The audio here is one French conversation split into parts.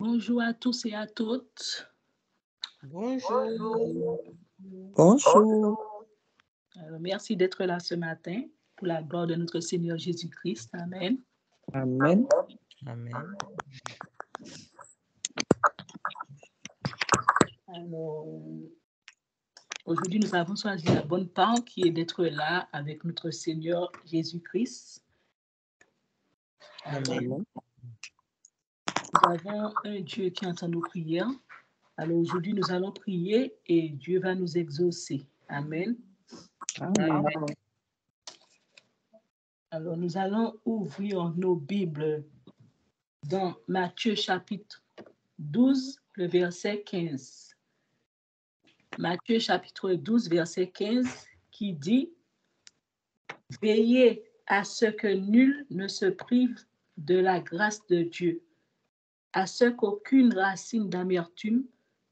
Bonjour à tous et à toutes. Bonjour. Bonjour. Alors, merci d'être là ce matin pour la gloire de notre Seigneur Jésus-Christ. Amen. Amen. Amen. Alors, aujourd'hui, nous avons choisi la bonne part qui est d'être là avec notre Seigneur Jésus-Christ. Amen. Nous avons un Dieu qui entend nos prières. Alors aujourd'hui, nous allons prier et Dieu va nous exaucer. Amen. Amen. Alors, nous allons ouvrir nos Bibles dans Matthieu chapitre 12, le verset 15. Matthieu chapitre 12, verset 15, qui dit « Veillez à ce que nul ne se prive de la grâce de Dieu, à ce qu'aucune racine d'amertume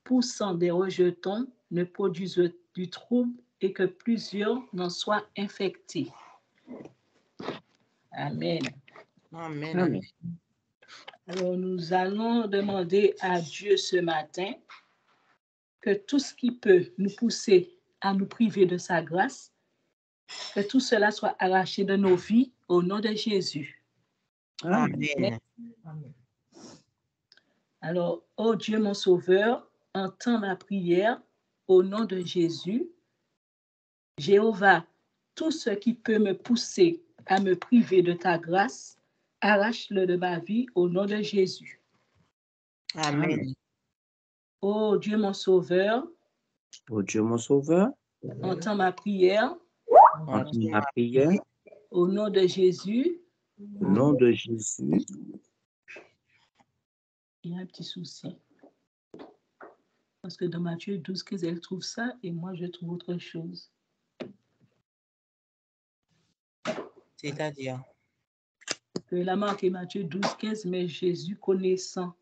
poussant des rejetons ne produise du trouble et que plusieurs n'en soient infectés. » Amen. Amen. Amen. Alors, nous allons demander à Dieu ce matin que tout ce qui peut nous pousser à nous priver de sa grâce, que tout cela soit arraché de nos vies au nom de Jésus. Amen. Amen. Alors, ô Dieu mon Sauveur, entends ma prière au nom de Jésus. Jéhovah, tout ce qui peut me pousser à me priver de ta grâce, arrache-le de ma vie au nom de Jésus. Amen. Ô Dieu mon Sauveur, Ô Dieu mon Sauveur, entends ma prière entends ma prière au nom de Jésus. au nom de Jésus. Il y a un petit souci. Parce que dans Matthieu 12, 15, elle trouve ça et moi, je trouve autre chose. C'est-à-dire? Elle a marqué Matthieu 12, 15, mais Jésus connaissant.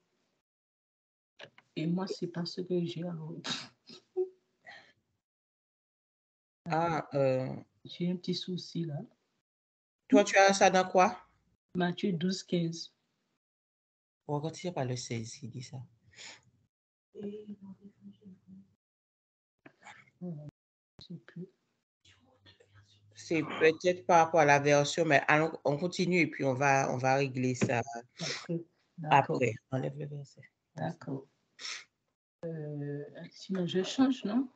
Et moi, c'est pas ce que j'ai. Alors, j'ai un petit souci là. Toi, tu as ça dans quoi? Matthieu 12, 15. Oh, quand il n'y a pas le 16, il dit ça. Je sais plus. C'est peut-être par rapport à la version, mais allons, on continue et puis on va régler ça après. Enlève le verset. D'accord. Sinon, je change, non?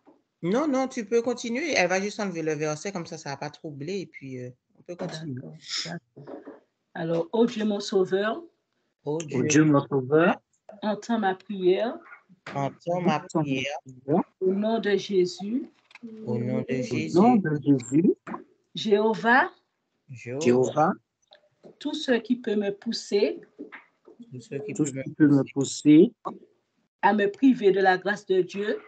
Non, tu peux continuer. Elle va juste enlever le verset, comme ça ne va pas troubler et puis on peut continuer. D'accord. Alors, ô Dieu mon Sauveur, Oh Ô Dieu mon Sauveur, entends ma prière entends ma prière au nom de Jésus. au nom de au Jésus. nom de Jésus. Jéhovah, Jéhovah, tout ce qui peut me pousser tout ce qui tout peut ce qui peut me pousser à me priver de la grâce de Dieu,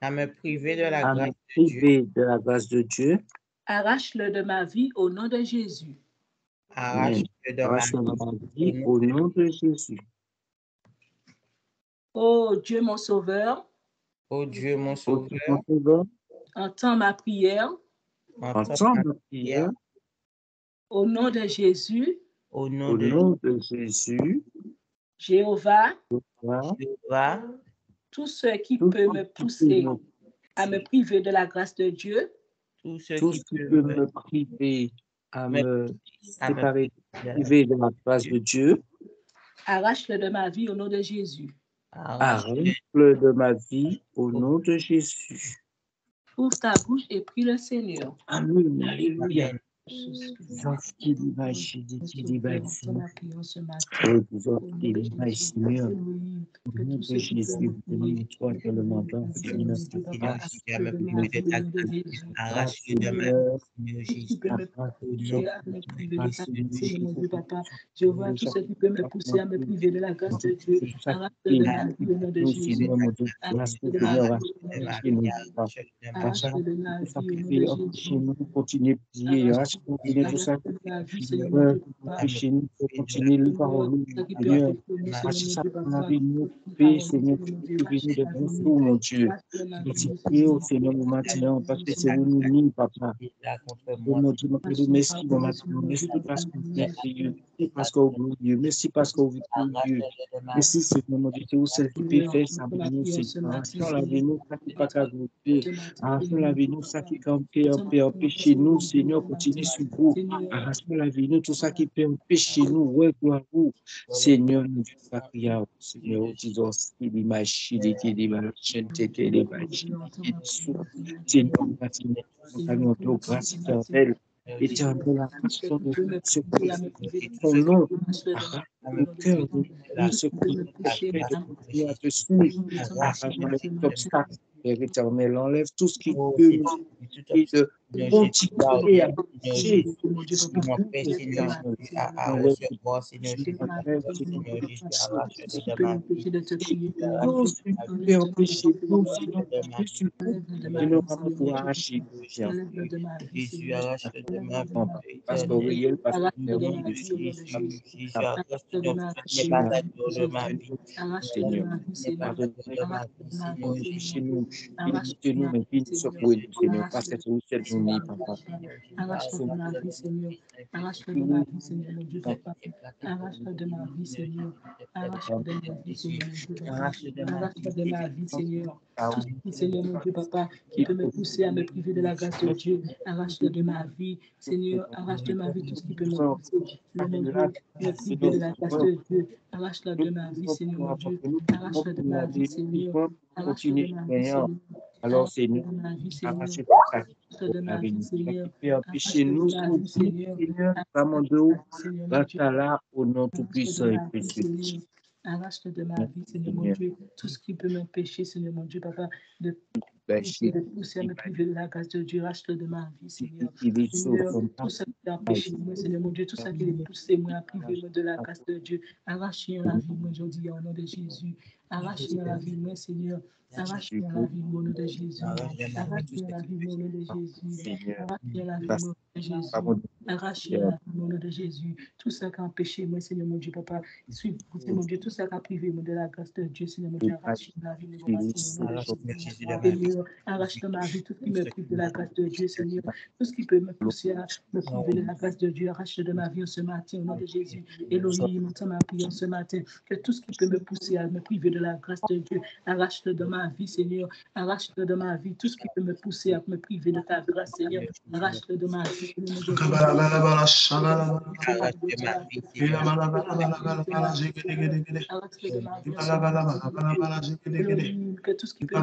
à me priver de la à grâce me de Dieu. priver de la grâce de Dieu. arrache-le de ma vie au nom de Jésus. Amen. Arrache-le de ma Arrache-le de ma vie vie au nom de Jésus. Ô Dieu mon Sauveur, ô Dieu mon Ô Sauveur, Dieu mon Sauveur, entends ma prière entends ma prière au nom de Jésus. au nom au de nom de Jésus. Jéhovah, Jéhovah, tout ce qui Tout peut ce me qui pousser peut à me priver de la grâce de Dieu, tout ce tout qui ce qui peut peut me priver à me me à me séparer, priver priver de la grâce de Dieu, arrache-le de ma vie au nom de Jésus. arrache-le de ma vie au nom de Jésus. Ouvre ta bouche et prie le Seigneur. Amen. Alléluia. Amen. Entends ma prière ce matin. Seigneur, au nom de Jésus, bénis toi dans le mandat, bénis notre grâce, À me priver de ta grâce, arrache-le de ma Seigneur, vie, Jésus. ta grâce, Au nom Seigneur, papa. Je vois tout ce qui peut me pousser à me priver de la grâce de Dieu. Arrache-le de ma vie au nom de Jésus. Arrache-le de ma vie au nom de Jésus. Arrache-le de ma vie au nom de Jésus. Continue de prier, Arrache-le arrache, continue tout ça qui fait péché, nous, continue le parole, Seigneur, arrache ça pour la vie, nous, paix, Seigneur, souvenir de bon fruit, mon Dieu. Merci, au Seigneur, nous maintenant, parce que c'est vous nous ligne, papa. Mon Dieu, nous merci, mon matin, merci parce que vous êtes merveilleux, merci parce que vous êtes glorieux, merci parce que vous êtes glorieux. Merci, Seigneur, mon Dieu, c'est vous celle qui peut faire ça pour nous, Seigneur. Arrachons la vie, nous, ça qui n'est pas qu'à grouper. Arrachons la vie, nous, ça qui peut empêcher nous, Seigneur, continuer sur vous. Arrachons la vie, nous, tout ça qui peut empêcher nous, ouais, gloire à vous. Seigneur, nous, Dieu, pas prière, Seigneur, disons, il est machine, il est machine, il est machine, il est sous. Seigneur, nous, nous, nous, grâce éternelle. Éternel, arrache ton ton nom, arrache le cœur de lui, ce qui fait de continuer à te suivre, arrache les obstacles, Éternel, enlève tout ce qui peut de continuer à marcher, ce qui peut empêcher nous, sinon, de ne pas pouvoir arracher. Jésus, arrache de ma parce que réel, parce que nous, mais puis nous secouer, Seigneur, parce que c'est où cette journée, papa. Arrache-le de ma vie, Seigneur. Arrache-le de ma vie, Seigneur, mon Dieu, papa. Arrache-le de ma vie, Seigneur. Arrache-le de ma vie, Seigneur, mon Dieu, papa. Arrache-le de ma vie, Seigneur. Tout ce qui, Seigneur, mon Dieu, papa, qui peut me pousser à me priver de la grâce de Dieu. Arrache-le de ma vie, Seigneur. Arrache de ma vie tout ce qui peut me pousser, Seigneur, mon Dieu, me priver de la grâce de Dieu. Arrache-le de ma vie, Seigneur, mon Dieu. Arrache-le de ma vie, Seigneur. Arrache-le de ma vie, Seigneur. Alors, Seigneur, arrachez tout ça qui peut empêcher nous, Seigneur, vraiment de haut, reste là au nom tout-puissant et précieux. Arrache de ma vie, Seigneur mon Dieu, tout ce qui peut m'empêcher, Seigneur mon Dieu, papa, de pousser à me priver de la grâce de Dieu. Arrache-le de ma vie, Seigneur. Seigneur, tout ce qui empêche moi, Seigneur mon Dieu, tout ce qui est poussé moi à priver de la grâce de Dieu. Arrache la vie, moi, aujourd'hui, au nom de Jésus. Arrache la vie, moi, Seigneur. Arrache la vie, au nom de Jésus. Arrache la vie, au nom de Jésus. Arrache la vie, au nom de Jésus. Arrache la vie, au nom de Jésus. Tout ce qui a empêché moi, Seigneur mon Dieu, papa. Suis, Seigneur mon Dieu, tout ce qui a privé moi de la grâce de Dieu, Seigneur mon Dieu. Arrache la vie, au nom de Jésus. Arrache de ma vie tout ce qui me prive de la grâce de Dieu, Seigneur. Tout ce qui peut me pousser à me priver de la grâce de Dieu. Arrache de ma vie ce matin, au nom de Jésus. Elohim, entends ma prière ce matin. Que tout ce qui peut me pousser à me priver de la grâce de Dieu, arrache-le de ma vie, Seigneur. Arrache-le de ma vie. Tout ce qui peut me pousser à me priver de ta grâce, Seigneur. Arrache-le de ma vie. Que tout ce qui peut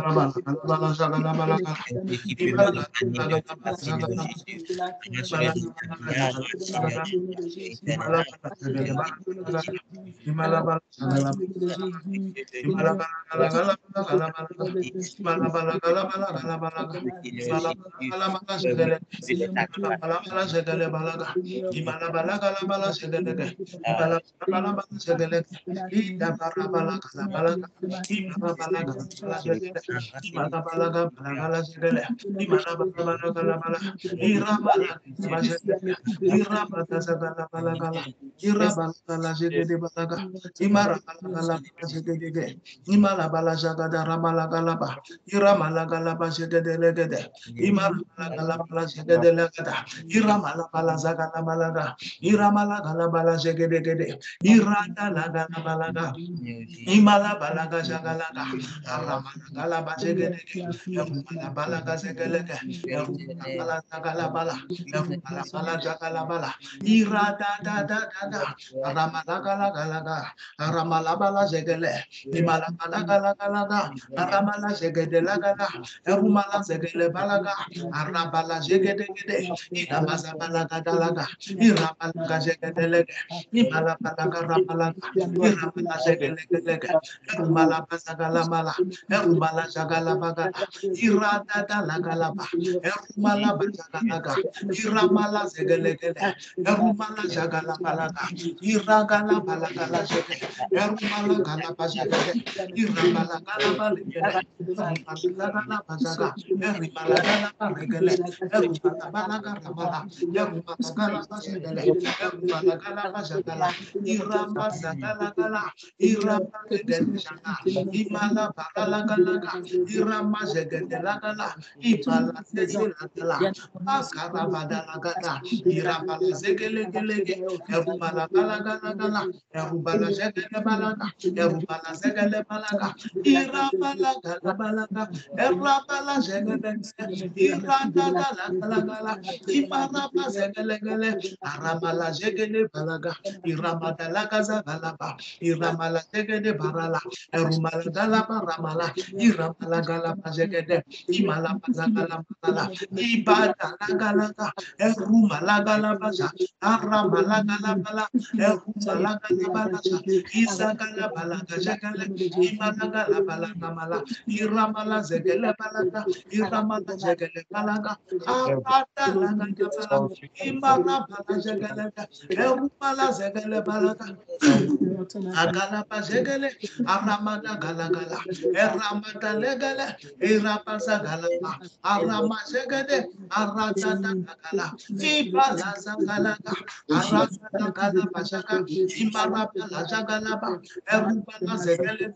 Agalapa zegele, aramada galagala, eramada legele, erapaza galapa, arama zegede, arada gala, ibala zagalaga, arada galapa zaga, imarabala zagalaba, erubala zegele,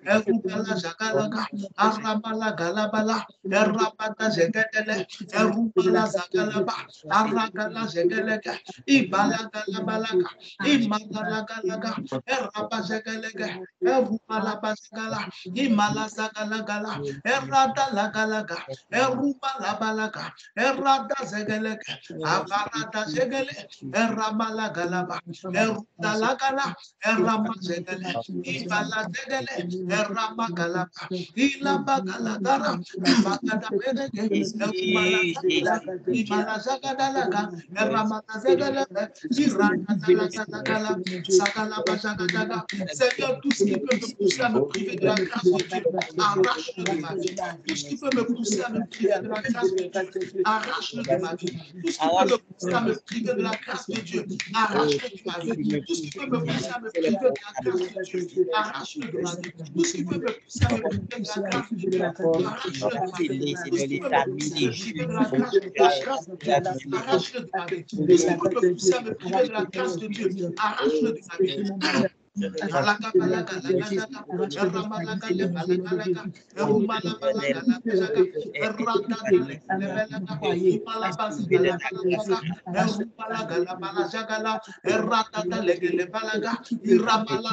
erubala zagalaga, arabala galabala, erabada zegedele, erubala zagalaba, aragala zegelega, ibala galabalaga, imalagalaga, Erabazagalega, Erumalabazagala, Imalazagalaga, Eradalagalaga, Erumalabalaga, Eradazagalega, Avaradazagale, Eramalagalaba, Erudalagala, Eramazagale, Ibalazagale, Eramagalaba, Ilabagalagara, Ibagadabedege, Erumalazagala, Imalazagadalaga, Eramalazagalebe, Iradalagala, Sagalabazagadaga. Seigneur, tout ce qui peut me pousser à me priver de la grâce de Dieu, arrache-le de ma vie. Tout ce qui peut me pousser à me priver de la grâce de Dieu, arrache-le de ma vie. Tout ce qui peut me pousser à me priver de la grâce de Dieu, arrache-le de ma vie. Tout ce qui peut me pousser à me priver de la grâce de Dieu, arrache-le de ma vie. Tout ce qui peut me pousser à me priver de la grâce de Dieu, arrache-le de ma vie. Tout ce qui peut me pousser à me priver de la grâce de Dieu, arrache-le de ma vie. Tout ce qui peut me pousser à me priver de la grâce de Dieu, arrache-le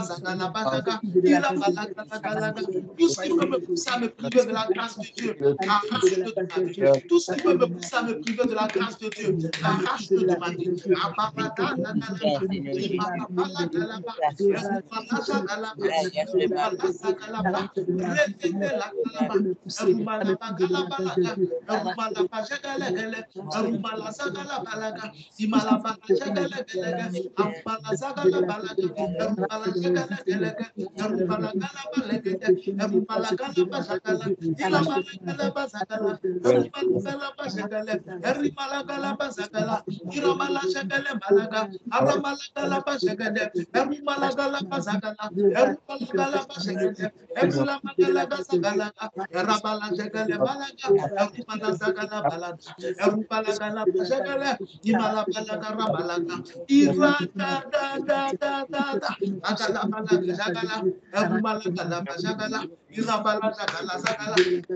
de ma vie. Tout ce qui peut me pousser à me priver de la grâce de Dieu, arrache-le de ma vie. Tout ce qui peut me pousser à me priver de la grâce de Dieu, arrache-le de ma vie.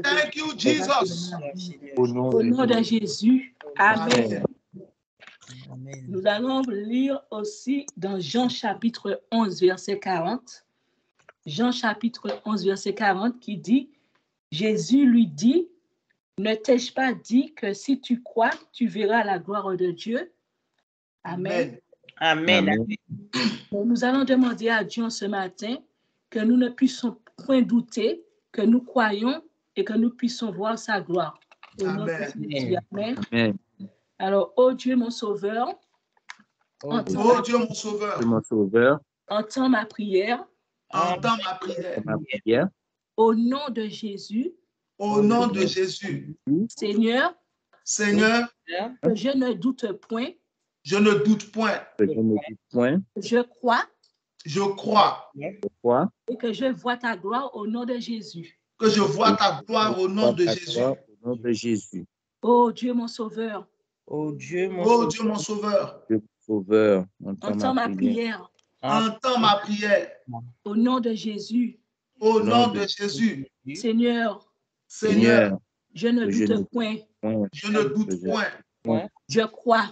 Thank you, Jesus. Au nom de Jésus. Amen. Nous allons lire aussi dans Jean chapitre 11, verset 40. Jean chapitre 11, verset 40 qui dit, Jésus lui dit, ne t'ai-je pas dit que si tu crois, tu verras la gloire de Dieu? Amen. Amen. Amen. Nous allons demander à Dieu ce matin que nous ne puissions point douter, que nous croyons et que nous puissions voir sa gloire. Amen. Amen. Amen. Alors, ô Dieu mon sauveur, Dieu mon sauveur, entends ma prière. Entends ma prière. Au nom de Jésus. Au nom de Jésus. Seigneur. Que je ne doute point. Je ne doute point. Je crois. Je crois et que je vois ta gloire au nom de Jésus. que je vois ta gloire au nom de Jésus. Au nom de Jésus. Oh Dieu mon Sauveur, Oh Dieu, mon Oh Dieu, mon Sauveur, Dieu Sauveur, entends ma prière entends ma prière au nom de Jésus. au nom de Jésus. Seigneur, Seigneur, je ne doute point. je ne doute point. Je crois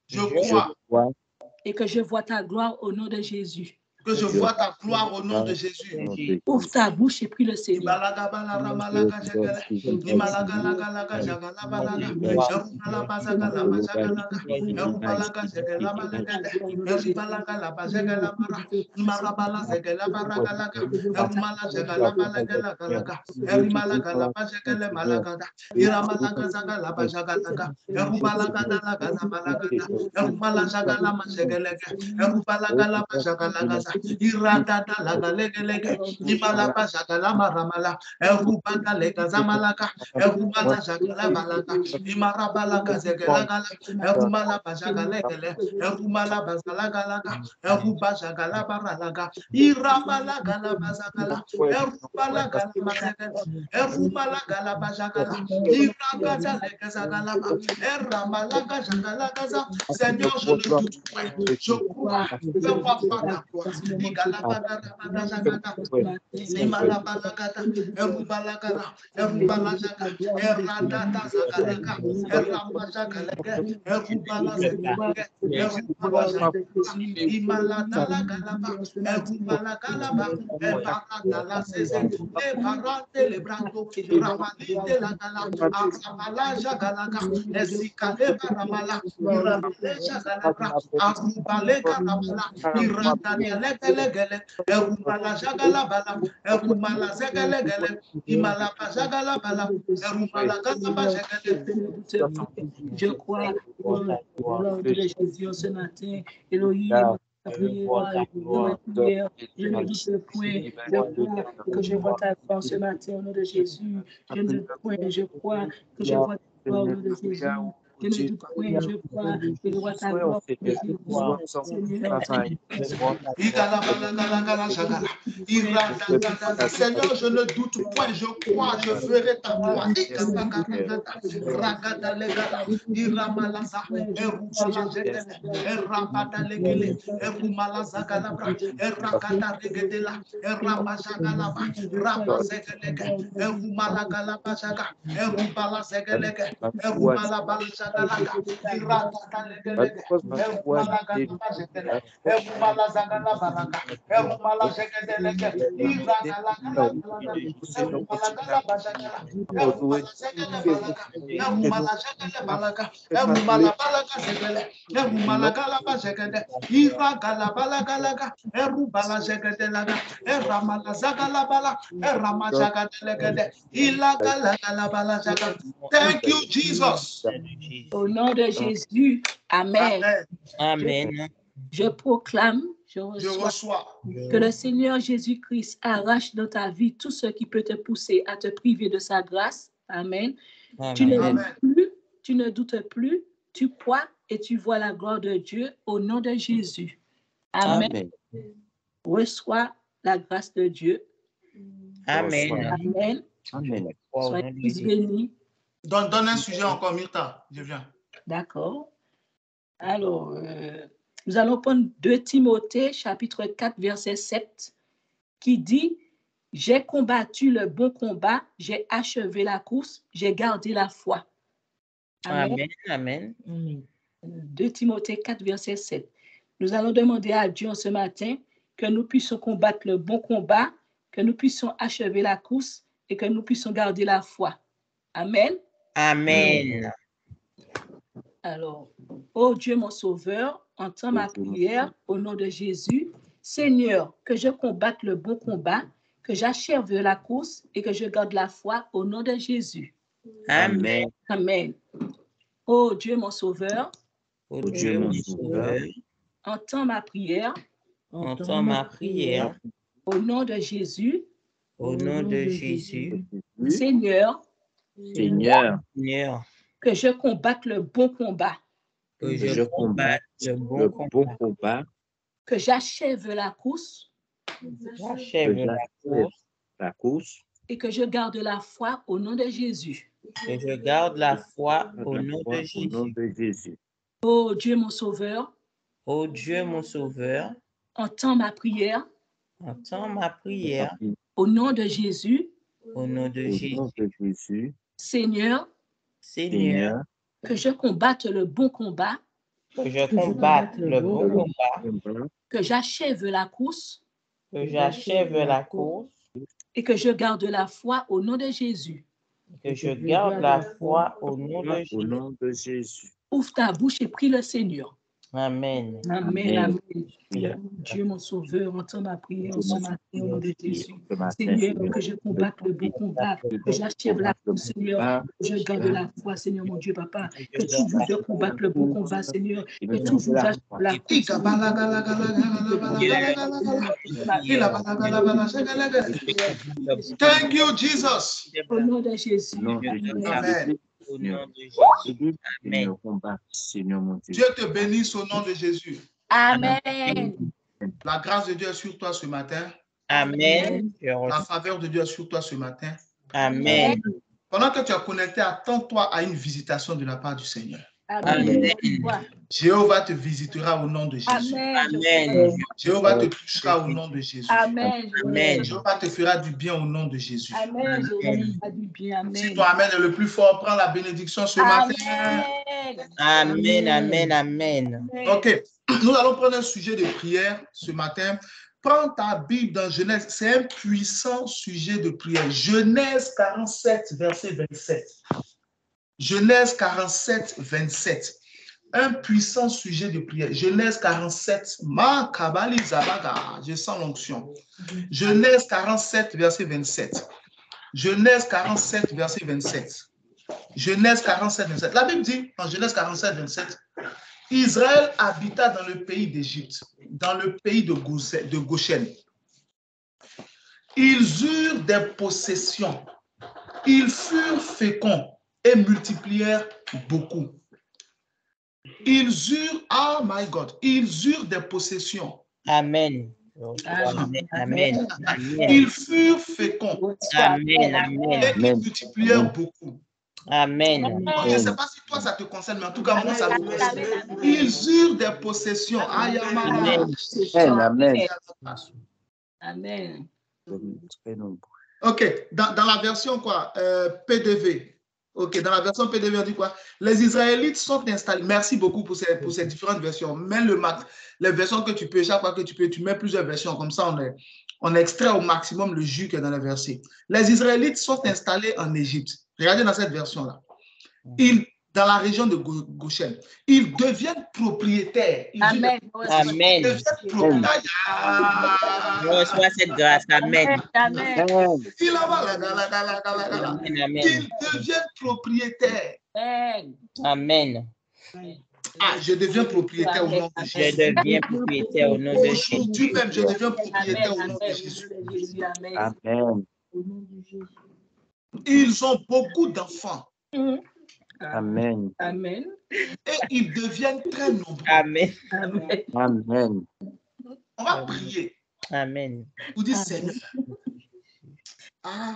Je crois et que je vois ta gloire au nom de Jésus. que je vois ta gloire au nom de Jésus. Ouvre ta bouche et prie le Seigneur. Iradada laga lege lege, imalapa shakala maramala, erubata lega zamalaka, erumata shakala balaka, imarabalaga zegelagala, erumala bashaga legele, erumala basalaga, eruba shakala baralaga, iramalaga la basakala, erubalaga la masakala, erumalaga la bashakala, iragada lega zagalaba, eramalaga shakala. Seigneur, je ne doute point, je crois, fais-moi voir ta gloire. Je crois au nom de Jésus ce matin. Elohim, je ne doute point, je crois que je vois ta gloire ce matin au nom de Jésus. Je ne doute point, je crois que je vois ta gloire au nom de Jésus. Je ne doute point, je crois que je vois ta gloire au nom de Seigneur, je ne doute point, je crois, je ferai ta gloire. Thank you, Jesus. Au nom de Jésus, Amen. Amen. Je proclame, je reçois que le Seigneur Jésus-Christ arrache dans ta vie tout ce qui peut te pousser à te priver de sa grâce. Amen. Amen. Tu ne doutes plus, tu ne doutes plus, tu crois et tu vois la gloire de Dieu au nom de Jésus. Amen. Amen. Reçois la grâce de Dieu. Amen. Amen. Amen. Sois béni. Donne un sujet encore, Myrta. Je viens. D'accord. Alors, nous allons prendre 2 Timothée, chapitre 4, verset 7, qui dit « J'ai combattu le bon combat, j'ai achevé la course, j'ai gardé la foi. » Amen. Amen. 2 Timothée 4, verset 7. Nous allons demander à Dieu ce matin que nous puissions combattre le bon combat, que nous puissions achever la course et que nous puissions garder la foi. Amen. Amen. Alors, ô Dieu mon Sauveur, entends ma prière au nom de Jésus. Seigneur, que je combatte le bon combat, que j'achève la course et que je garde la foi au nom de Jésus. Amen. Amen. Ô Dieu mon Sauveur, Ô Dieu mon Sauveur, entends ma prière. Entends ma prière. Au nom de Jésus. Au nom de Jésus. Seigneur. Seigneur. Que je combatte le bon combat. Que je combatte le bon combat. que j'achève la course J'achève la course et que je garde la foi au nom de Jésus. Et je garde la foi au nom de Jésus. Ô Dieu mon sauveur, Ô Dieu mon sauveur, entends ma prière entends ma prière au nom de Jésus. au nom de Jésus. Seigneur, que je combatte le bon combat, Que je combatte le bon combat, que j'achève la course que j'achève la course, et que je garde la foi au nom de Jésus. que je garde la foi au nom de Jésus. Ouvre ta bouche et prie le Seigneur. Amen. Amen, amen. Dieu mon sauveur, entends ma prière ce matin au nom de Jésus. Seigneur, que je combatte le bon combat, que j'achève la course, Seigneur, que je garde la foi, Seigneur mon Dieu, Papa, que toujours je combatte le bon combat, Seigneur, que toujours j'achève la course. Thank you, Jesus. Au nom de Jésus. Amen. Au nom de Jésus. Amen. Dieu te bénisse au nom de Jésus. Amen. La grâce de Dieu est sur toi ce matin. Amen. La faveur de Dieu est sur toi ce matin. Amen. Pendant que tu as connecté, attends-toi à une visitation de la part du Seigneur. Amen. Jéhovah te visitera au nom de Jésus. Amen. Jéhovah te touchera au nom de Jésus. Amen. Amen. Jéhovah te fera du bien au nom de Jésus. Amen. Du bien. Amen. Si ton Amen est le plus fort, prends la bénédiction ce matin. Amen. Amen. Amen. Ok, nous allons prendre un sujet de prière ce matin. Prends ta Bible dans Genèse, c'est un puissant sujet de prière. Genèse 47, verset 27. Genèse 47, 27. Un puissant sujet de prière. Genèse 47, Ma Kabali Zabaga, je sens l'onction. Genèse 47, verset 27. Genèse 47, verset 27. Genèse 47, 27. La Bible dit, en Genèse 47, 27, Israël habita dans le pays d'Égypte, dans le pays de Goshen. Ils eurent des possessions. Ils furent féconds et multiplièrent beaucoup. Ils eurent, oh my God, ils eurent des possessions. Amen. Amen. Ils furent féconds. Amen. Et ils multiplièrent beaucoup. Amen. Je ne sais pas si toi ça te concerne, mais en tout cas, moi ça me concerne. Ils eurent des possessions. Amen. Amen. Ok, dans la version quoi, PDV. Ok, dans la version PDV, on dit quoi? Les Israélites sont installés. Merci beaucoup pour ces différentes versions. Mets les versions que tu peux, chaque fois que tu peux, tu mets plusieurs versions. Comme ça, on extrait au maximum le jus qui est dans la verset. Les Israélites sont installés en Égypte. Regardez dans cette version-là. Dans la région de Goshen. Ils deviennent propriétaires. Amen. Amen. Ils deviennent propriétaires. Reçois cette grâce. Amen. Amen. Ils deviennent propriétaires. Amen. Ah, je deviens propriétaire au nom de Jésus. Je deviens propriétaire au nom de Jésus. Aujourd'hui même, je deviens propriétaire au nom de Jésus. Amen. Ils ont beaucoup d'enfants. Amen. Amen. Et ils deviennent très nombreux. Amen. Amen. On va prier. Amen. Vous dites, Seigneur,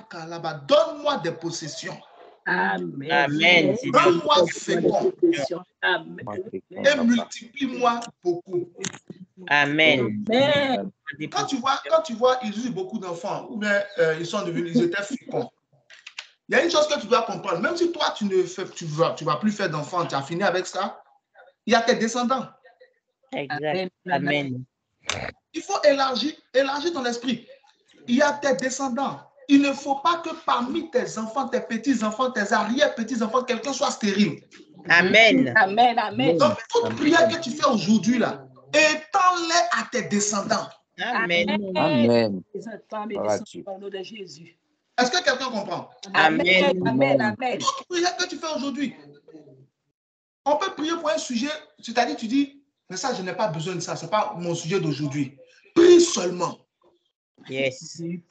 Kalaba, donne-moi des possessions. Amen. Amen. Donne-moi fécond. Amen. Et multiplie-moi beaucoup. Amen. Amen. Quand tu vois, ils ont beaucoup d'enfants, ou bien ils étaient féconds. Il y a une chose que tu dois comprendre. Même si toi, tu vas plus faire d'enfants, tu as fini avec ça, il y a tes descendants. Exact. Amen. Il faut élargir ton esprit. Il y a tes descendants. Il ne faut pas que parmi tes enfants, tes petits-enfants, tes arrière-petits-enfants, quelqu'un soit stérile. Amen. Amen. Amen. Donc, toute prière que tu fais aujourd'hui, là, étends-les à tes descendants. Amen. Amen. Au nom de Jésus. Est-ce que quelqu'un comprend? Amen. Amen. Amen. Toute prière que tu fais aujourd'hui, on peut prier pour un sujet, c'est-à-dire tu dis, mais ça, je n'ai pas besoin de ça, ce n'est pas mon sujet d'aujourd'hui. Prie seulement. Yes. Il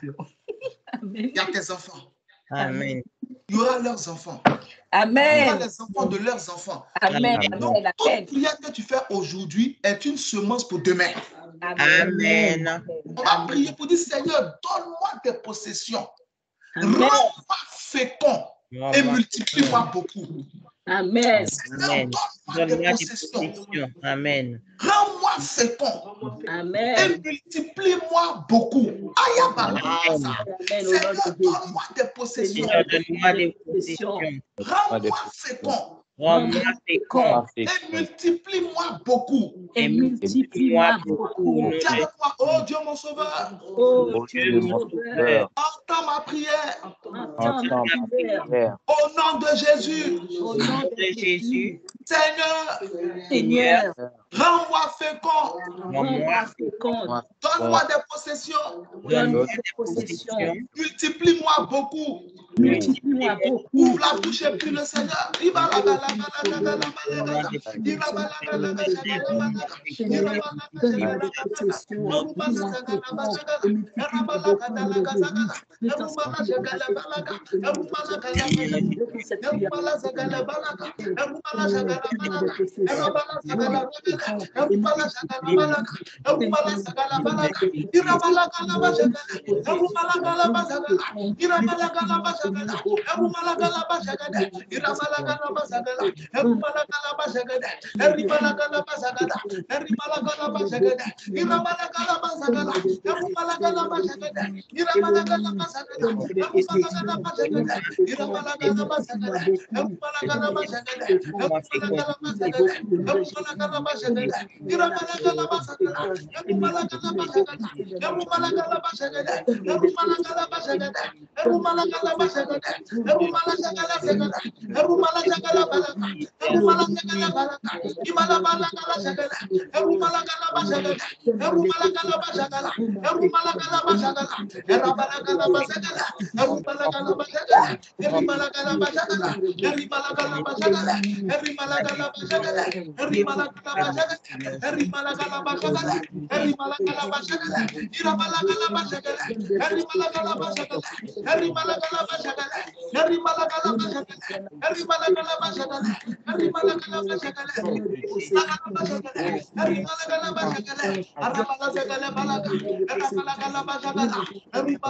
y a tes enfants. Amen. Il y aura leurs enfants. Amen. Il y aura les enfants de leurs enfants. Amen. Donc, toute prière que tu fais aujourd'hui est une semence pour demain. Amen. On va prier pour dire, Seigneur, donne-moi des possessions. Amen. Rends-moi fécond et multiplie-moi beaucoup. Amen. Amen. Donne-moi des Donne-moi des possessions. possessions. Amen. Rends-moi fécond et Amen. multiplie-moi beaucoup. Ayabala. Amen. Seigneur, donne-moi des possessions. Seigneur, donne-moi des possessions. Rends-moi fécond Rends-moi fécond et multiplie-moi beaucoup. Et multiplie-moi beaucoup. Nom de Dis avec moi, oh Dieu mon sauveur, Oh Dieu Dieu, mon mon sauveur, entends ma prière entends ma prière. au nom de Jésus. Au nom de Jésus, Seigneur, Seigneur, rends-moi fécond, rends-moi fécond. donne-moi des possessions, Donne-moi des possessions. multiplie-moi beaucoup. Multiplie-moi beaucoup. Ouvre la bouche et prie le Seigneur. Seigneur, donne-moi des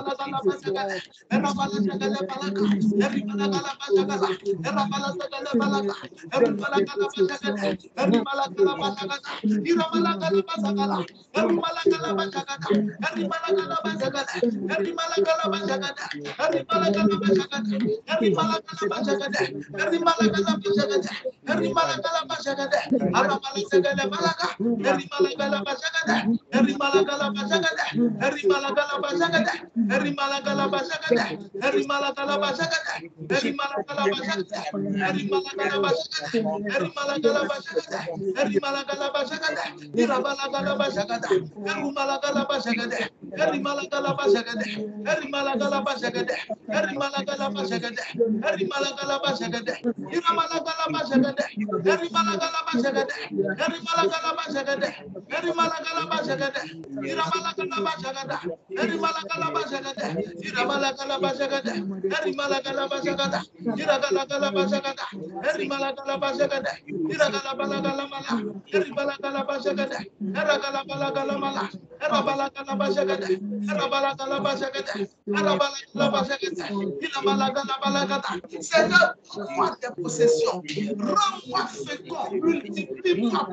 possessions. Donne-moi fécond. Et multiplie-moi beaucoup. Seigneur, donne-moi tes possessions. Rends-moi fécond, multiplie-moi.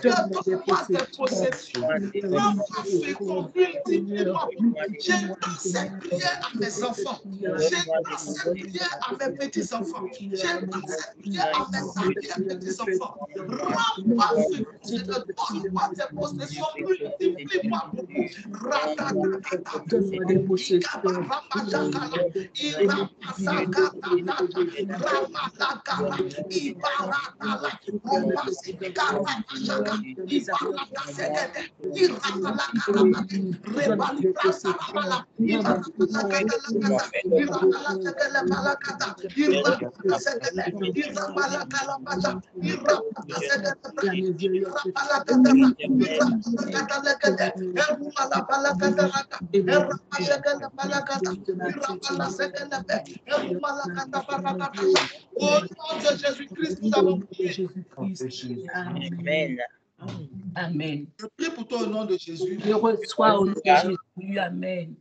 Seigneur, donne-moi tes possessions. Rends-moi fécond, multiplie-moi. J'étends cette prière à mes enfants. J'étends cette prière à mes petits-enfants. J'étends cette prière à mes petits-enfants. Rends-moi fécond, Seigneur, donne-moi tes possessions, multiplie-moi beaucoup. Donne-moi des possessions. de Jésus-Christ, nous avons prié. Amen. Amen. Je prie pour toi au nom de Jésus. Je reçois au nom de Jésus. Amen.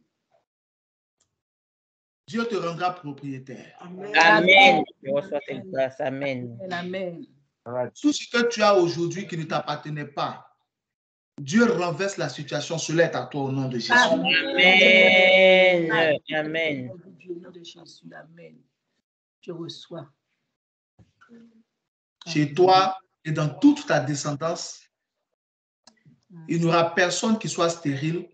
Dieu te rendra propriétaire. Amen. Je reçois tes grâces. Amen. Amen. Tout ce que tu as aujourd'hui qui ne t'appartenait pas, Dieu renverse la situation, cela est à toi au nom de Jésus. Amen. Amen. Au nom de Jésus. Amen. Je reçois. Chez toi et dans toute ta descendance, il n'y aura personne qui soit stérile.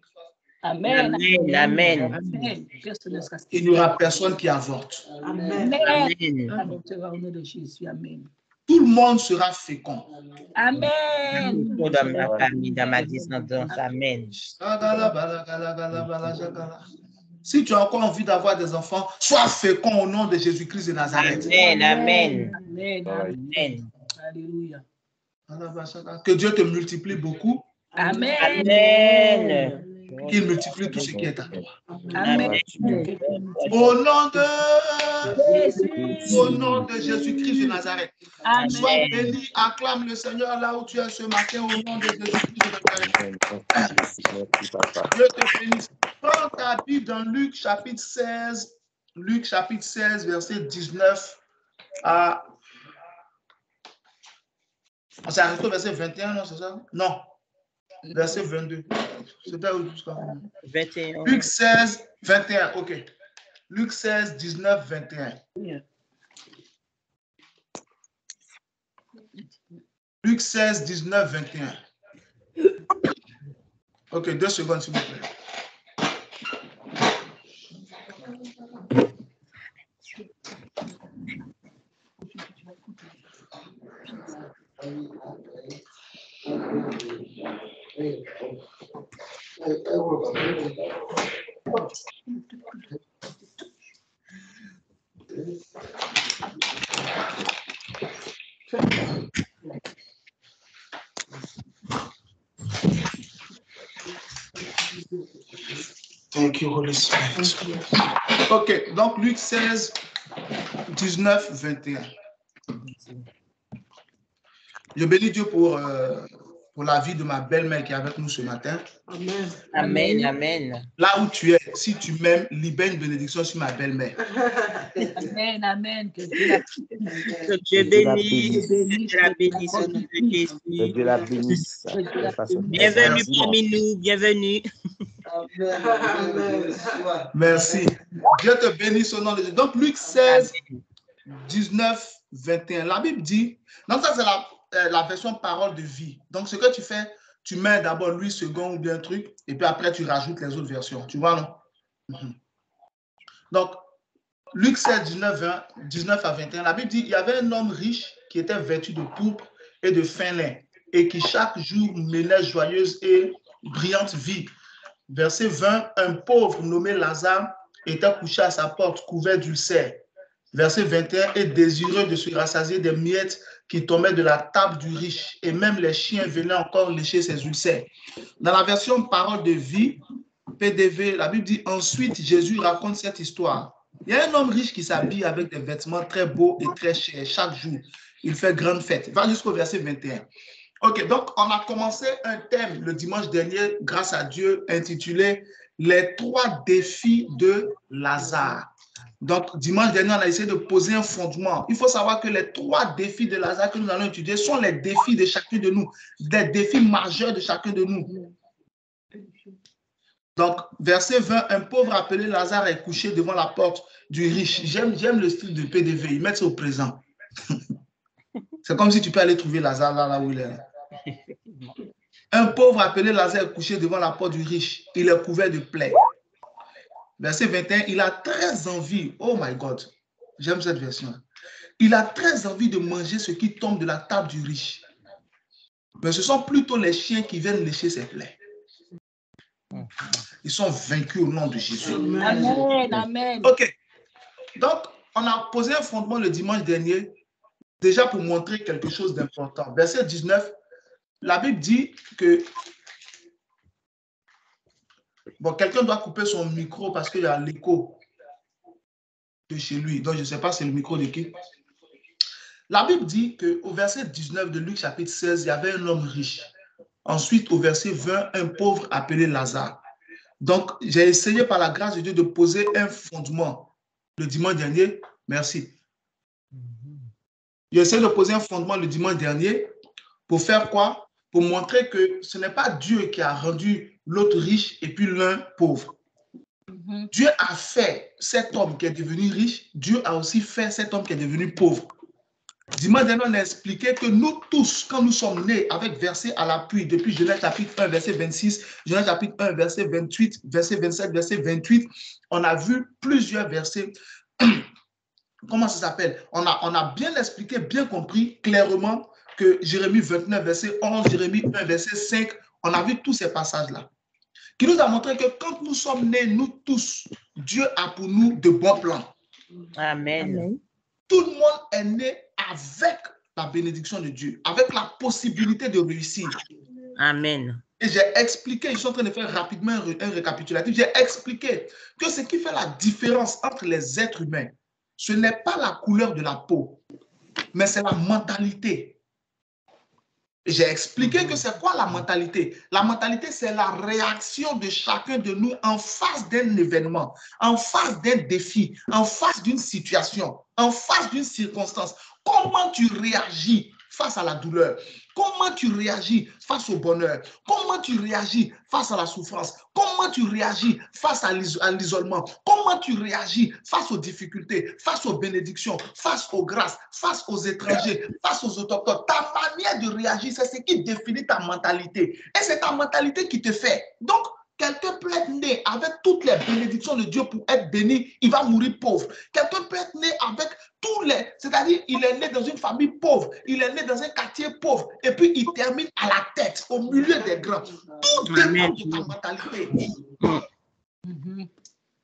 Amen. Amen. Amen. Amen. Il n'y aura personne qui avorte. Amen. Amen. Avortera au nom de Jésus. Amen. Tout le monde sera fécond. Amen. Dans ma famille, dans ma descendance. Amen. Si tu as encore envie d'avoir des enfants, sois fécond au nom de Jésus-Christ de Nazareth. Amen. Amen. Amen. Amen. Alléluia. Que Dieu te multiplie beaucoup. Amen. Amen. Qu'il multiplie tout ce qui est à toi. Amen. Au nom de Jésus-Christ de Nazareth. Amen. Sois béni, acclame le Seigneur là où tu es ce matin au nom de Jésus-Christ de Nazareth. Dieu te bénisse. Prends ta Bible dans Luc chapitre 16. Luc chapitre 16, verset 19 à... C'est arrêté au verset 21, non, c'est ça? Non. Verset 22. C'était jusqu'à 21. Luc 16, 21. OK. Luc 16, 19, 21. Luc 16, 19, 21. OK, 2 secondes, s'il vous plaît. Thank you, Holy Spirit. OK, donc Luc 16, 19, 21. Je bénis Dieu pour la vie de ma belle-mère qui est avec nous ce matin. Amen. Amen. Amen. Là où tu es, si tu m'aimes, libère une bénédiction sur ma belle-mère. Amen. Amen. Que Dieu bénisse. Que la bénédiction de Jésus. Que Dieu la bénisse. Bienvenue parmi nous. Bienvenue. Merci. Dieu te bénisse au nom de Jésus. Donc, Luc 16, 19, 21. La Bible dit, donc ça c'est la version parole de vie. Donc, ce que tu fais, tu mets d'abord Louis II ou bien un truc, et puis après, tu rajoutes les autres versions. Tu vois, non? Donc, Luc 16, 19 à 21, la Bible dit, il y avait un homme riche qui était vêtu de pourpre et de fin lin, et qui chaque jour menait joyeuse et brillante vie. Verset 20, un pauvre nommé Lazare était couché à sa porte, couvert d'ulcères. Verset 21, et désireux de se rassasier des miettes qui tombaient de la table du riche, et même les chiens venaient encore lécher ses ulcères. Dans la version parole de vie, PDV, la Bible dit, ensuite Jésus raconte cette histoire. Il y a un homme riche qui s'habille avec des vêtements très beaux et très chers chaque jour. Il fait grande fête. Va jusqu'au verset 21. OK, donc on a commencé un thème le dimanche dernier, grâce à Dieu, intitulé « Les 3 défis de Lazare ». Donc, dimanche dernier, on a essayé de poser un fondement. Il faut savoir que les 3 défis de Lazare que nous allons étudier sont les défis de chacun de nous, des défis majeurs de chacun de nous. Donc, verset 20, un pauvre appelé Lazare est couché devant la porte du riche. J'aime le style de PDV, ils mettent ça au présent. C'est comme si tu peux aller trouver Lazare là où il est. Un pauvre appelé Lazare est couché devant la porte du riche. Il est couvert de plaies. Verset 21, il a très envie. Oh my God, j'aime cette version. Il a très envie de manger ce qui tombe de la table du riche. Mais ce sont plutôt les chiens qui viennent lécher ses plaies. Ils sont vaincus au nom de Jésus. Amen. Amen. OK. Donc, on a posé un fondement le dimanche dernier déjà pour montrer quelque chose d'important. Verset 19, la Bible dit que... Bon, quelqu'un doit couper son micro parce qu'il y a l'écho de chez lui. Donc, je ne sais pas, c'est le micro de qui. La Bible dit qu'au verset 19 de Luc chapitre 16, il y avait un homme riche. Ensuite, au verset 20, un pauvre appelé Lazare. Donc, j'ai essayé par la grâce de Dieu de poser un fondement le dimanche dernier. Merci. J'ai essayé de poser un fondement le dimanche dernier pour faire quoi? Pour montrer que ce n'est pas Dieu qui a rendu l'autre riche et puis l'un pauvre. Dieu a fait cet homme qui est devenu riche, Dieu a aussi fait cet homme qui est devenu pauvre. Dimanche dernier, on a expliqué que nous tous, quand nous sommes nés avec verset à l'appui, depuis Genèse chapitre 1, verset 26, Genèse chapitre 1, verset 28, verset 27, verset 28, on a vu plusieurs versets. Comment ça s'appelle? On a bien expliqué, bien compris clairement que Jérémie 29, verset 11, Jérémie 1, verset 5, on a vu tous ces passages-là, qui nous a montré que quand nous sommes nés, nous tous, Dieu a pour nous de bons plans. Amen. Tout le monde est né avec la bénédiction de Dieu, avec la possibilité de réussir. Amen. Et j'ai expliqué, je suis en train de faire rapidement un récapitulatif, j'ai expliqué que ce qui fait la différence entre les êtres humains, ce n'est pas la couleur de la peau, mais c'est la mentalité. J'ai expliqué que c'est quoi la mentalité? La mentalité, c'est la réaction de chacun de nous en face d'un événement, en face d'un défi, en face d'une situation, en face d'une circonstance. Comment tu réagis face à la douleur? Comment tu réagis face au bonheur? Comment tu réagis face à la souffrance? Comment tu réagis face à l'isolement? Comment tu réagis face aux difficultés, face aux bénédictions, face aux grâces, face aux étrangers, face aux autochtones? Ta manière de réagir, c'est ce qui définit ta mentalité. Et c'est ta mentalité qui te fait. Donc, quelqu'un peut être né avec toutes les bénédictions de Dieu pour être béni, il va mourir pauvre. Quelqu'un peut être né avec tous les... C'est-à-dire, il est né dans une famille pauvre, il est né dans un quartier pauvre, et puis il termine à la tête, au milieu des grands. Tout dépend de ta mentalité.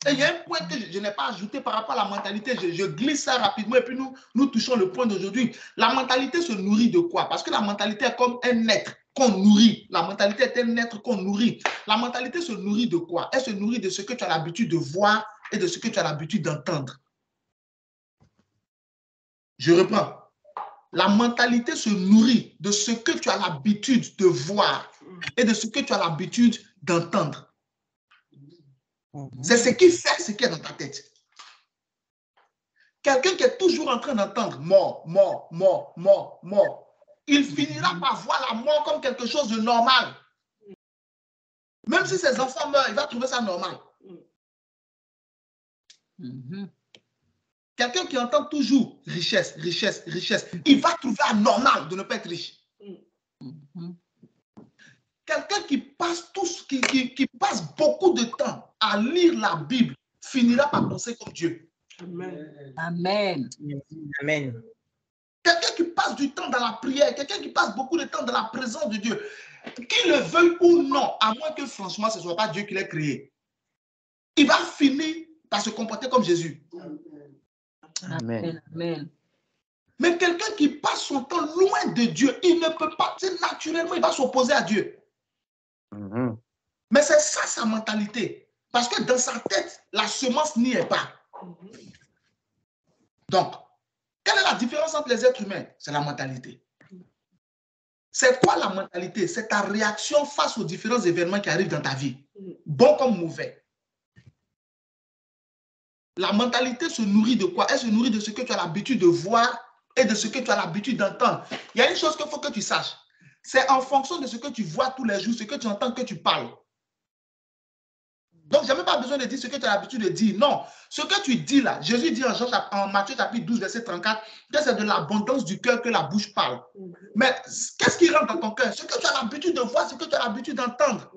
Et il y a un point que je n'ai pas ajouté par rapport à la mentalité. Je glisse ça rapidement et puis nous touchons le point d'aujourd'hui. La mentalité se nourrit de quoi? Parce que la mentalité est comme un être qu'on nourrit. La mentalité est un être qu'on nourrit. La mentalité se nourrit de quoi? Elle se nourrit de ce que tu as l'habitude de voir et de ce que tu as l'habitude d'entendre. Je reprends. La mentalité se nourrit de ce que tu as l'habitude de voir et de ce que tu as l'habitude d'entendre. C'est ce qui fait ce qui est dans ta tête. Quelqu'un qui est toujours en train d'entendre mort, mort, mort, mort, mort, il finira par voir la mort comme quelque chose de normal. Même si ses enfants meurent, il va trouver ça normal. Quelqu'un qui entend toujours richesse, richesse, richesse, il va trouver anormal de ne pas être riche. Quelqu'un qui passe qui passe beaucoup de temps à lire la Bible finira par penser comme Dieu. Amen. Amen. Quelqu'un qui passe du temps dans la prière, quelqu'un qui passe beaucoup de temps dans la présence de Dieu, qu'il le veuille ou non, à moins que franchement ce ne soit pas Dieu qui l'ait créé, il va finir par se comporter comme Jésus. Amen. Amen. Mais quelqu'un qui passe son temps loin de Dieu, il ne peut pas, naturellement, il va s'opposer à Dieu. Mais c'est ça sa mentalité. Parce que dans sa tête, la semence n'y est pas. Donc, quelle est la différence entre les êtres humains? C'est la mentalité. C'est quoi la mentalité? C'est ta réaction face aux différents événements qui arrivent dans ta vie, bon comme mauvais. La mentalité se nourrit de quoi? Elle se nourrit de ce que tu as l'habitude de voir et de ce que tu as l'habitude d'entendre. Il y a une chose qu'il faut que tu saches. C'est en fonction de ce que tu vois tous les jours, ce que tu entends, que tu parles. Donc, je n'ai même pas besoin de dire ce que tu as l'habitude de dire. Non, ce que tu dis là, Jésus dit en Matthieu chapitre 12, verset 34, que c'est de l'abondance du cœur que la bouche parle. Mais qu'est-ce qui rentre dans ton cœur? Ce que tu as l'habitude de voir, ce que tu as l'habitude d'entendre.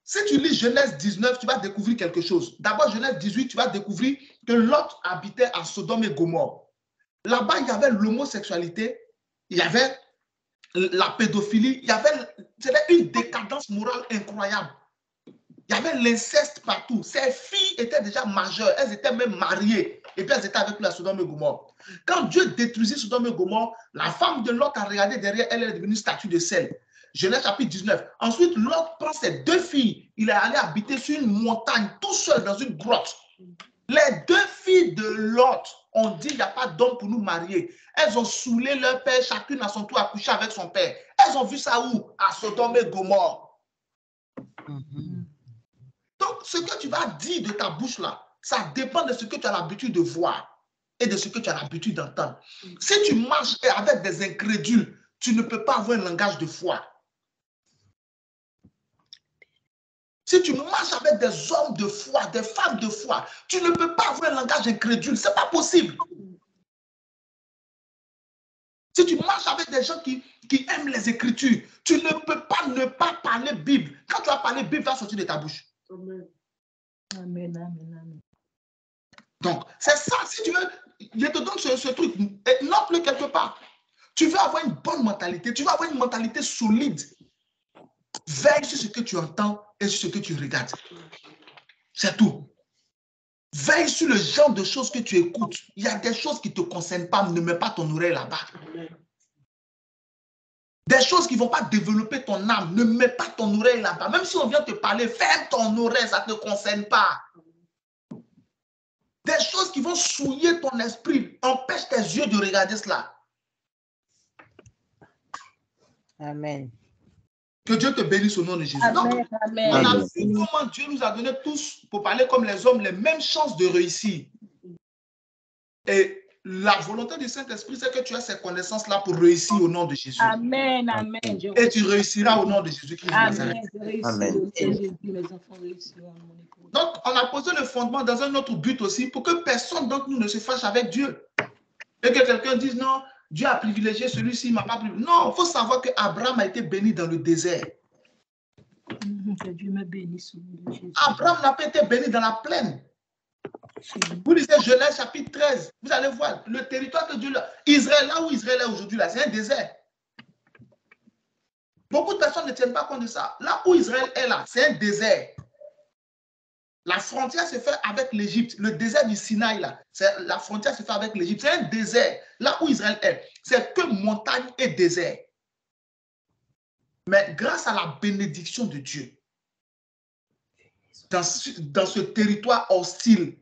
Si tu lis Genèse 19, tu vas découvrir quelque chose. D'abord, Genèse 18, tu vas découvrir que Lot habitait à Sodome et Gomorrhe. Là-bas, il y avait l'homosexualité, il y avait la pédophilie, c'était une décadence morale incroyable. Il y avait l'inceste partout. Ces filles étaient déjà majeures. Elles étaient même mariées. Et puis elles étaient avec lui à Sodome et Gomorrhe. Quand Dieu détruisit Sodome et Gomorrhe, la femme de Lot a regardé derrière elle, elle est devenue statue de sel. Genèse chapitre 19. Ensuite, Lot prend ses 2 filles. Il est allé habiter sur une montagne, tout seul, dans une grotte. Les 2 filles de Lot ont dit, il n'y a pas d'homme pour nous marier. Elles ont saoulé leur père, chacune à son tour a couché avec son père. Elles ont vu ça où? À Sodome et Gomorre. Donc, ce que tu vas dire de ta bouche là, ça dépend de ce que tu as l'habitude de voir et de ce que tu as l'habitude d'entendre. Si tu marches avec des incrédules, tu ne peux pas avoir un langage de foi. Si tu marches avec des hommes de foi, des femmes de foi, tu ne peux pas avoir un langage incrédule. Ce n'est pas possible. Si tu marches avec des gens qui aiment les Écritures, tu ne peux pas ne pas parler Bible. Quand tu vas parler Bible, va sortir de ta bouche. Amen. Amen, amen, amen. Donc, c'est ça. Si tu veux, je te donne ce truc. Note-le quelque part. Tu veux avoir une bonne mentalité. Tu veux avoir une mentalité solide. Veille sur ce que tu entends et sur ce que tu regardes. C'est tout. Veille sur le genre de choses que tu écoutes. Il y a des choses qui ne te concernent pas. Ne mets pas ton oreille là-bas. Des choses qui ne vont pas développer ton âme. Ne mets pas ton oreille là-bas. Même si on vient te parler, ferme ton oreille, ça ne te concerne pas. Des choses qui vont souiller ton esprit. Empêche tes yeux de regarder cela. Amen. Que Dieu te bénisse au nom de Jésus. Amen, Donc, amen. on a vu comment Dieu nous a donné tous, pour parler comme les hommes, les mêmes chances de réussir. Et la volonté du Saint-Esprit, c'est que tu as ces connaissances-là pour réussir au nom de Jésus. Amen, amen. Et tu réussiras au nom de Jésus-Christ. Amen. Je réussis Amen. au nom de Jésus. Mes enfants réussiront. Mon époux. Donc, on a posé le fondement dans un autre but aussi, pour que personne d'entre nous ne se fâche avec Dieu. Et que quelqu'un dise, non, Dieu a privilégié celui-ci, il ne m'a pas privilégié. Non, il faut savoir qu'Abraham a été béni dans le désert. Que Dieu me bénisse au nom de Jésus. Abraham n'a pas été béni dans la plaine. Vous lisez Genèse chapitre 13, vous allez voir le territoire que Dieu a. Israël, là où Israël est aujourd'hui, là, c'est un désert. Beaucoup de personnes ne tiennent pas compte de ça. Là où Israël est là, c'est un désert. La frontière se fait avec l'Égypte. Le désert du Sinaï, là, la frontière se fait avec l'Égypte. C'est un désert. Là où Israël est, c'est que montagne et désert. Mais grâce à la bénédiction de Dieu, dans ce territoire hostile,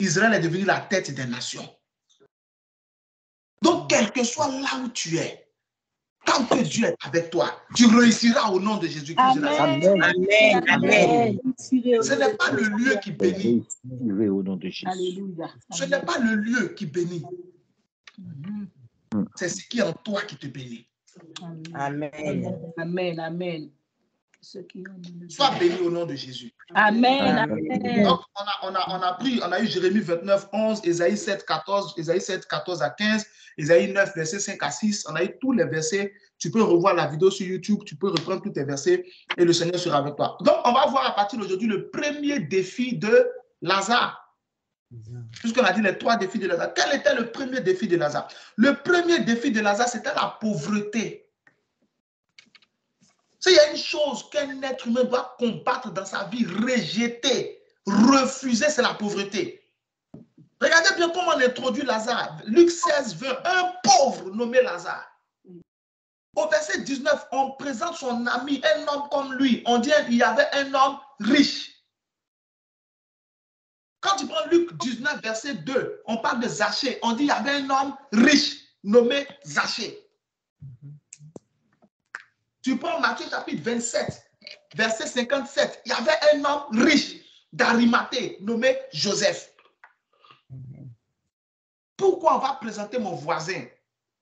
Israël est devenu la tête des nations. Donc, quel que soit là où tu es, tant que Dieu est avec toi, tu réussiras au nom de Jésus-Christ. Amen. Amen. Amen. Ce n'est pas le lieu qui bénit. Au nom de Jésus. Alléluia. Ce n'est pas le lieu qui bénit. C'est ce qui est en toi qui te bénit. Amen. Amen. Amen. Sois béni au nom de Jésus. Amen. Amen. Donc, on a eu Jérémie 29, 11, Ésaïe 7, 14, Ésaïe 7, 14 à 15, Ésaïe 9, versets 5 à 6. On a eu tous les versets. Tu peux revoir la vidéo sur YouTube, tu peux reprendre tous tes versets et le Seigneur sera avec toi. Donc, on va voir à partir d'aujourd'hui le premier défi de Lazare. Puisqu'on a dit les 3 défis de Lazare. Quel était le premier défi de Lazare? Le premier défi de Lazare, c'était la pauvreté. S'il y a une chose qu'un être humain doit combattre dans sa vie, rejeter, refuser, c'est la pauvreté. Regardez bien comment on introduit Lazare. Luc 16 veut un pauvre nommé Lazare. Au verset 19, on présente son ami, un homme comme lui. On dit qu'il y avait un homme riche. Quand tu prends Luc 19, verset 2, on parle de Zachée. On dit qu'il y avait un homme riche nommé Zachée. Tu prends Matthieu chapitre 27, verset 57. Il y avait un homme riche d'Arimathée nommé Joseph. Pourquoi on va présenter mon voisin,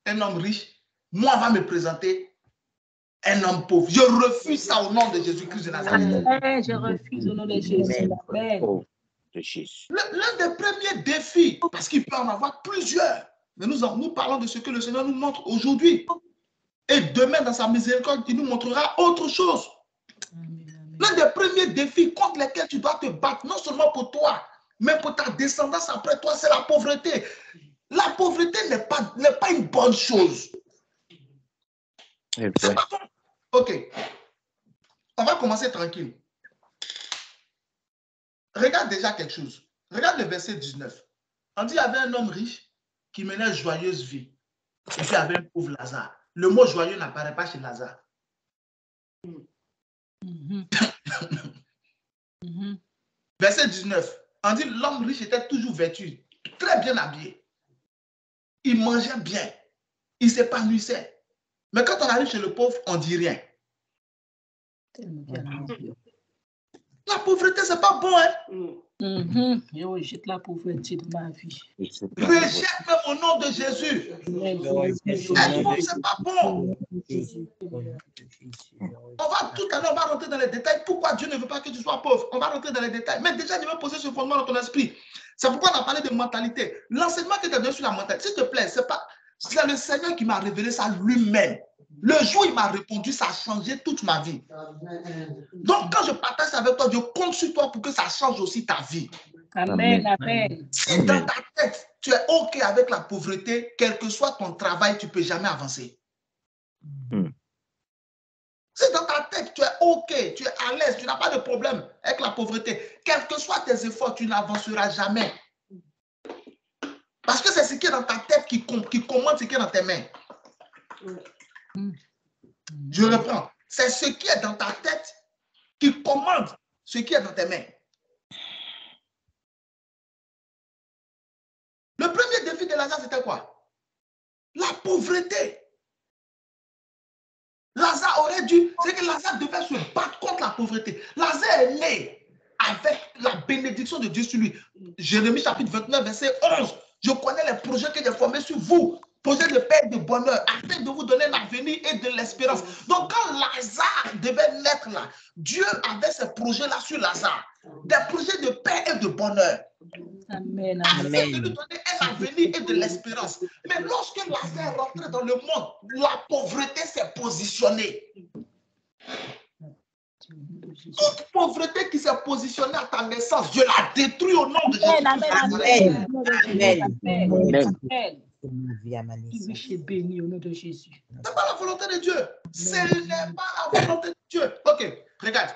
un homme riche? Moi, on va me présenter un homme pauvre. Je refuse ça au nom de Jésus-Christ de Nazareth. Amen. Je refuse au nom de Jésus. Amen. L'un des premiers défis, parce qu'il peut en avoir plusieurs, mais nous parlons de ce que le Seigneur nous montre aujourd'hui. Et demain, dans sa miséricorde, il nous montrera autre chose. L'un des premiers défis contre lesquels tu dois te battre, non seulement pour toi, mais pour ta descendance après toi, c'est la pauvreté. La pauvreté n'est pas une bonne chose. C'est pas bon. Ok. On va commencer tranquille. regarde déjà quelque chose. Regarde le verset 19. On dit qu'il y avait un homme riche qui menait joyeuse vie. Et puis il y avait un pauvre Lazare. Le mot joyeux n'apparaît pas chez Lazare. Verset 19. On dit l'homme riche était toujours vêtu, très bien habillé. Il mangeait bien. Il s'épanouissait. Mais quand on arrive chez le pauvre, on ne dit rien. La pauvreté, ce n'est pas bon, hein? Je rejette la pauvreté de ma vie. Rejette même au nom de Jésus. C'est pas bon. On va tout à l'heure, on va rentrer dans les détails. Pourquoi Dieu ne veut pas que tu sois pauvre? On va rentrer dans les détails. Mais déjà, je vais poser ce fondement dans ton esprit. C'est pourquoi on a parlé de mentalité. L'enseignement que tu as donné sur la mentalité, s'il te plaît, c'est le Seigneur qui m'a révélé ça lui-même. Le jour où il m'a répondu, ça a changé toute ma vie. Donc, quand je partage avec toi, je compte sur toi pour que ça change aussi ta vie. Amen, amen. Si dans ta tête, tu es OK avec la pauvreté, quel que soit ton travail, tu ne peux jamais avancer. Si dans ta tête, tu es OK, tu es à l'aise, tu n'as pas de problème avec la pauvreté, quels que soient tes efforts, tu n'avanceras jamais. Parce que c'est ce qui est dans ta tête qui commande ce qui est dans tes mains. Je reprends. C'est ce qui est dans ta tête qui commande ce qui est dans tes mains. Le premier défi de Lazare, c'était quoi? La pauvreté. Lazare aurait dû, c'est que Lazare devait se battre contre la pauvreté. Lazare est né avec la bénédiction de Dieu sur lui. Jérémie chapitre 29, verset 11. Je connais les projets que j'ai formés sur vous. Projet de paix et de bonheur, afin de vous donner l'avenir et de l'espérance. Donc, quand Lazare devait naître là, Dieu avait ces projets-là sur Lazare. Des projets de paix et de bonheur. Amen, afin amen. de lui donner un avenir et de l'espérance. Mais lorsque Lazare est rentré dans le monde, la pauvreté s'est positionnée. Toute pauvreté qui s'est positionnée à ta naissance, je la détruis au nom de Jésus. Amen, Amen. amen. Amen. Riche et béni au nom de Jésus. Ce n'est pas la volonté de Dieu. Ce n'est pas la volonté de Dieu. Ok, regarde.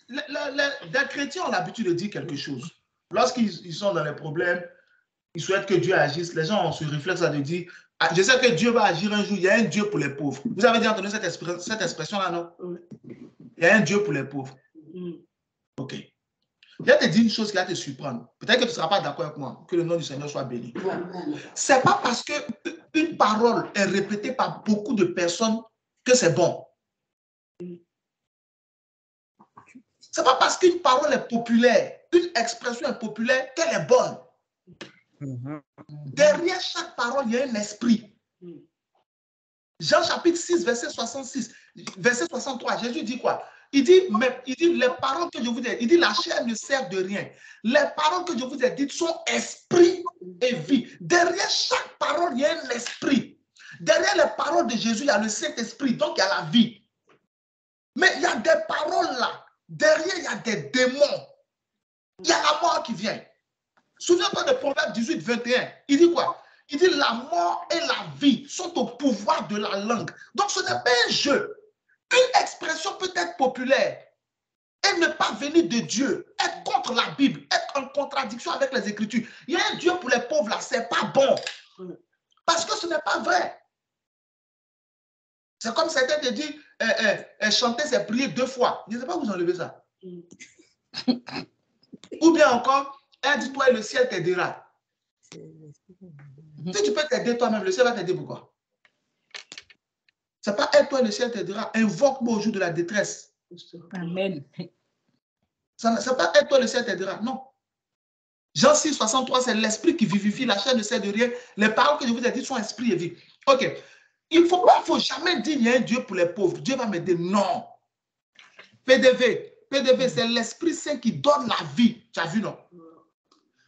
Les chrétiens ont l'habitude de dire quelque chose. Lorsqu'ils sont dans les problèmes, ils souhaitent que Dieu agisse. Les gens ont ce réflexe de dire, je sais que Dieu va agir un jour, il y a un Dieu pour les pauvres. Vous avez déjà entendu cette expression-là, non? Il y a un Dieu pour les pauvres. Ok. Je vais te dire une chose qui va te surprendre. Peut-être que tu ne seras pas d'accord avec moi. Que le nom du Seigneur soit béni. Ce n'est pas parce qu'une parole est répétée par beaucoup de personnes que c'est bon. Ce n'est pas parce qu'une parole est populaire, une expression est populaire, qu'elle est bonne. Derrière chaque parole, il y a un esprit. Jean chapitre 6, verset 66, verset 63, Jésus dit quoi? Il dit, les paroles que je vous ai dites, il dit, la chair ne sert de rien. Les paroles que je vous ai dites sont esprit et vie. Derrière chaque parole, il y a un esprit. Derrière les paroles de Jésus, il y a le Saint-Esprit, donc il y a la vie. Mais il y a des paroles là. Derrière, il y a des démons. Il y a la mort qui vient. Souviens-toi de Proverbe 18, 21. Il dit quoi? Il dit la mort et la vie sont au pouvoir de la langue. Donc ce n'est pas un jeu. Une expression peut être populaire et ne pas venir de Dieu, être contre la Bible, être en contradiction avec les Écritures. Il y a un Dieu pour les pauvres là, ce n'est pas bon. Parce que ce n'est pas vrai. C'est comme certains te disent, chanter, c'est prier 2 fois. Je ne sais pas où vous enlevez ça. Ou bien encore, aide-toi et le ciel t'aidera. Si tu peux t'aider toi-même, le ciel va t'aider pourquoi? Ce n'est pas aide-toi et le ciel t'aidera. Invoque-moi au jour de la détresse. Amen. Ce n'est pas aide-toi et le ciel t'aidera. Non. Jean 6, 63, c'est l'esprit qui vivifie, la chair ne sert de rien. Les paroles que je vous ai dites sont esprit et vie. Ok. Il ne faut jamais dire qu'il y a un Dieu pour les pauvres. Dieu va m'aider. Non. PDV, c'est l'Esprit Saint qui donne la vie. Tu as vu, non?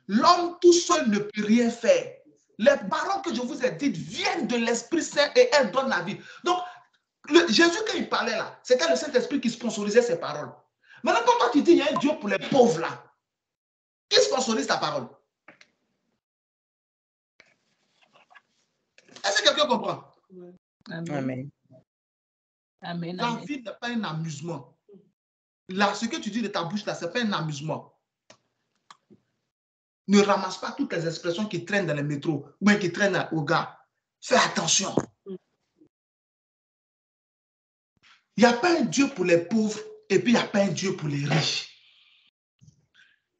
L'homme tout seul ne peut rien faire. Les paroles que je vous ai dites viennent de l'Esprit Saint et elles donnent la vie. Donc, Jésus, quand il parlait là, c'était le Saint-Esprit qui sponsorisait ses paroles. Maintenant, quand toi tu dis qu'il y a un Dieu pour les pauvres là, qui sponsorise ta parole? Est-ce que quelqu'un comprend? Amen. Amen. La vie n'est pas un amusement. là, ce que tu dis de ta bouche, là, ce n'est pas un amusement. Ne ramasse pas toutes les expressions qui traînent dans les métros ou bien qui traînent au gars. Fais attention. Il n'y a pas un Dieu pour les pauvres et puis il n'y a pas un Dieu pour les riches.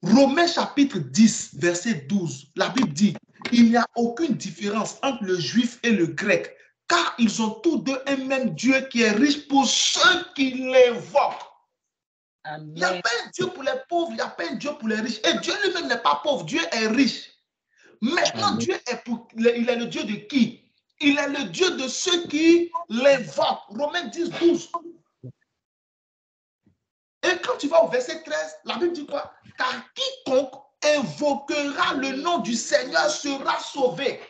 Romains chapitre 10, verset 12, la Bible dit, il n'y a aucune différence entre le juif et le grec, car ils ont tous deux un même Dieu qui est riche pour ceux qui l'invoquent. Il n'y a pas un Dieu pour les pauvres, il n'y a pas un Dieu pour les riches. Et Dieu lui-même n'est pas pauvre, Dieu est riche. Maintenant, Amen. Dieu est il est le Dieu de qui? Il est le Dieu de ceux qui l'invoquent. Romains 10, 12. Et quand tu vas au verset 13, la Bible dit quoi? Car quiconque invoquera le nom du Seigneur sera sauvé.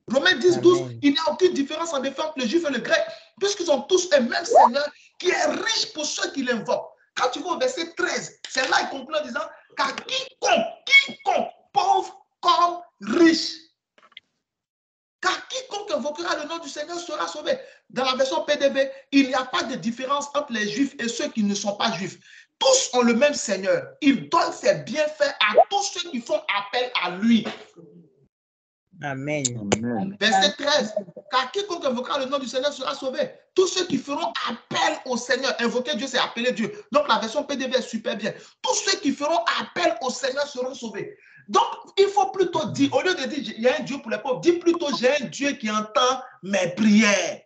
Romains 10, 12, Amen. Il n'y a aucune différence en effet entre le juif et le grec, puisqu'ils ont tous un même Seigneur qui est riche pour ceux qui l'invoquent. Quand tu vas au verset 13, c'est là qu'il conclut en disant, car quiconque, pauvre comme riche, car quiconque invoquera le nom du Seigneur sera sauvé. Dans la version PDV, il n'y a pas de différence entre les juifs et ceux qui ne sont pas juifs. Tous ont le même Seigneur. Il donne ses bienfaits à tous ceux qui font appel à lui. Amen. Verset 13. Car quiconque invoquera le nom du Seigneur sera sauvé. Tous ceux qui feront appel au Seigneur. Invoquer Dieu, c'est appeler Dieu. Donc la version PDV est super bien. Tous ceux qui feront appel au Seigneur seront sauvés. Donc, il faut plutôt dire, au lieu de dire, il y a un Dieu pour les pauvres, dis plutôt, j'ai un Dieu qui entend mes prières.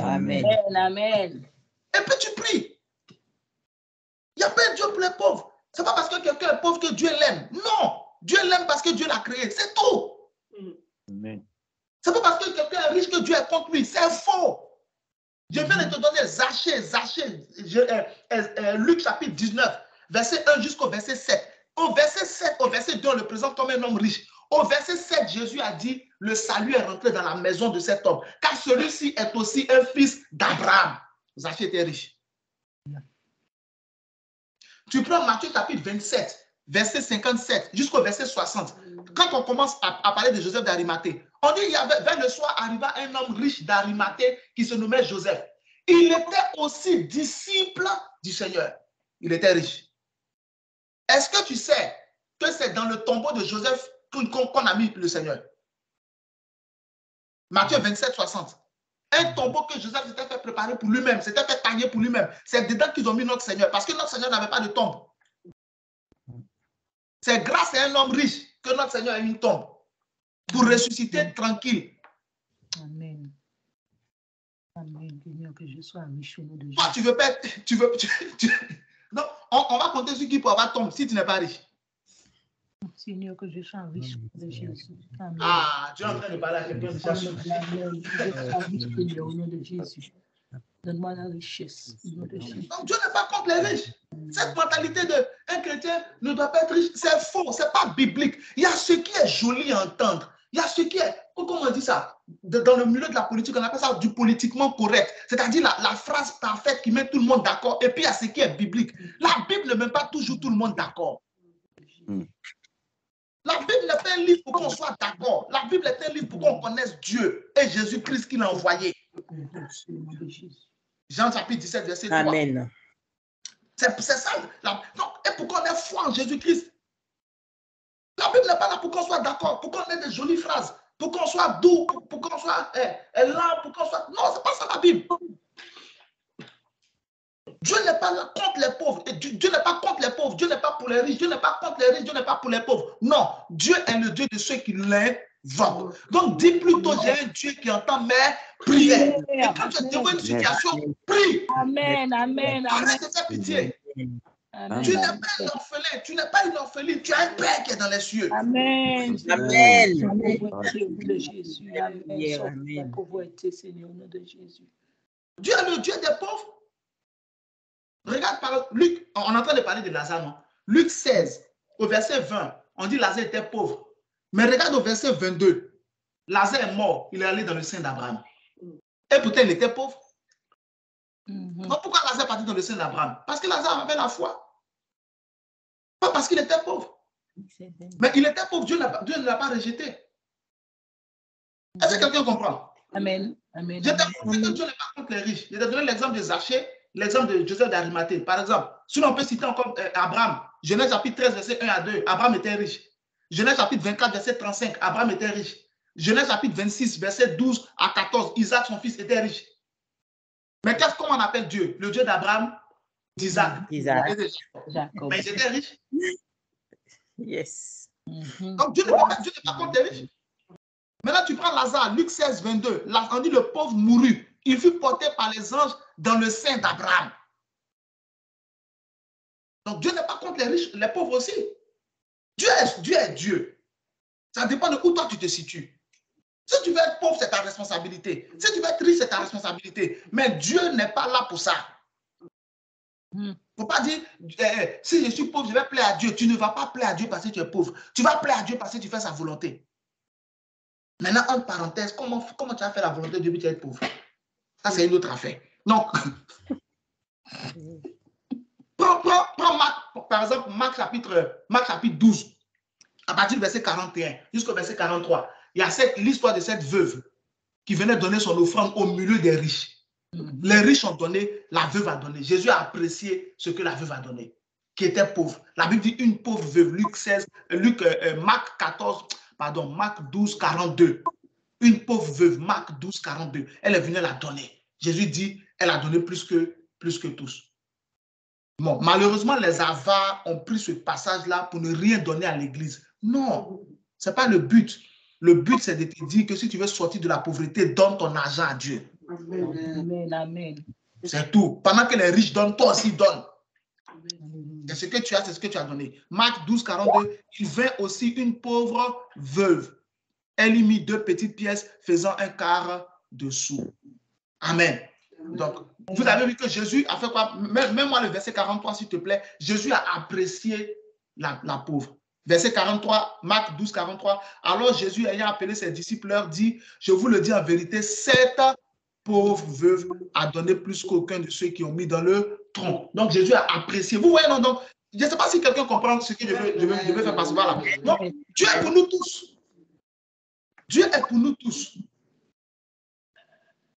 Amen. Amen. Et puis tu pries. Il n'y a pas un Dieu pour les pauvres. Ce n'est pas parce que quelqu'un est pauvre que Dieu l'aime. Non. Dieu l'aime parce que Dieu l'a créé. C'est tout. Amen. Ce n'est pas parce que quelqu'un est riche que Dieu est contre lui. C'est faux. Je viens de te donner Zachée, Luc chapitre 19, verset 1 jusqu'au verset 7. Au verset 7, au verset 2, on le présente comme un homme riche. Au verset 7, Jésus a dit, le salut est rentré dans la maison de cet homme, car celui-ci est aussi un fils d'Abraham. Zachée était riche. Tu prends Matthieu chapitre 27, verset 57 jusqu'au verset 60. Quand on commence à parler de Joseph d'Arimathée, on dit, vers le soir arriva un homme riche d'Arimathée qui se nommait Joseph. Il était aussi disciple du Seigneur. Il était riche. Est-ce que tu sais que c'est dans le tombeau de Joseph qu'on a mis le Seigneur? Matthieu 27, 60. Un tombeau que Joseph s'était fait préparer pour lui-même, s'était fait tailler pour lui-même. C'est dedans qu'ils ont mis notre Seigneur, parce que notre Seigneur n'avait pas de tombe. C'est grâce à un homme riche que notre Seigneur a une tombe pour ressusciter tranquille. Amen. Amen. Seigneur, que je sois riche au nom de Jésus. Toi, tu veux pas être, non, on va compter sur qui pour avoir tombe si tu n'es pas riche. Seigneur, que je sois riche au nom de Jésus. Amen. Ah, tu es en train de parler à quelqu'un de chercher. Amen. Que je sois riche, Seigneur, au nom de Jésus. Donne-moi la richesse. Au nom de Jésus. Donc, Dieu n'est pas contre les riches. Cette mentalité d'un chrétien ne doit pas être riche, c'est faux, c'est pas biblique. Il y a ce qui est joli à entendre. Il y a ce qui est, comment on dit ça? Dans le milieu de la politique, on appelle ça du politiquement correct. C'est-à-dire la phrase parfaite qui met tout le monde d'accord. Et puis, il y a ce qui est biblique. La Bible ne met pas toujours tout le monde d'accord. La Bible n'est pas un livre pour qu'on soit d'accord. La Bible est un livre pour qu'on connaisse Dieu et Jésus-Christ qui l'a envoyé. Jean chapitre 17, verset 3. Amen. C'est ça. Donc, et pour qu'on ait foi en Jésus-Christ. La Bible n'est pas là pour qu'on soit d'accord, pour qu'on ait des jolies phrases, pour qu'on soit doux, pour qu'on soit lent, pour qu'on soit... Non, ce n'est pas ça la Bible. Dieu n'est pas là contre les pauvres. Et Dieu n'est pas contre les pauvres. Dieu n'est pas pour les riches. Dieu n'est pas contre les riches. Dieu n'est pas pour les pauvres. Non, Dieu est le Dieu de ceux qui l'invoquent. Donc, dis plutôt, j'ai un Dieu qui entend mes prières. Et quand tu es devant une situation, prie. Amen, amen, Arrête de faire pitié. amen. Tu n'es pas un orphelin. Tu n'es pas une orpheline. Tu as un Père qui est dans les cieux. Amen. Amen. Pauvreté au nom de Jésus. Amen. Sauve la pauvreté, Seigneur, au nom de Jésus. Dieu est le Dieu des pauvres. Regarde par Luc, on est en train de parler de Lazare, non? Luc 16, au verset 20, on dit Lazare était pauvre. Mais regarde au verset 22, Lazare est mort, il est allé dans le sein d'Abraham. Et pourtant, il était pauvre. Donc pourquoi Lazare est parti dans le sein d'Abraham? Parce que Lazare avait la foi. Pas parce qu'il était pauvre. Mais il était pauvre, Dieu ne l'a pas rejeté. Est-ce que quelqu'un comprend? Amen. Amen. Je t'ai montré que Dieu n'est pas contre les riches. Je t'ai donné l'exemple de Zachée. l'exemple de Joseph d'Arimathée. Par exemple, si on peut citer encore Abraham, Genèse chapitre 13, verset 1 à 2, Abraham était riche. Genèse chapitre 24, verset 35, Abraham était riche. Genèse chapitre 26, verset 12 à 14, Isaac, son fils, était riche. Mais comment on appelle Dieu? Le Dieu d'Abraham, d'Isaac. Mais ils étaient riches. Yes. Donc Dieu n'est pas contre les riches. Maintenant, tu prends Lazare, Luc 16, 22. Là, on dit le pauvre mourut. Il fut porté par les anges dans le sein d'Abraham. Donc Dieu n'est pas contre les riches, les pauvres aussi. Dieu est Dieu. Ça dépend de où toi tu te situes. Si tu veux être pauvre, c'est ta responsabilité. Si tu veux être riche, c'est ta responsabilité. Mais Dieu n'est pas là pour ça. Il ne faut pas dire, si je suis pauvre, je vais plaire à Dieu. Tu ne vas pas plaire à Dieu parce que tu es pauvre. Tu vas plaire à Dieu parce que tu fais sa volonté. Maintenant, entre parenthèses, comment tu as fait la volonté de Dieu et tu es pauvre? Ça, c'est une autre affaire. Donc, prends Marc, par exemple, Marc chapitre 12, à partir du verset 41 jusqu'au verset 43. Il y a l'histoire de cette veuve qui venait donner son offrande au milieu des riches. Les riches ont donné, la veuve a donné. Jésus a apprécié ce que la veuve a donné, qui était pauvre. La Bible dit une pauvre veuve, Marc 12, 42. Une pauvre veuve, Marc 12, 42. Elle est venue la donner. Jésus dit, elle a donné plus que tous. Bon, malheureusement, les avares ont pris ce passage-là pour ne rien donner à l'église. Non, ce n'est pas le but. Le but, c'est de te dire que si tu veux sortir de la pauvreté, donne ton argent à Dieu. Amen, amen. C'est tout. Pendant que les riches donnent, toi aussi donne. C'est ce que tu as, c'est ce que tu as donné. Marc 12, 42, il vint aussi une pauvre veuve. Elle y mit 2 petites pièces faisant un quart de sou. Amen. Donc, vous avez vu que Jésus a fait quoi? Même moi le verset 43, s'il te plaît. Jésus a apprécié la pauvre. Verset 43, Marc 12, 43. Alors Jésus, ayant appelé ses disciples, leur dit, je vous le dis en vérité, cette pauvre veuve a donné plus qu'aucun de ceux qui ont mis dans le tronc. Donc Jésus a apprécié. Vous voyez, non? Donc, je ne sais pas si quelqu'un comprend ce que je veux faire passer par là. Donc, Dieu est pour nous tous. Dieu est pour nous tous.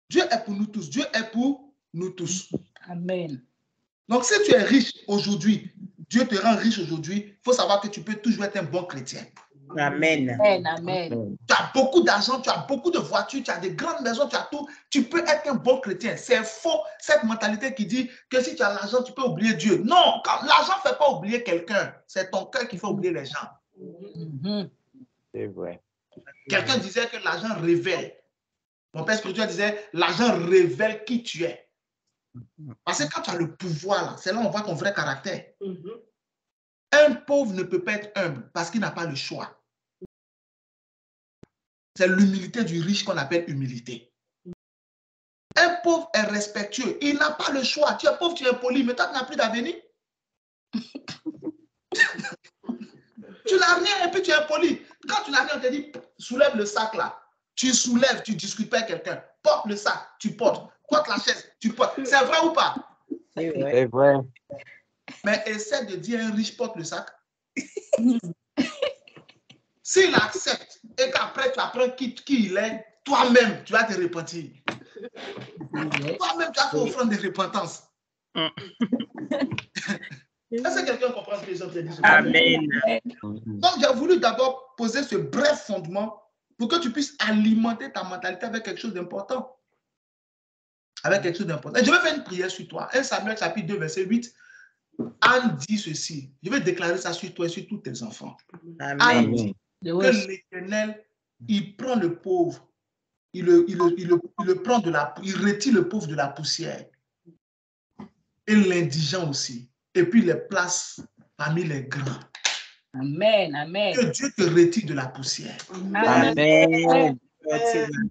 Dieu est pour nous tous. Dieu est pour nous tous. Amen. Donc, si tu es riche aujourd'hui, Dieu te rend riche aujourd'hui, il faut savoir que tu peux toujours être un bon chrétien. Amen. Amen. Amen. Tu as beaucoup d'argent, tu as beaucoup de voitures, tu as des grandes maisons, tu as tout. Tu peux être un bon chrétien. C'est faux, cette mentalité qui dit que si tu as l'argent, tu peux oublier Dieu. Non, l'argent ne fait pas oublier quelqu'un. C'est ton cœur qui fait oublier les gens. C'est vrai. Quelqu'un disait que l'argent révèle. Mon père spirituel disait, l'argent révèle qui tu es. Parce que quand tu as le pouvoir, c'est là on voit ton vrai caractère. Un pauvre ne peut pas être humble parce qu'il n'a pas le choix. C'est l'humilité du riche qu'on appelle humilité. Un pauvre est respectueux. Il n'a pas le choix. Tu es pauvre, tu es poli, mais toi, tu n'as plus d'avenir. Tu n'as rien et puis tu es poli. Quand tu n'as rien, on te dit, soulève le sac là. Tu soulèves, tu discutes pas avec quelqu'un. Porte le sac, tu portes. Porte la chaise, tu portes. C'est vrai ou pas? C'est vrai. Mais essaie de dire un riche porte le sac. S'il accepte et qu'après tu apprends qui il est, toi-même, tu vas te repentir. Toi-même, tu as fait offrande de repentance. Est-ce que quelqu'un comprend ce que les autres disent? Amen. Donc, j'ai voulu d'abord poser ce bref fondement pour que tu puisses alimenter ta mentalité avec quelque chose d'important. Avec quelque chose d'important. Et je vais faire une prière sur toi. 1 Samuel chapitre 2, verset 8. Anne dit ceci. Je vais déclarer ça sur toi et sur tous tes enfants. Amen. Anne dit que l'Éternel, il prend le pauvre. Il prend il retire le pauvre de la poussière. Et l'indigent aussi. Et puis il les place parmi les grands. Amen, amen. Que Dieu te retire de la poussière. Amen. Et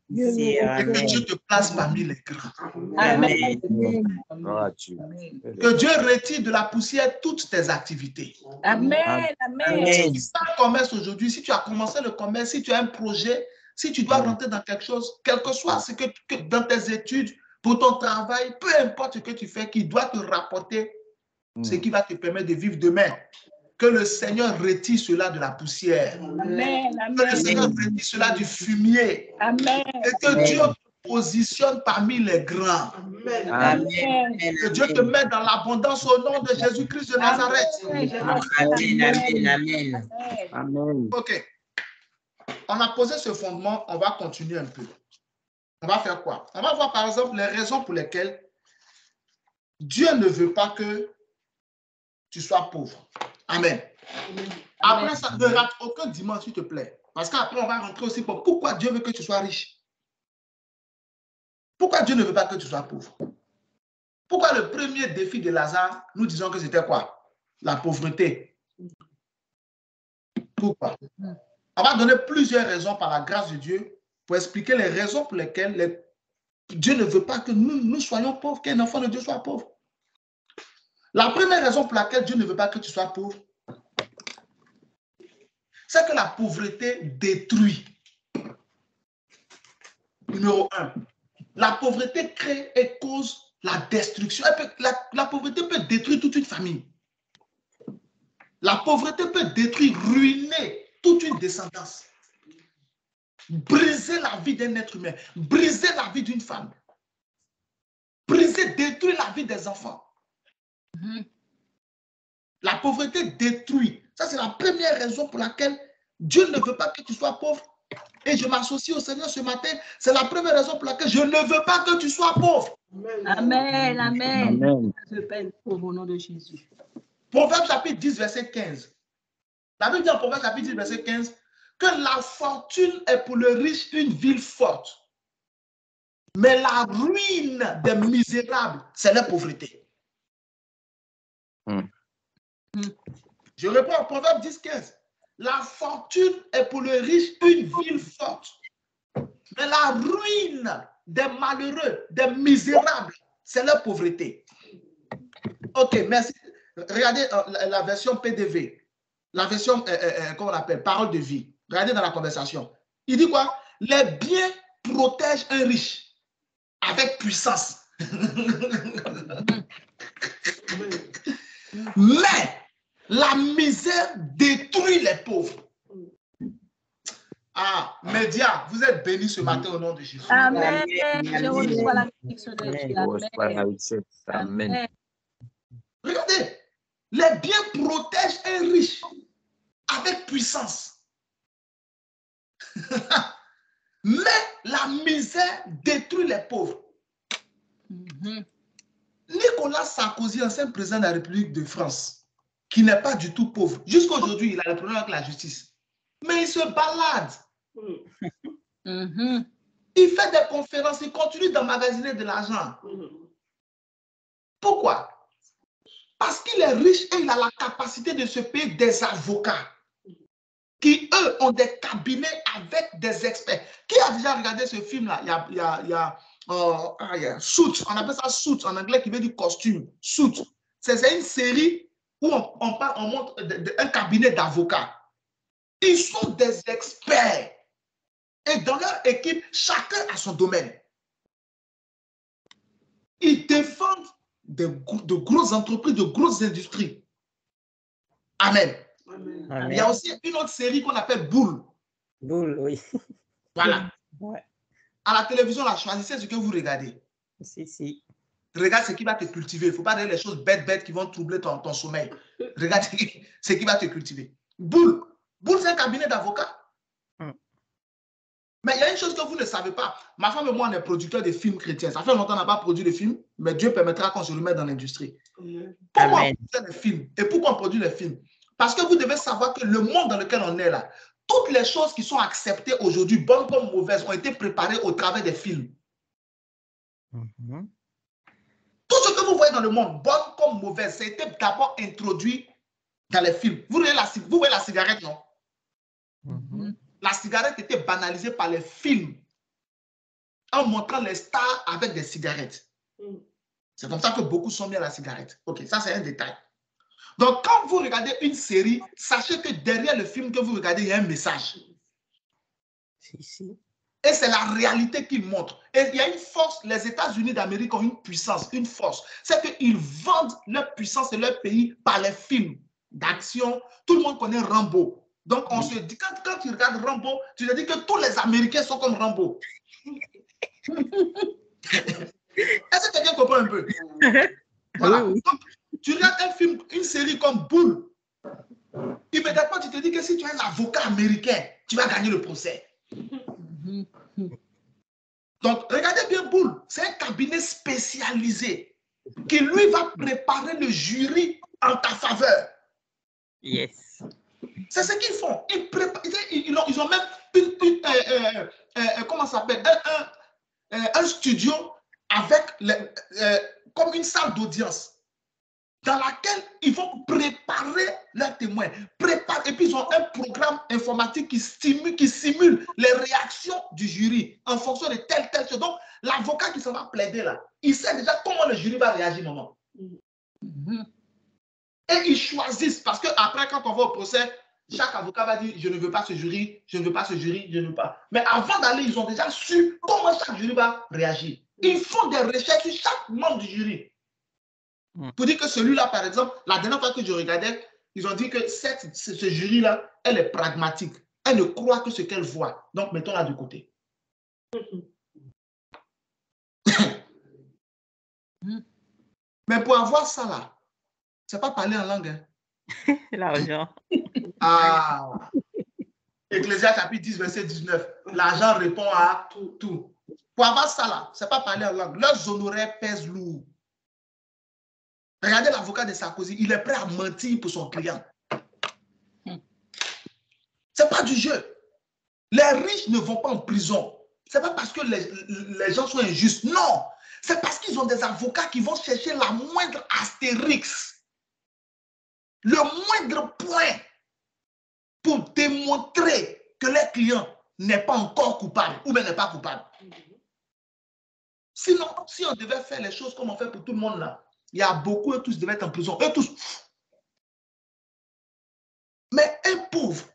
que Dieu te place parmi les grands. Amen. Que Dieu retire de la poussière toutes tes activités. Amen, amen. Si tu fais un commerce aujourd'hui, si tu as commencé le commerce, si tu as un projet, si tu dois rentrer dans quelque chose, quel que soit ce que dans tes études, pour ton travail, peu importe ce que tu fais, qui doit te rapporter ce qui va te permettre de vivre demain. Que le Seigneur retire cela de la poussière. Amen, amen. Que le Seigneur retire cela du fumier. Amen. Et que Dieu positionne parmi les grands. Amen. Que Dieu te mette dans l'abondance au nom de Jésus-Christ de Nazareth. Amen. Amen. Amen. Ok. On a posé ce fondement, on va continuer un peu. On va faire quoi? On va voir par exemple les raisons pour lesquelles Dieu ne veut pas que tu sois pauvre. Amen. Après ça, ne rate aucun dimanche, s'il te plaît. Parce qu'après, on va rentrer aussi pour pourquoi Dieu veut que tu sois riche. Pourquoi Dieu ne veut pas que tu sois pauvre? Pourquoi le premier défi de Lazare, nous disons que c'était quoi? La pauvreté. Pourquoi? On va donner plusieurs raisons par la grâce de Dieu pour expliquer les raisons pour lesquelles Dieu ne veut pas que nous soyons pauvres, qu'un enfant de Dieu soit pauvre. La première raison pour laquelle Dieu ne veut pas que tu sois pauvre, c'est que la pauvreté détruit. Numéro 1. La pauvreté crée et cause la destruction. La pauvreté peut détruire toute une famille. La pauvreté peut détruire, ruiner toute une descendance. Briser la vie d'un être humain. Briser la vie d'une femme. Briser, détruire la vie des enfants. La pauvreté détruit. Ça, c'est la première raison pour laquelle Dieu ne veut pas que tu sois pauvre. Et je m'associe au Seigneur ce matin. C'est la première raison pour laquelle je ne veux pas que tu sois pauvre. Amen. Amen. Amen. Je pèle pauvre au nom de Jésus. Proverbe chapitre 10, verset 15. La Bible dit en Proverbe chapitre 10, verset 15 que la fortune est pour le riche une ville forte. Mais la ruine des misérables, c'est la pauvreté. Je réponds au Proverbe 10, 15. La fortune est pour le riche une ville forte. Mais la ruine des malheureux, des misérables, c'est la pauvreté. Ok, merci. Regardez la version PDV. La version, comment on appelle, parole de vie. Regardez dans la conversation. Il dit quoi? Les biens protègent un riche avec puissance. Mais la misère détruit les pauvres. Ah, médias, vous êtes bénis ce matin au nom de Jésus. Amen. Je reçois la bénédiction de Dieu. Amen. Amen. Regardez, les biens protègent un riche avec puissance. Mais la misère détruit les pauvres. Nicolas Sarkozy, ancien président de la République de France, qui n'est pas du tout pauvre, jusqu'à aujourd'hui, il a le problème avec la justice. Mais il se balade. Il fait des conférences, il continue d'emmagasiner de l'argent. Pourquoi? Parce qu'il est riche et il a la capacité de se payer des avocats qui, eux, ont des cabinets avec des experts. Qui a déjà regardé ce film-là? Il y a Suits, on appelle ça Suits en anglais qui veut dire costume. Suits. C'est une série où on montre un cabinet d'avocats. Ils sont des experts. Et dans leur équipe, chacun a son domaine. Ils défendent de grosses entreprises, de grosses industries. Amen. Amen. Il y a aussi une autre série qu'on appelle Bull. Bull, oui. Voilà. Ouais. À la télévision, là, choisissez ce que vous regardez. Si. Regarde ce qui va te cultiver. Il ne faut pas regarder les choses bêtes qui vont troubler ton sommeil. Regarde ce qui va te cultiver. Bull. Bull, c'est un cabinet d'avocats. Mais il y a une chose que vous ne savez pas. Ma femme et moi, on est producteurs de films chrétiens. Ça fait longtemps qu'on n'a pas produit de films, mais Dieu permettra qu'on se remette dans l'industrie. Pourquoi on produit des films? Et pourquoi on produit des films? Parce que vous devez savoir que le monde dans lequel on est là, toutes les choses qui sont acceptées aujourd'hui, bonnes comme mauvaises, ont été préparées au travers des films. Tout ce que vous voyez dans le monde, bonnes comme mauvaises, ça a été d'abord introduit dans les films. Vous voyez la cigarette, non? La cigarette était banalisée par les films en montrant les stars avec des cigarettes. C'est comme ça que beaucoup sont mis à la cigarette. Ok, ça c'est un détail. Donc quand vous regardez une série, sachez que derrière le film que vous regardez, il y a un message. Et c'est la réalité qu'il montre. Et il y a une force, les États-Unis d'Amérique ont une puissance, une force. C'est qu'ils vendent leur puissance et leur pays par les films d'action. Tout le monde connaît Rambo. Donc, on se dit, quand tu regardes Rambo, tu te dis que tous les Américains sont comme Rambo. Est-ce que quelqu'un comprend un peu? Voilà. Oui. Donc, tu regardes un film, une série comme Bull. Immédiatement, tu te dis que si tu es un avocat américain, tu vas gagner le procès. Donc, regardez bien Bull. C'est un cabinet spécialisé qui, lui, va préparer le jury en ta faveur. Yes. C'est ce qu'ils font. Ils ont même comment ça s'appelle? Un studio avec comme une salle d'audience dans laquelle ils vont préparer leurs témoins. Et puis, ils ont un programme informatique qui simule les réactions du jury en fonction de telle chose. Donc, l'avocat qui s'en va plaider là, il sait déjà comment le jury va réagir, maman. Et ils choisissent, parce qu'après, quand on va au procès, chaque avocat va dire, je ne veux pas ce jury, je ne veux pas ce jury, je ne veux pas. Mais avant d'aller, ils ont déjà su comment chaque jury va réagir. Ils font des recherches sur chaque membre du jury. Pour dire que celui-là, par exemple, la dernière fois que je regardais, ils ont dit que ce jury-là, elle est pragmatique. Elle ne croit que ce qu'elle voit. Donc, mettons-la de côté. Mais pour avoir ça, là, c'est pas parler en langue. Hein. L'argent. Ah. Ecclésiaste chapitre 10, verset 19. L'argent répond à tout. Pour avoir ça, là, c'est pas parler en langue. Leurs honoraires pèsent lourd. Regardez l'avocat de Sarkozy, il est prêt à mentir pour son client. C'est pas du jeu. Les riches ne vont pas en prison. C'est pas parce que les gens sont injustes. Non. C'est parce qu'ils ont des avocats qui vont chercher la moindre astérix, le moindre point pour démontrer que les clients n'est pas encore coupable ou bien n'est pas coupable. Sinon, si on devait faire les choses comme on fait pour tout le monde là, il y a beaucoup, eux tous devaient être en prison. Eux tous. Mais un pauvre,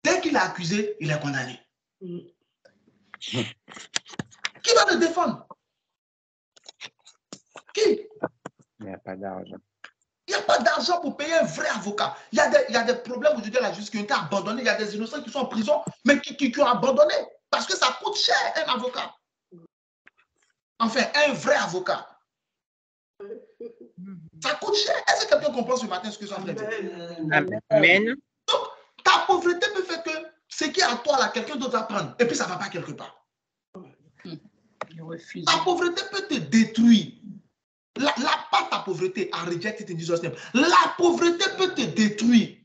dès qu'il est accusé, il est condamné. Qui va le défendre? Qui? Il n'y a pas d'argent. Il n'y a pas d'argent pour payer un vrai avocat. Il y a des problèmes aujourd'hui à la justice qui ont été abandonnés. Il y a des innocents qui sont en prison, mais qui ont abandonné. Parce que ça coûte cher, un avocat. Enfin, un vrai avocat. Ça coûte cher. Est-ce que quelqu'un comprend ce matin ce que je suis en train de dire? Amen. Donc, ta pauvreté peut faire que ce qui est à toi, là, quelqu'un d'autre va prendre. Et puis, ça ne va pas quelque part. Ta pauvreté peut te détruire. Pas ta pauvreté, I reject it in Jesus' name. La pauvreté peut te détruire.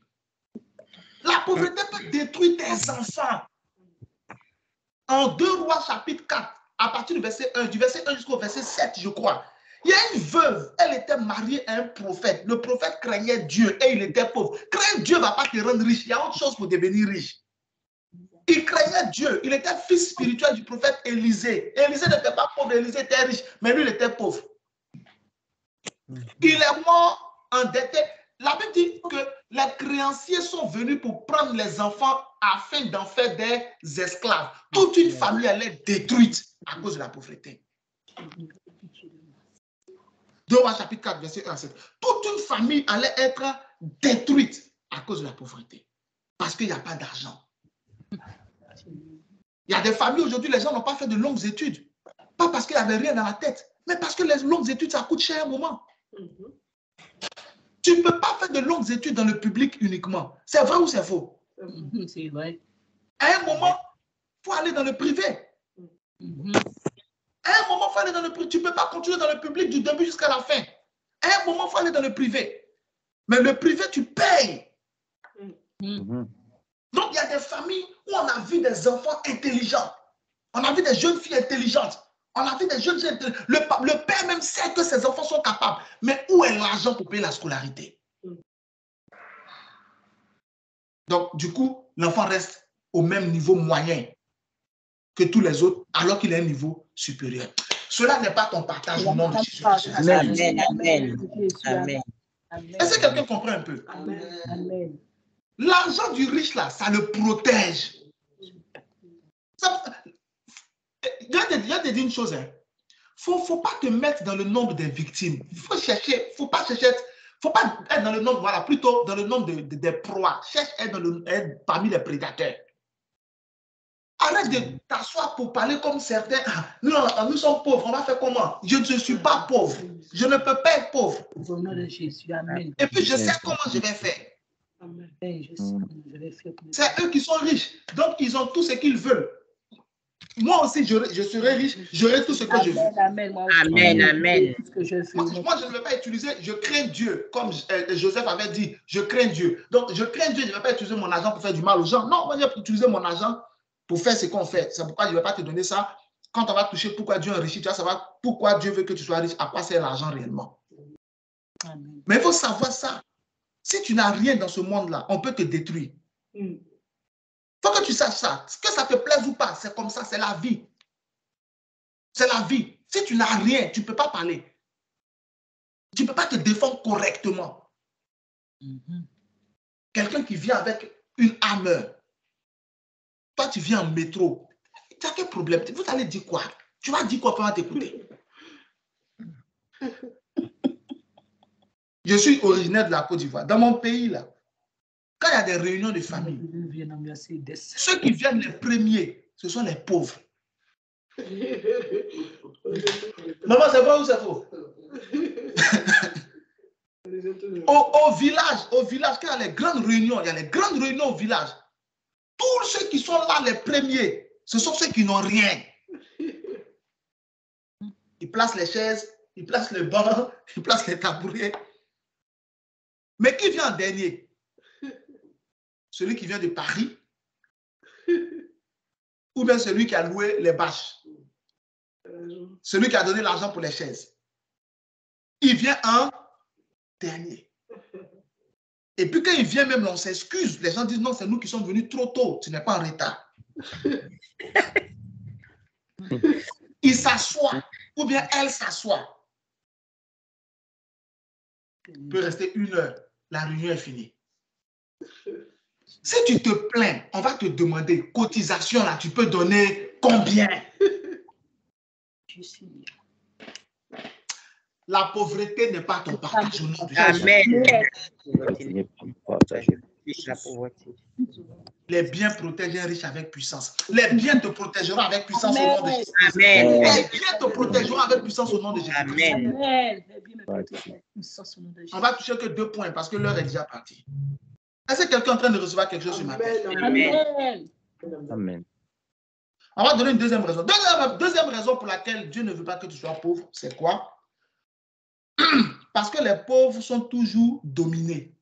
La pauvreté peut détruire tes enfants. En 2 Rois chapitre 4, à partir du verset 1 jusqu'au verset 7, je crois, il y a une veuve, elle était mariée à un prophète. Le prophète craignait Dieu et il était pauvre. Craindre Dieu ne va pas te rendre riche. Il y a autre chose pour devenir riche. Il craignait Dieu. Il était fils spirituel du prophète Élisée. Élisée n'était pas pauvre, Élisée était riche, mais lui, il était pauvre. Il est mort endetté. La Bible dit que les créanciers sont venus pour prendre les enfants afin d'en faire des esclaves. Toute une famille allait être détruite à cause de la pauvreté. 2 Rois chapitre 4, verset 1 à 7. Toute une famille allait être détruite à cause de la pauvreté. Parce qu'il n'y a pas d'argent. Il y a des familles aujourd'hui, les gens n'ont pas fait de longues études. Pas parce qu'il n'y avait rien dans la tête, mais parce que les longues études, ça coûte cher à un moment. Tu ne peux pas faire de longues études dans le public uniquement. C'est vrai ou c'est faux? C'est vrai. À un moment, il faut aller dans le privé. À un moment, il faut aller dans le privé. Tu ne peux pas continuer dans le public du début jusqu'à la fin. À un moment, il faut aller dans le privé. Mais le privé, tu payes. Donc, il y a des familles où on a vu des enfants intelligents. On a vu des jeunes filles intelligentes. On a vu des jeunes filles intelligentes. Le père même sait que ses enfants sont capables. Mais où est l'argent pour payer la scolarité? Donc, du coup, l'enfant reste au même niveau moyen que tous les autres, alors qu'il est à un niveau supérieur. Cela n'est pas ton partage au nom de Jésus. Amen. Amen. Amen. Est-ce que quelqu'un comprend un peu? Amen. L'argent du riche, là, ça le protège. Il y a dit une chose. Il ne faut pas te mettre dans le nombre des victimes. Il faut chercher, faut pas être dans le nombre, voilà, plutôt dans le nombre des proies. Cherche à être parmi les prédateurs. Arrête de t'asseoir pour parler comme certains. Nous sommes pauvres, on va faire comment? Je ne suis pas pauvre. Je ne peux pas être pauvre. Au nom de Jésus, amen. Et puis, je sais comment je vais faire. Amen. Je sais comment je vais faire. C'est eux qui sont riches. Donc, ils ont tout ce qu'ils veulent. Moi aussi, je serai riche. J'aurai tout ce que je veux. Amen. Amen, amen. Moi, je ne veux pas utiliser, je crains Dieu. Comme Joseph avait dit, je crains Dieu. Donc, je crains Dieu, je ne vais pas utiliser mon argent pour faire du mal aux gens. Non, moi, je vais utiliser mon argent pour faire ce qu'on fait. C'est pourquoi je ne vais pas te donner ça. Quand on va toucher pourquoi Dieu enrichit, tu vas savoir pourquoi Dieu veut que tu sois riche, à quoi sert l'argent réellement. Amen. Mais il faut savoir ça. Si tu n'as rien dans ce monde-là, on peut te détruire. Il faut que tu saches ça. Que ça te plaise ou pas, c'est comme ça, c'est la vie. C'est la vie. Si tu n'as rien, tu ne peux pas parler. Tu ne peux pas te défendre correctement. Quelqu'un qui vient avec une hammer, toi tu viens en métro, tu as quel problème? Vous allez dire quoi? Tu vas dire quoi pendant t'écouter? Je suis originaire de la Côte d'Ivoire. Dans mon pays, là, quand il y a des réunions de famille, ceux qui viennent les premiers, ce sont les pauvres. Maman, c'est vrai ou c'est faux? Au village, quand il y a les grandes réunions, au village. Tous ceux qui sont là, les premiers, ce sont ceux qui n'ont rien. Ils placent les chaises, ils placent les bancs, ils placent les tabourets. Mais qui vient en dernier? Celui qui vient de Paris ou bien celui qui a loué les bâches? Celui qui a donné l'argent pour les chaises. Il vient en dernier. Et puis quand il vient même, on s'excuse. Les gens disent non, c'est nous qui sommes venus trop tôt. Tu n'es pas en retard. Il s'assoit ou bien elle s'assoit. Il peut rester 1 heure. La réunion est finie. Si tu te plains, on va te demander cotisation là, tu peux donner combien? La pauvreté n'est pas ton partage au nom de Jésus. Les biens protègent un riche avec puissance. Les biens te protégeront avec puissance au nom de Jésus. Amen. Les biens te protégeront avec puissance au nom de Jésus. Amen. On va toucher que 2 points parce que l'heure est déjà partie. Est-ce que quelqu'un est en train de recevoir quelque chose ce matin? Amen. Amen. On va donner une deuxième raison. Deuxième raison pour laquelle Dieu ne veut pas que tu sois pauvre, c'est quoi? Parce que les pauvres sont toujours dominés.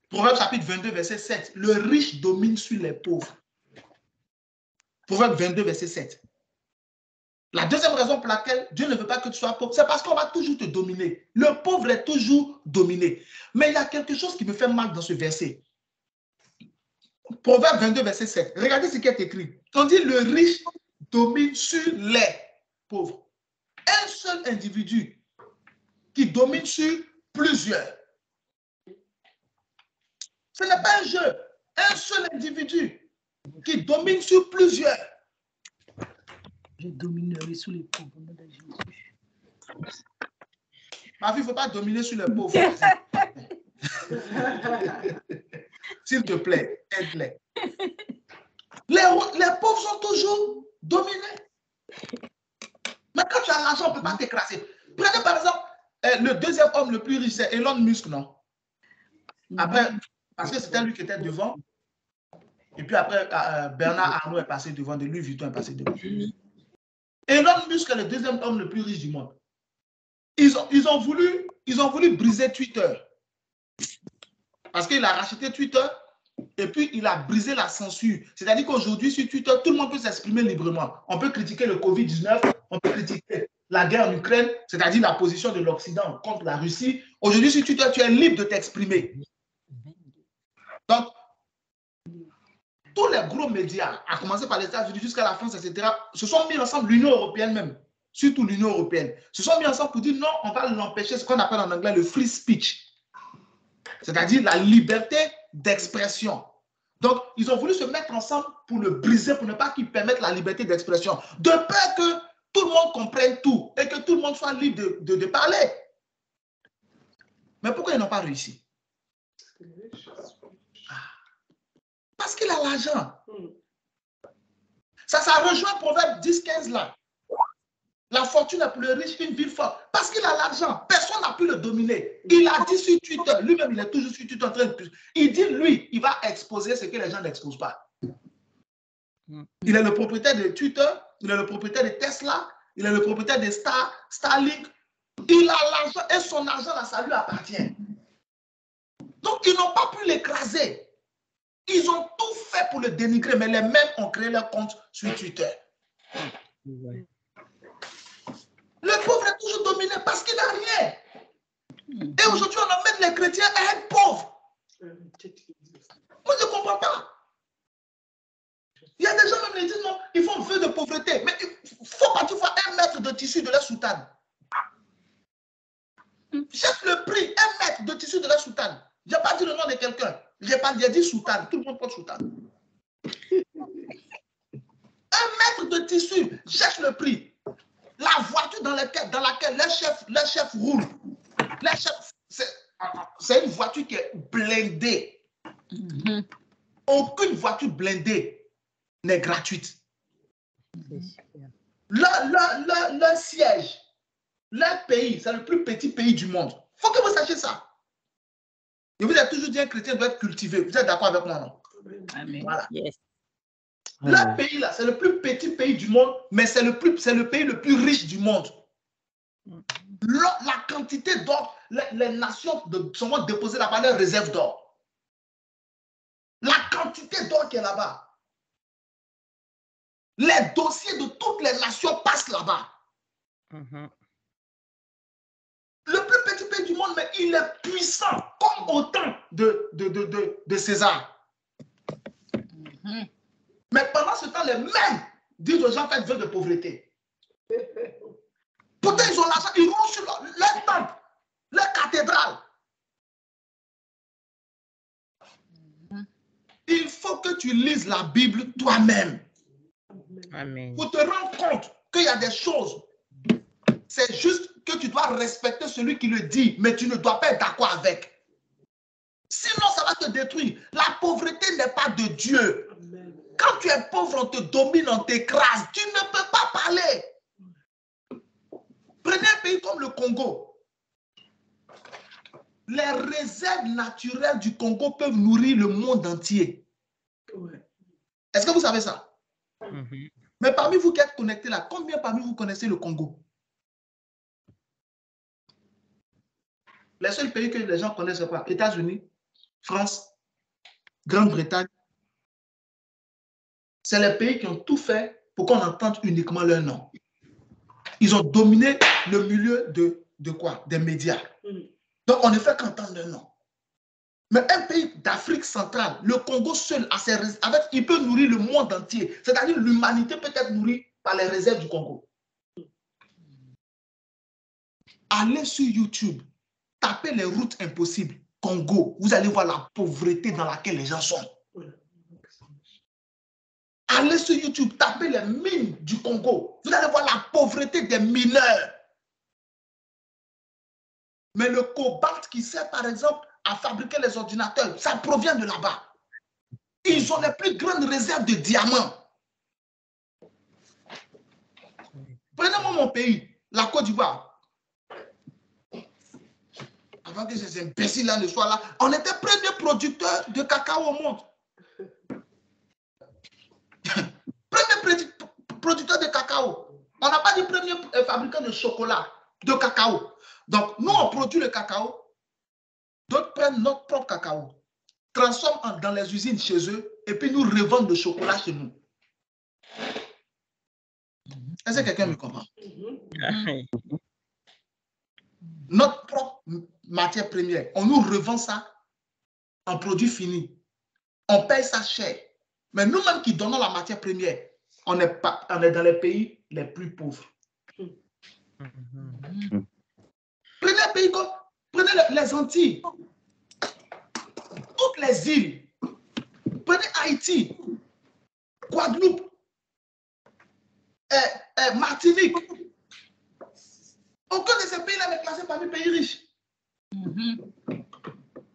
Proverbe chapitre 22, verset 7. Le riche domine sur les pauvres. Proverbe 22, verset 7. La deuxième raison pour laquelle Dieu ne veut pas que tu sois pauvre, c'est parce qu'on va toujours te dominer. Le pauvre est toujours dominé. Mais il y a quelque chose qui me fait mal dans ce verset. Proverbe 22, verset 7. Regardez ce qui est écrit. On dit le riche domine sur les pauvres. Un seul individu qui domine sur plusieurs. Ce n'est pas un jeu. Un seul individu qui domine sur plusieurs. Je dominerai sur les pauvres au nom de Jésus. Ma fille, il ne faut pas dominer sur les pauvres. S'il te plaît, aide-les. Les pauvres sont toujours dominés. Mais quand tu as l'argent, on ne peut pas t'écraser. Prenez par exemple le deuxième homme le plus riche, c'est Elon Musk, non? Après, parce que c'était lui qui était devant. Et puis après, Bernard Arnault est passé devant, de Louis Vuitton est passé devant. Elon Musk est le deuxième homme le plus riche du monde. Ils ont voulu briser Twitter. Parce qu'il a racheté Twitter et puis il a brisé la censure. C'est-à-dire qu'aujourd'hui, sur Twitter, tout le monde peut s'exprimer librement. On peut critiquer le Covid-19, on peut critiquer la guerre en Ukraine, c'est-à-dire la position de l'Occident contre la Russie. Aujourd'hui, sur Twitter, tu es libre de t'exprimer. Donc, tous les gros médias, à commencer par les États-Unis jusqu'à la France, etc., se sont mis ensemble, l'Union européenne même, surtout l'Union européenne, se sont mis ensemble pour dire non, on va l'empêcher, ce qu'on appelle en anglais le free speech. C'est-à-dire la liberté d'expression. Donc, ils ont voulu se mettre ensemble pour le briser, pour ne pas qu'ils permettent la liberté d'expression. De peur que tout le monde comprenne tout et que tout le monde soit libre de parler. Mais pourquoi ils n'ont pas réussi? Parce qu'il a l'argent. Ça rejoint Proverbe 10-15 là. La fortune est pour le riche, une vie forte. Parce qu'il a l'argent. Personne n'a pu le dominer. Il a dit sur Twitter, lui-même, il est toujours sur Twitter en train de... Il dit, lui, il va exposer ce que les gens n'exposent pas. Il est le propriétaire de Twitter, il est le propriétaire de Tesla, il est le propriétaire de Starlink. Il a l'argent et son argent, là, ça lui appartient. Donc, ils n'ont pas pu l'écraser. Ils ont tout fait pour le dénigrer, mais les mêmes ont créé leur compte sur Twitter. Ouais. Le pauvre est toujours dominé parce qu'il n'a rien. Et aujourd'hui, on emmène les chrétiens à être pauvres. Moi, je ne comprends pas. Il y a des gens même qui disent non, ils font feu de pauvreté. Mais il faut partir voir 1 mètre de tissu de la soutane. Jette le prix, 1 mètre de tissu de la soutane. Je n'ai pas dit le nom de quelqu'un. J'ai dit soutane. Tout le monde porte soutane. 1 mètre de tissu, cherche le prix. La voiture dans laquelle les chefs roulent. C'est une voiture qui est blindée. Aucune voiture blindée n'est gratuite. Le siège, leur pays, c'est le plus petit pays du monde. Il faut que vous sachiez ça. Et vous avez toujours dit un chrétien doit être cultivé. Vous êtes d'accord avec moi, non? Amen. Voilà. Yes. Leur pays, là, c'est le plus petit pays du monde, mais c'est le pays le plus riche du monde. La quantité d'or, les nations sont déposées là-bas, leurs réserves d'or. La quantité d'or qui est là-bas. Les dossiers de toutes les nations passent là-bas. Le plus petit pays du monde, mais il est puissant, comme au temps de César. Mais pendant ce temps, les mêmes disent aux gens faites vœu de pauvreté. Pourtant, ils ont l'argent, ils roulent sur leur temple, leur cathédrale. Il faut que tu lises la Bible toi-même. Amen. Pour te rendre compte qu'il y a des choses. C'est juste que tu dois respecter celui qui le dit, mais tu ne dois pas être d'accord avec. Sinon, ça va te détruire. La pauvreté n'est pas de Dieu. Quand tu es pauvre, on te domine, on t'écrase. Tu ne peux pas parler. Prenez un pays comme le Congo. Les réserves naturelles du Congo peuvent nourrir le monde entier. Est-ce que vous savez ça? Mais parmi vous qui êtes connectés là, combien parmi vous connaissez le Congo? Les seuls pays que les gens connaissent, c'est quoi? États-Unis, France, Grande-Bretagne. C'est les pays qui ont tout fait pour qu'on entende uniquement leur nom. Ils ont dominé le milieu de quoi? Des médias. Donc, on ne fait qu'entendre leur nom. Mais un pays d'Afrique centrale, le Congo seul, il peut nourrir le monde entier. C'est-à-dire l'humanité peut être nourrie par les réserves du Congo. Allez sur YouTube, tapez les routes impossibles, Congo. Vous allez voir la pauvreté dans laquelle les gens sont. Allez sur YouTube, tapez les mines du Congo. Vous allez voir la pauvreté des mineurs. Mais le cobalt qui sert par exemple à fabriquer les ordinateurs, ça provient de là-bas. Ils ont les plus grandes réserves de diamants. Prenez-moi mon pays, la Côte d'Ivoire. Avant que ces imbéciles-là ne soient là, on était premier producteur de cacao au monde. Premier producteur de cacao. On n'a pas dit premier fabricant de chocolat, de cacao. Donc, nous, on produit le cacao. D'autres prennent notre propre cacao, transforment dans les usines chez eux et puis nous revendent le chocolat chez nous. Est-ce que quelqu'un me comprend? Notre propre matière première, on nous revend ça en produit fini. On paye ça cher. Mais nous-mêmes qui donnons la matière première, on est dans les pays les plus pauvres. Prenez un pays comme, prenez les Antilles, toutes les îles. Prenez Haïti, Guadeloupe, Martinique. Aucun de ces pays-là n'est classé parmi les pays riches.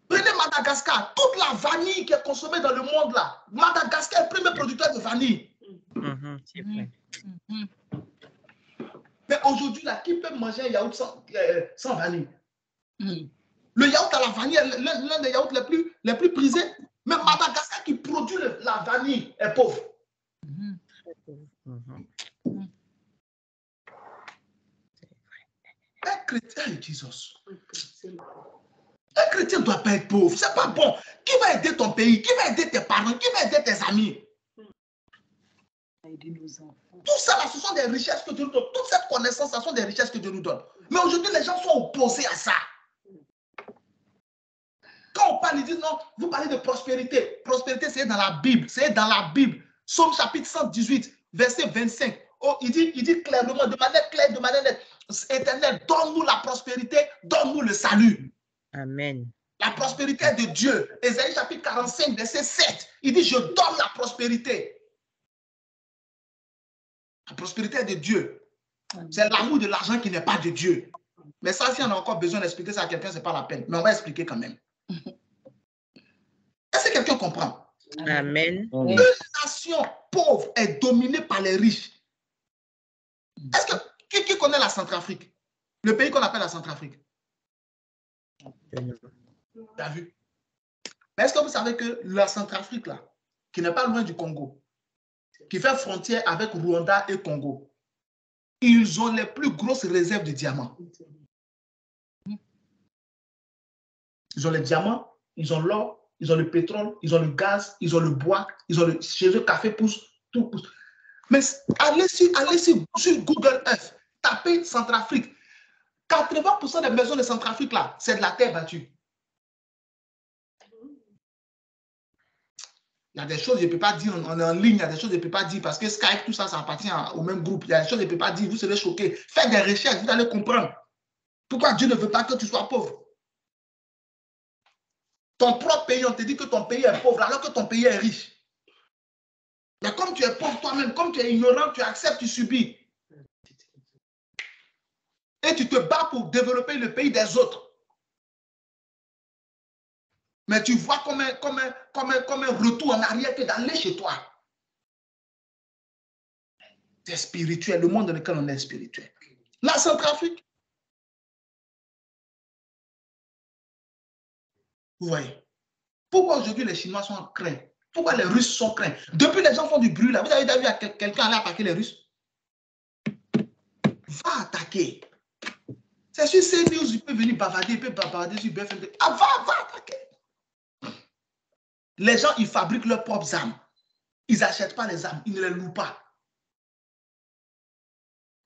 Prenez Madagascar, toute la vanille qui est consommée dans le monde là, Madagascar est le premier producteur de vanille. C'est vrai. Mais aujourd'hui, là, qui peut manger un yaourt sans vanille? Le yaourt à la vanille est l'un des yaourts les plus prisés. Mais Madagascar qui produit la vanille est pauvre. Un chrétien, Jesus. Un chrétien ne doit pas être pauvre. C'est pas bon. Qui va aider ton pays? Qui va aider tes parents? Qui va aider tes amis? Tout ça, là, ce sont des richesses que Dieu nous donne. Toute cette connaissance, ce sont des richesses que Dieu nous donne. Mais aujourd'hui, les gens sont opposés à ça. Quand on parle, ils disent non, vous parlez de prospérité. Prospérité, c'est dans la Bible. C'est dans la Bible. Somme chapitre 118, verset 25. Oh, il dit clairement, de manière claire, de manière nette, Éternel, donne-nous la prospérité, donne-nous le salut. Amen. La prospérité de Dieu. Ésaïe chapitre 45, verset 7. Il dit, je donne la prospérité. La prospérité est de Dieu. C'est l'amour de l'argent qui n'est pas de Dieu. Mais ça, si on a encore besoin d'expliquer ça à quelqu'un, ce n'est pas la peine. Mais on va expliquer quand même. Est-ce que quelqu'un comprend? Amen. Une nation pauvre est dominée par les riches. Est-ce que qui connaît la Centrafrique? Le pays qu'on appelle la Centrafrique. Tu as vu? Mais est-ce que vous savez que la Centrafrique, là, qui n'est pas loin du Congo, qui fait frontière avec Rwanda et Congo, ils ont les plus grosses réserves de diamants. Ils ont les diamants, ils ont l'or, ils ont le pétrole, ils ont le gaz, ils ont le bois, ils ont chez eux, café pousse, tout pousse. Mais allez sur Google Earth, tapez Centrafrique. 80% des maisons de Centrafrique, là, c'est de la terre battue. Il y a des choses que je ne peux pas dire, on est en ligne, il y a des choses que je ne peux pas dire parce que Skype, tout ça, ça appartient au même groupe. Il y a des choses que je ne peux pas dire, vous serez choqués. Faites des recherches, vous allez comprendre. Pourquoi Dieu ne veut pas que tu sois pauvre? Ton propre pays, on te dit que ton pays est pauvre alors que ton pays est riche. Mais comme tu es pauvre toi-même, comme tu es ignorant, tu acceptes, tu subis. Et tu te bats pour développer le pays des autres. Mais tu vois comme un retour en arrière que d'aller chez toi. C'est spirituel, le monde dans lequel on est spirituel. La Centrafrique. Vous voyez. Pourquoi aujourd'hui les Chinois sont craints? Pourquoi les Russes sont craints? Depuis les gens font du bruit là. Vous avez vu quelqu'un aller attaquer les Russes? Va attaquer. C'est sur CNews, il peut venir bavarder, il peut bavarder sur BFM. Ah, va attaquer. Les gens, ils fabriquent leurs propres armes. Ils n'achètent pas les armes, ils ne les louent pas.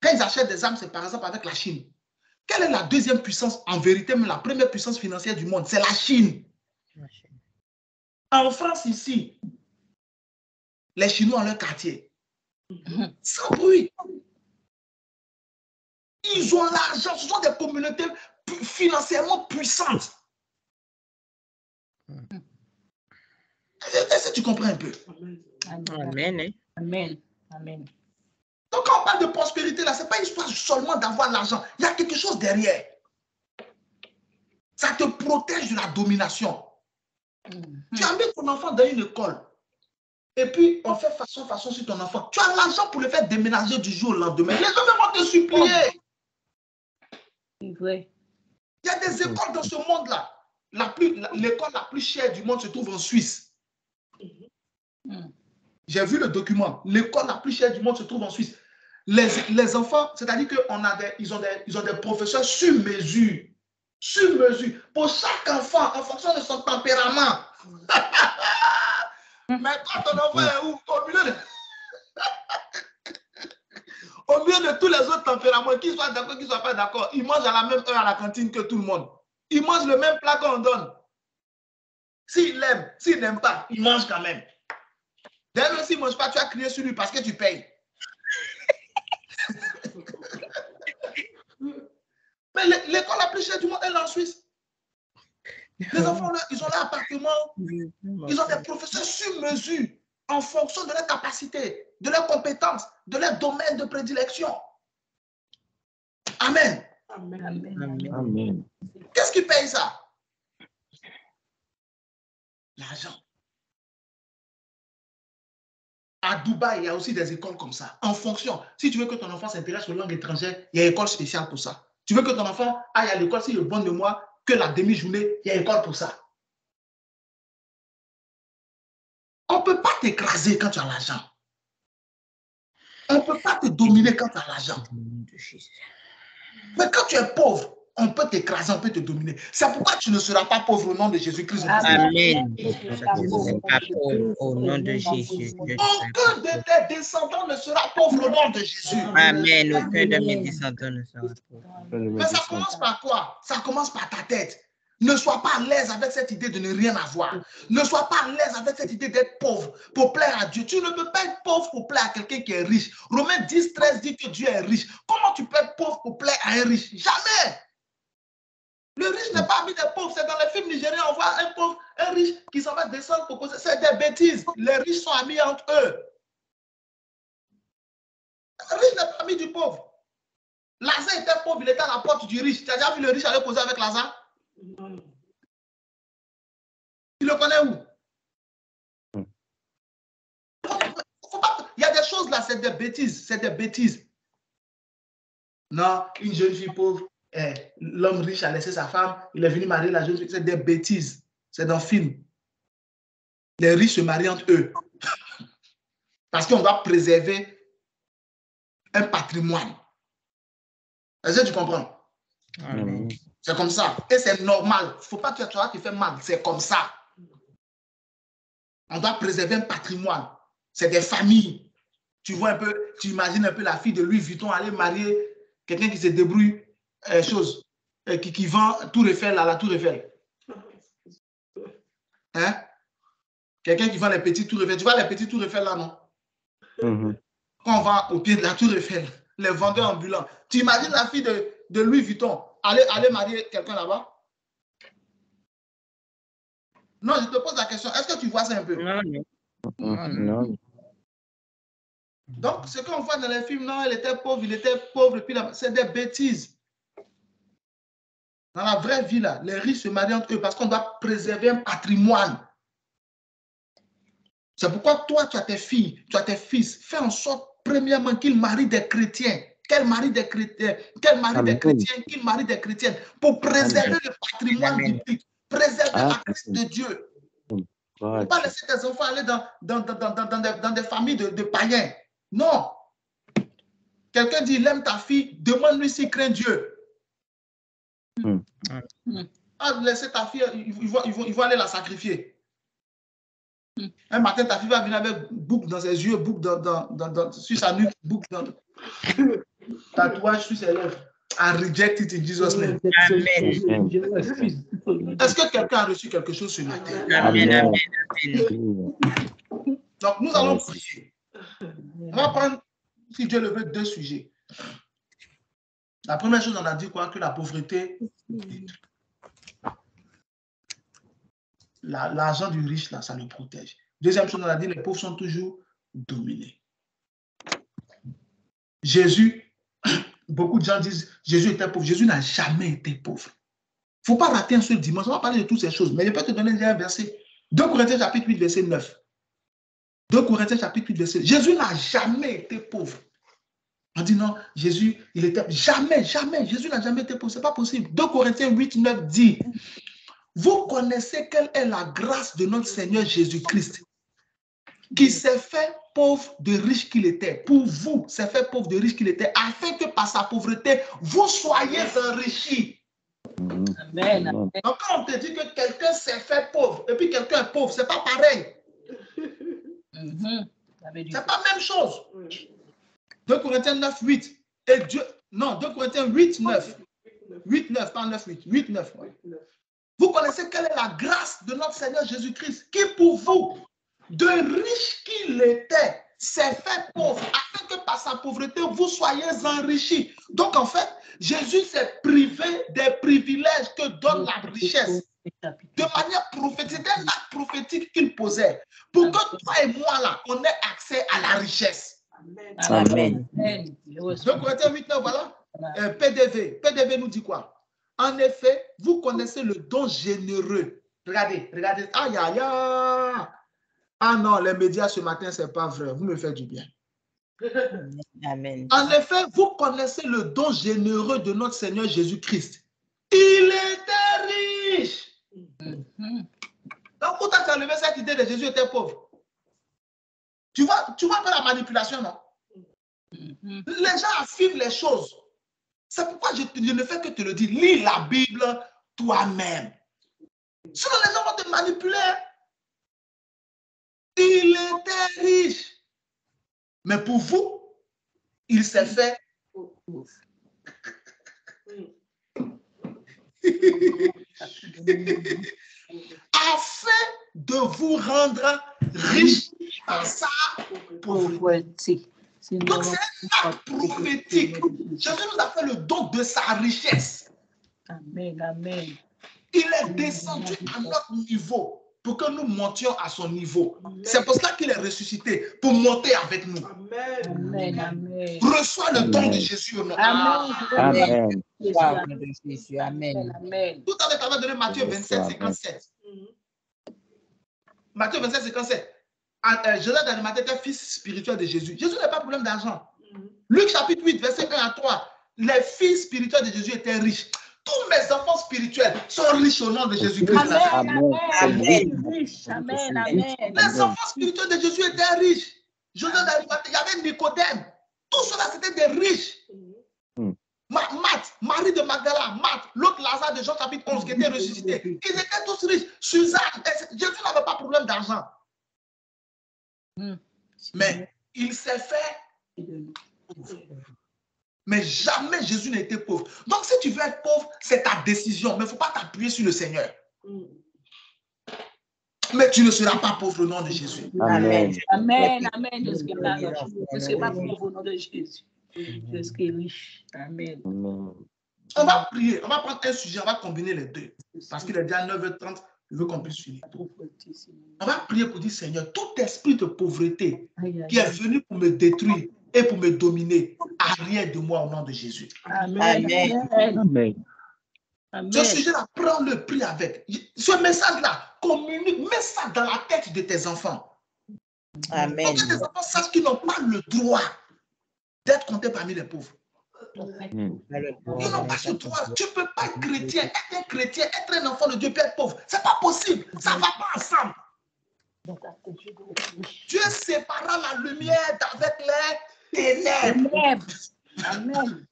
Quand ils achètent des armes, c'est par exemple avec la Chine. Quelle est la deuxième puissance, en vérité, mais la première puissance financière du monde? C'est la Chine. En France, ici, les Chinois ont leur quartier. Sans bruit. Ils ont l'argent. Ce sont des communautés financièrement puissantes. Est-ce que tu comprends un peu? Amen. Amen. Amen. Donc, quand on parle de prospérité, là, ce n'est pas histoire seulement d'avoir l'argent. Il y a quelque chose derrière. Ça te protège de la domination. Tu as mis ton enfant dans une école. Et puis, on fait façon sur ton enfant. Tu as l'argent pour le faire déménager du jour au lendemain. Les hommes vont te supplier. C'est vrai. Il y a des écoles dans ce monde-là. L'école la plus chère du monde se trouve en Suisse. J'ai vu le document. L'école la plus chère du monde se trouve en Suisse. Les enfants, c'est-à-dire qu'ils ont des professeurs sur mesure. Sur mesure. Pour chaque enfant, en fonction de son tempérament. Mais quand ton enfant est où? Au milieu de tous les autres tempéraments, qu'ils soient d'accord, qu'ils ne soient pas d'accord, ils mangent à la même heure à la cantine que tout le monde. Ils mangent le même plat qu'on donne. S'il aime, s'il n'aime pas, il mange quand même. D'ailleurs, s'il ne mange pas, tu as crié sur lui parce que tu payes. Mais l'école la plus chère du monde, elle est en Suisse. Les enfants, là, ils ont leur appartement. Ils ont des professeurs sur mesure en fonction de leur capacité, de leurs compétences, de leur domaine de prédilection. Amen. Amen. Amen. Qu'est-ce qui paye ça? L'argent. À Dubaï, il y a aussi des écoles comme ça. En fonction, si tu veux que ton enfant s'intéresse aux langues étrangères, il y a une école spéciale pour ça. Tu veux que ton enfant aille à l'école, s'il est bon de moi, que la demi-journée, il y a une école pour ça. On ne peut pas t'écraser quand tu as l'argent. On ne peut pas te dominer quand tu as l'argent. Mais quand tu es pauvre, on peut t'écraser, on peut te dominer. C'est pourquoi tu ne seras pas pauvre au nom de Jésus-Christ. Amen. Je ne serai pas pauvre au nom de Jésus. Aucun de tes descendants ne sera pauvre au nom de Jésus. Amen. Aucun de mes descendants ne sera pauvre. Mais ça commence par quoi? Ça commence par ta tête. Ne sois pas à l'aise avec cette idée de ne rien avoir. Ne sois pas à l'aise avec cette idée d'être pauvre pour plaire à Dieu. Tu ne peux pas être pauvre pour plaire à quelqu'un qui est riche. Romains 10, 13 dit que Dieu est riche. Comment tu peux être pauvre pour plaire à un riche? Jamais. Le riche n'est pas ami des pauvres. C'est dans les films nigériens, on voit un pauvre, un riche qui s'en va descendre pour causer. C'est des bêtises. Les riches sont amis entre eux. Le riche n'est pas ami du pauvre. Lazare était pauvre, il était à la porte du riche. Tu as déjà vu le riche aller causer avec Lazare? Tu le connais où? Il y a des choses là, c'est des bêtises. C'est des bêtises. Non, une jeune fille pauvre, l'homme riche a laissé sa femme, il est venu marier la jeune fille. C'est des bêtises. C'est dans le film. Les riches se marient entre eux. Parce qu'on doit préserver un patrimoine. Est-ce que tu comprends? C'est comme ça. Et c'est normal. Il ne faut pas que tu te fais mal. C'est comme ça. On doit préserver un patrimoine. C'est des familles. Tu vois un peu, tu imagines un peu la fille de Louis Vuitton aller marier quelqu'un qui se débrouille, qui vend Tour Eiffel à la Tour Eiffel. Hein? Quelqu'un qui vend les petits Tour Eiffel. Tu vois les petits Tour Eiffel là, non? Quand on va au pied de la Tour Eiffel, les vendeurs ambulants. Tu imagines la fille de Louis Vuitton aller marier quelqu'un là-bas? Non, je te pose la question. Est-ce que tu vois ça un peu? Non. Donc, ce qu'on voit dans les films, non, il était pauvre, et puis c'est des bêtises. Dans la vraie vie, là, les riches se marient entre eux parce qu'on doit préserver un patrimoine. C'est pourquoi toi, tu as tes filles, tu as tes fils. Fais en sorte, premièrement, qu'ils marient des chrétiens. Qu'elles marient des chrétiens, qu'ils marient des chrétiennes pour préserver le patrimoine biblique, préserver la grâce de Dieu. Il ne faut pas laisser tes enfants aller dans des familles de païens. Non. Quelqu'un dit, il aime ta fille, demande-lui s'il craint Dieu. Laissez ta fille, ils vont aller la sacrifier. Un matin, ta fille va venir avec boucle dans ses yeux, boucle sur sa nuque, boucle dans tatouage sur ses lèvres. I reject it in Jesus' name. Amen. Est-ce que quelqu'un a reçu quelque chose sur la terre? Amen. Donc, nous allons prier. On va prendre, si Dieu le veut, 2 sujets. La première chose, on a dit quoi? Que la pauvreté, l'argent du riche, là, ça le protège. Deuxième chose, on a dit, les pauvres sont toujours dominés. Jésus, beaucoup de gens disent, Jésus était pauvre. Jésus n'a jamais été pauvre. Il ne faut pas rater un seul dimanche. On va parler de toutes ces choses. Mais je peux te donner un verset. 2 Corinthiens chapitre 8, verset 9. 2 Corinthiens chapitre 8, verset 9. Jésus n'a jamais été pauvre. On dit non, Jésus, il était... Jamais. Jésus n'a jamais été pauvre. Ce n'est pas possible. 2 Corinthiens 8, 9 dit, vous connaissez quelle est la grâce de notre Seigneur Jésus-Christ, qui s'est fait pauvre de riche qu'il était. Pour vous, s'est fait pauvre de riche qu'il était, afin que par sa pauvreté, vous soyez enrichis. Amen. Donc, quand on te dit que quelqu'un s'est fait pauvre, et puis quelqu'un est pauvre, ce n'est pas pareil. C'est pas la même chose. 2 Corinthiens 9, 8. Et Dieu, non, 2 Corinthiens 8, 9. 8, 9, pas 9, 8. 8, 9. Ouais. Vous connaissez quelle est la grâce de notre Seigneur Jésus-Christ, qui pour vous, de riche qu'il était, s'est fait pauvre, afin que par sa pauvreté, vous soyez enrichis. Donc, en fait, Jésus s'est privé des privilèges que donne la richesse. De manière prophétique, c'était un acte prophétique qu'il posait. Pour que toi et moi, là, on ait accès à la richesse. Amen. 2 Corinthiens 8, 9, voilà. PDV nous dit quoi? En effet, vous connaissez le don généreux Regardez. Aïe, aïe, aïe. Ah non, les médias ce matin, ce n'est pas vrai. Vous me faites du bien. Amen. En effet, vous connaissez le don généreux de notre Seigneur Jésus-Christ. Il était riche. Donc, pourtant, tu as levé cette idée de Jésus était pauvre. Tu vois un peu la manipulation, non? Les gens affirment les choses. C'est pourquoi je ne fais que te le dire. Lis la Bible toi-même. Sinon, les gens vont te manipuler. Il était riche. Mais pour vous, il s'est fait afin de vous rendre riche par sa pauvreté. Donc, c'est un acte prophétique. Jésus nous a fait le don de sa richesse. Amen, amen. Il est descendu à notre niveau pour que nous montions à son niveau. C'est pour cela qu'il est ressuscité, pour monter avec nous. Amen, amen. Reçois le don de Jésus au nom. Amen. Amen. Amen. Amen. Tout à l'heure, tu avais donné Matthieu 27, 57. Matthieu 27, 57. Joseph d'Arimathie était fils spirituel de Jésus. Jésus n'a pas de problème d'argent. Luc chapitre 8, verset 1 à 3. Les fils spirituels de Jésus étaient riches. Tous mes enfants spirituels sont riches au nom de Jésus-Christ. Amen, amen. Amen, amen. Les enfants spirituels de Jésus étaient riches. Joseph d'Arimathie, il y avait Nicodème. Tout cela, c'était des riches. Marthe, Marie de Magdala, Marthe, l'autre Lazare de Jean chapitre 11 qui était ressuscité. Ils étaient tous riches. Suzanne, Jésus n'avait pas de problème d'argent. Mais il s'est fait. Mais jamais Jésus n'a été pauvre. Donc si tu veux être pauvre, c'est ta décision. Mais il ne faut pas t'appuyer sur le Seigneur. Mais tu ne seras pas pauvre au nom de Jésus. Amen. Amen, amen. Je ne serai pas pauvre au nom de Jésus. Je serai riche. Amen. On va prier. On va prendre un sujet. On va combiner les deux. Parce qu'il est déjà 9h30. Je veux qu'on puisse finir. On va prier pour dire, Seigneur, tout esprit de pauvreté qui est venu pour me détruire et pour me dominer, arrière de moi au nom de Jésus. Amen. Amen. Ce sujet-là, prends le prix avec. Ce message-là, communique, mets ça dans la tête de tes enfants. Amen. Pour que tes enfants sachent qu'ils n'ont pas le droit d'être comptés parmi les pauvres. Ils n'ont pas ce droit. Tu ne peux pas être chrétien, être un enfant de Dieu, puis être pauvre. Ce n'est pas possible. Ça ne va pas ensemble. Dieu séparera la lumière d'avec les ténèbres. Amen.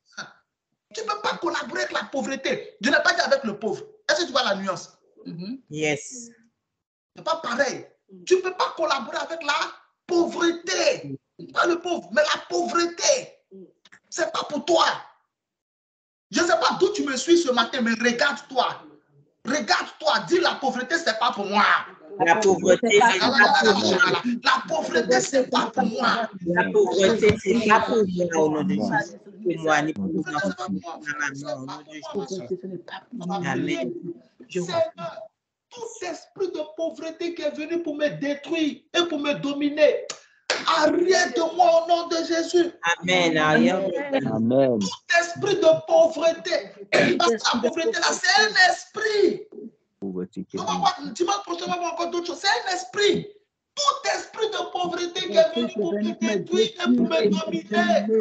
Tu ne peux pas collaborer avec la pauvreté. Je n'ai pas dit avec le pauvre. Est-ce que tu vois la nuance? Yes. Ce n'est pas pareil. Tu ne peux pas collaborer avec la pauvreté. Pas le pauvre, mais la pauvreté. Ce n'est pas pour toi. Je ne sais pas d'où tu me suis ce matin, mais regarde-toi. Regarde-toi. Dis la pauvreté, ce n'est pas pour moi. La pauvreté, c'est pas pour moi. La pauvreté, ce n'est pas pour moi. La pauvreté, c'est pas pour moi au nom de Jésus. Pour moi, ni pour mes enfants, ni pour ma maman, au nom de Jésus. Amen. Seigneur, tout esprit de pauvreté qui est venu pour me détruire et pour me dominer, arrière de moi au nom de Jésus. Amen. Arrière. Amen. Tout esprit de pauvreté. Parce que la pauvreté là, c'est un esprit. On va voir, dimanche prochain, on va voir encore d'autres choses. C'est un esprit. Tout esprit de pauvreté qui est venu pour me détruire et pour me dominer,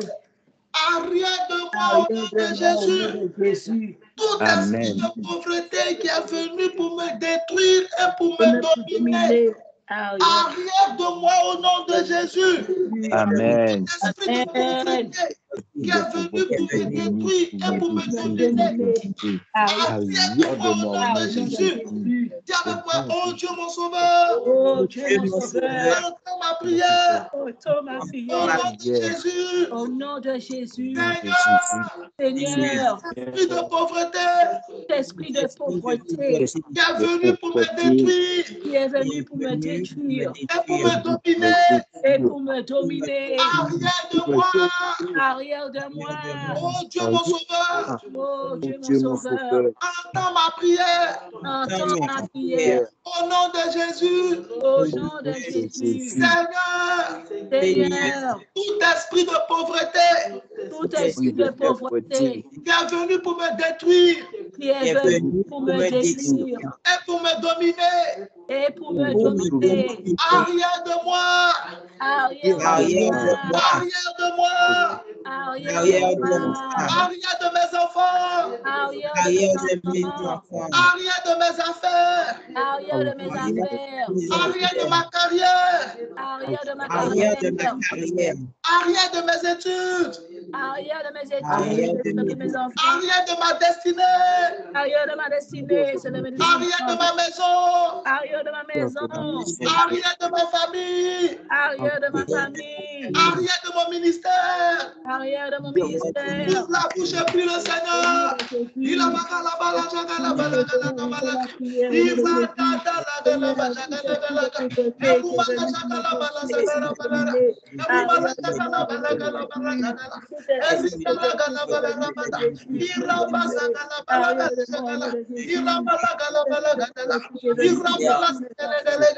arrière de moi au nom de Jésus. Tout esprit de pauvreté qui est venu pour me détruire et pour me dominer, arrière de moi au nom de Jésus. Amen. Tout esprit de pauvreté qui est venu pour me détruire et pour me dominer, arrière de moi au nom de Jésus. Dis avec moi, oh Dieu mon sauveur, Oh Dieu mon sauveur, entends ma prière, entends ma au prière. nom de Jésus. Au nom de Jésus, Seigneur, Seigneur, esprit de pauvreté esprit de pauvreté qui est venu pour me détruire qui est venu pour me détruire et pour me dominer, et pour me dominer, arrière de moi, arrière de moi. oh Dieu mon sauveur, Oh Dieu mon sauveur, entends ma prière, entends ma prière. au nom de Jésus. Au nom de Jésus, Seigneur, Seigneur, tout esprit de pauvreté tout esprit de pauvreté qui est venu pour me détruire qui qui est venu pour me détruire et pour me dominer. et pour me dominer. Arrière de moi. Arrière de moi. Arrière de moi. Arrière de moi. Arrière de mes enfants. Arrière de mes enfants. Arrière de mes affaires. Arrière de mes affaires. Arrière de ma carrière. Arrière de ma carrière. Arrière de mes études. Arrière de mes études. De mes enfants. Arrière de ma destinée. Arrière de ma destinée. C'est le Arrière de ma maison. Arrière de ma maison. Arrière de ma famille. Arrière de ma famille. Arrière de mon ministère. Arrière de mon ministère. Ouvre la bouche et prie le Seigneur. Il a marqué la balade, la balade, la balade. Il va dans la balade, la balade. Et vous marquez la balade, la balade. Et vous marquez la balade, la balade. Et vous marquez la balade, la balade. Il a marqué la balade, la balade. Il a marqué la balade, la balade. Il a marqué la balade, la balade. Il a marqué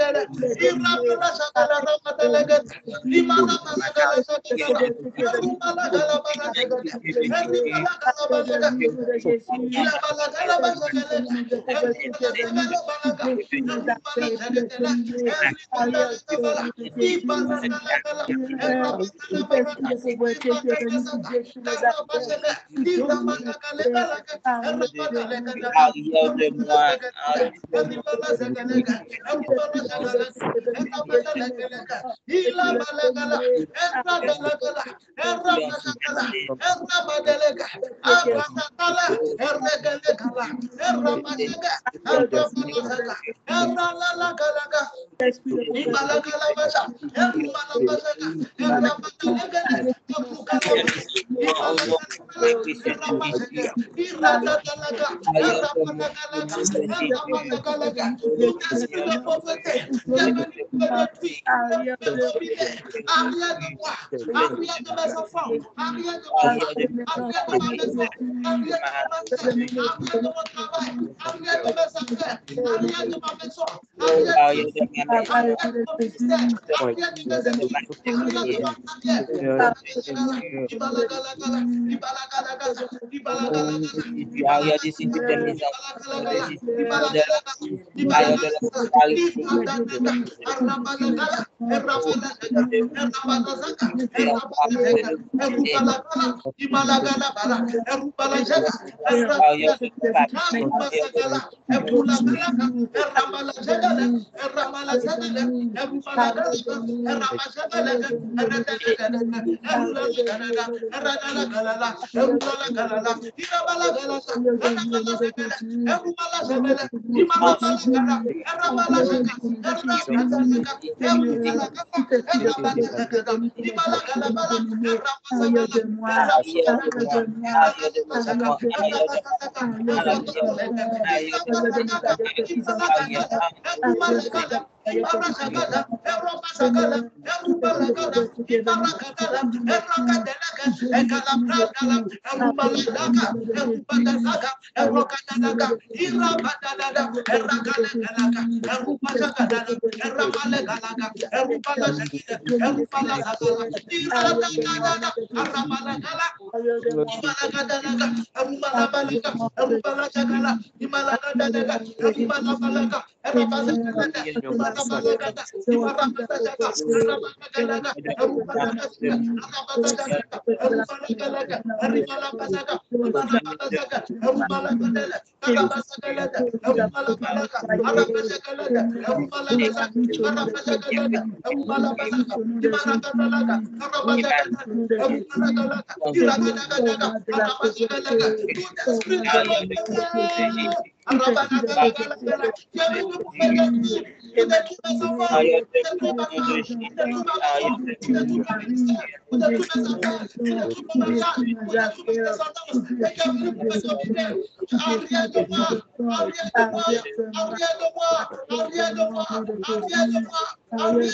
la balade,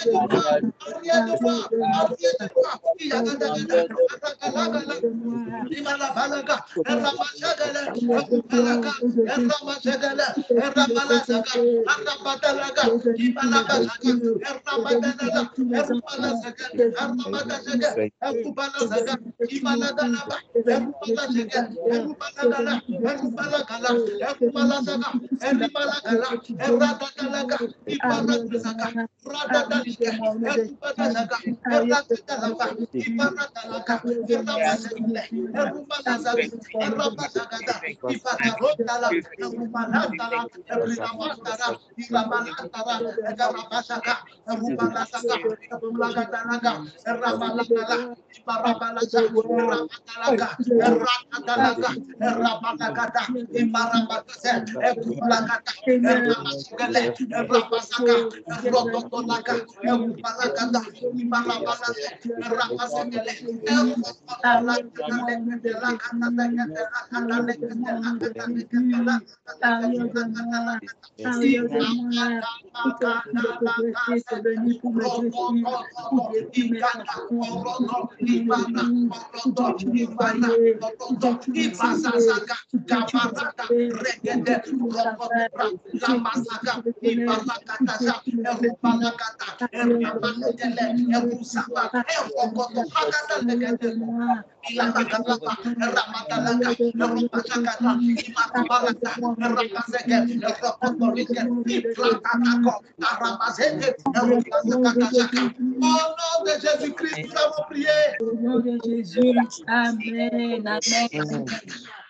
Au nom de Jésus-Christ, nous avons prié. Au nom de Jésus. Amen. Amen.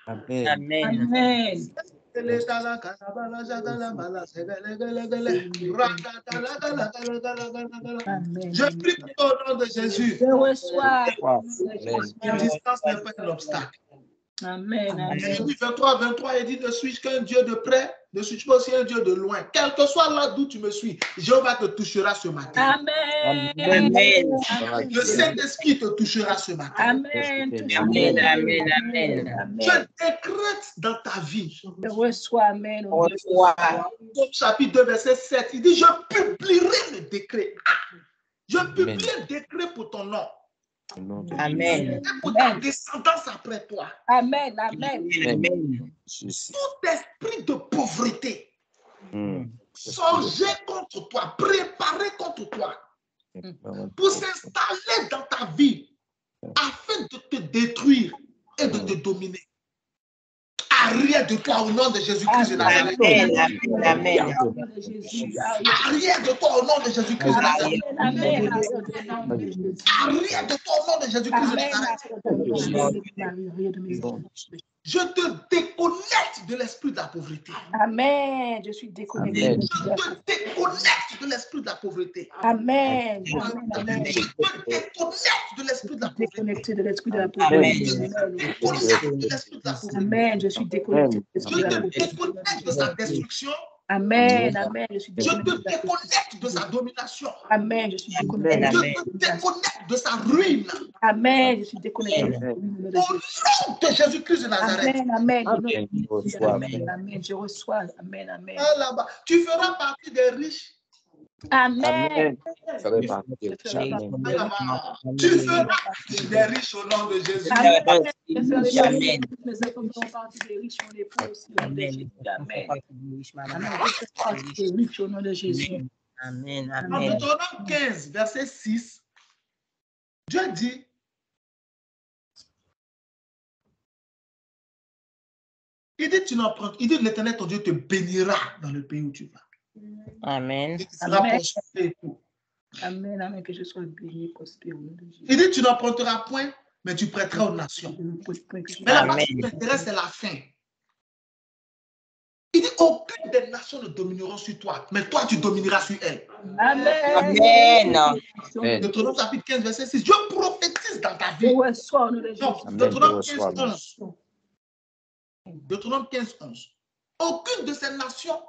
Amen. Amen. Je prie au nom de Jésus. Je reçois. La distance n'est pas un obstacle. Amen. Amen. Jérémie 23, il dit: ne suis-je qu'un Dieu de près, ne suis-je pas aussi un Dieu de loin. Quel que soit là d'où tu me suis, Jéhovah te touchera ce matin. Amen. Amen. Le Saint-Esprit te touchera ce matin. Amen. Amen. Amen. Amen. Je décrète dans ta vie. Je reçois. Amen. Reçois. Chapitre 2, verset 7, il dit: je publierai le décret. Je publierai le décret pour ton nom. Amen. Et pour ta descendance après toi. Amen. Amen. Amen. Tout esprit de pauvreté, songez contre toi, préparez contre toi, pour s'installer dans ta vie, afin de te détruire et de te dominer. Arrière de toi au nom de Jésus-Christ de Nazareth. Amen. Arrière de toi au nom de Jésus-Christ de Nazareth. Arrière de toi au nom de Jésus-Christ de Nazareth. Je te déconnecte de l'esprit de la pauvreté. Amen. Je suis déconnecté. Je te déconnecte de l'esprit de la pauvreté. Amen. Je te déconnecte de l'esprit de la pauvreté. Déconnecté de l'esprit de la pauvreté. Amen. Je suis déconnecté de l'esprit de la pauvreté. Je te déconnecte de sa destruction. Amen. Amen. Je suis Je te déconnecté déconnecte de sa domination. Amen. Je suis déconnecté. Je te déconnecte de sa ruine. Amen. Je suis déconnecté. Au nom de Jésus-Christ de Nazareth. Amen. Amen. Amen. Je reçois. Amen. Amen. Là-bas, tu feras partie des riches. Amen. Tu feras des riches au nom de Jésus. Amen. Mes enfants feront partie des riches, mon époux aussi au nom de Jésus. Amen. Amen. Je fais partie des riches au nom de Jésus. Amen. En Deutéronome 15, verset 6, Dieu dit: il dit l'Éternel ton Dieu te bénira dans le pays où tu vas. Amen. Il sera prospère et tout. Amen. Amen. Que je sois béni, prospère au nom de Jésus. Il dit: tu n'emprunteras point, mais tu prêteras aux nations. Mais la partie qui m'intéresse, c'est la fin. Il dit: aucune des nations ne domineront sur toi, mais toi, tu domineras sur elles. Amen. Amen. Deutéronome chapitre 15, verset 6. Je prophétise dans ta vie. Deutéronome 15, 11. Deutéronome 15, 11. Aucune de ces nations,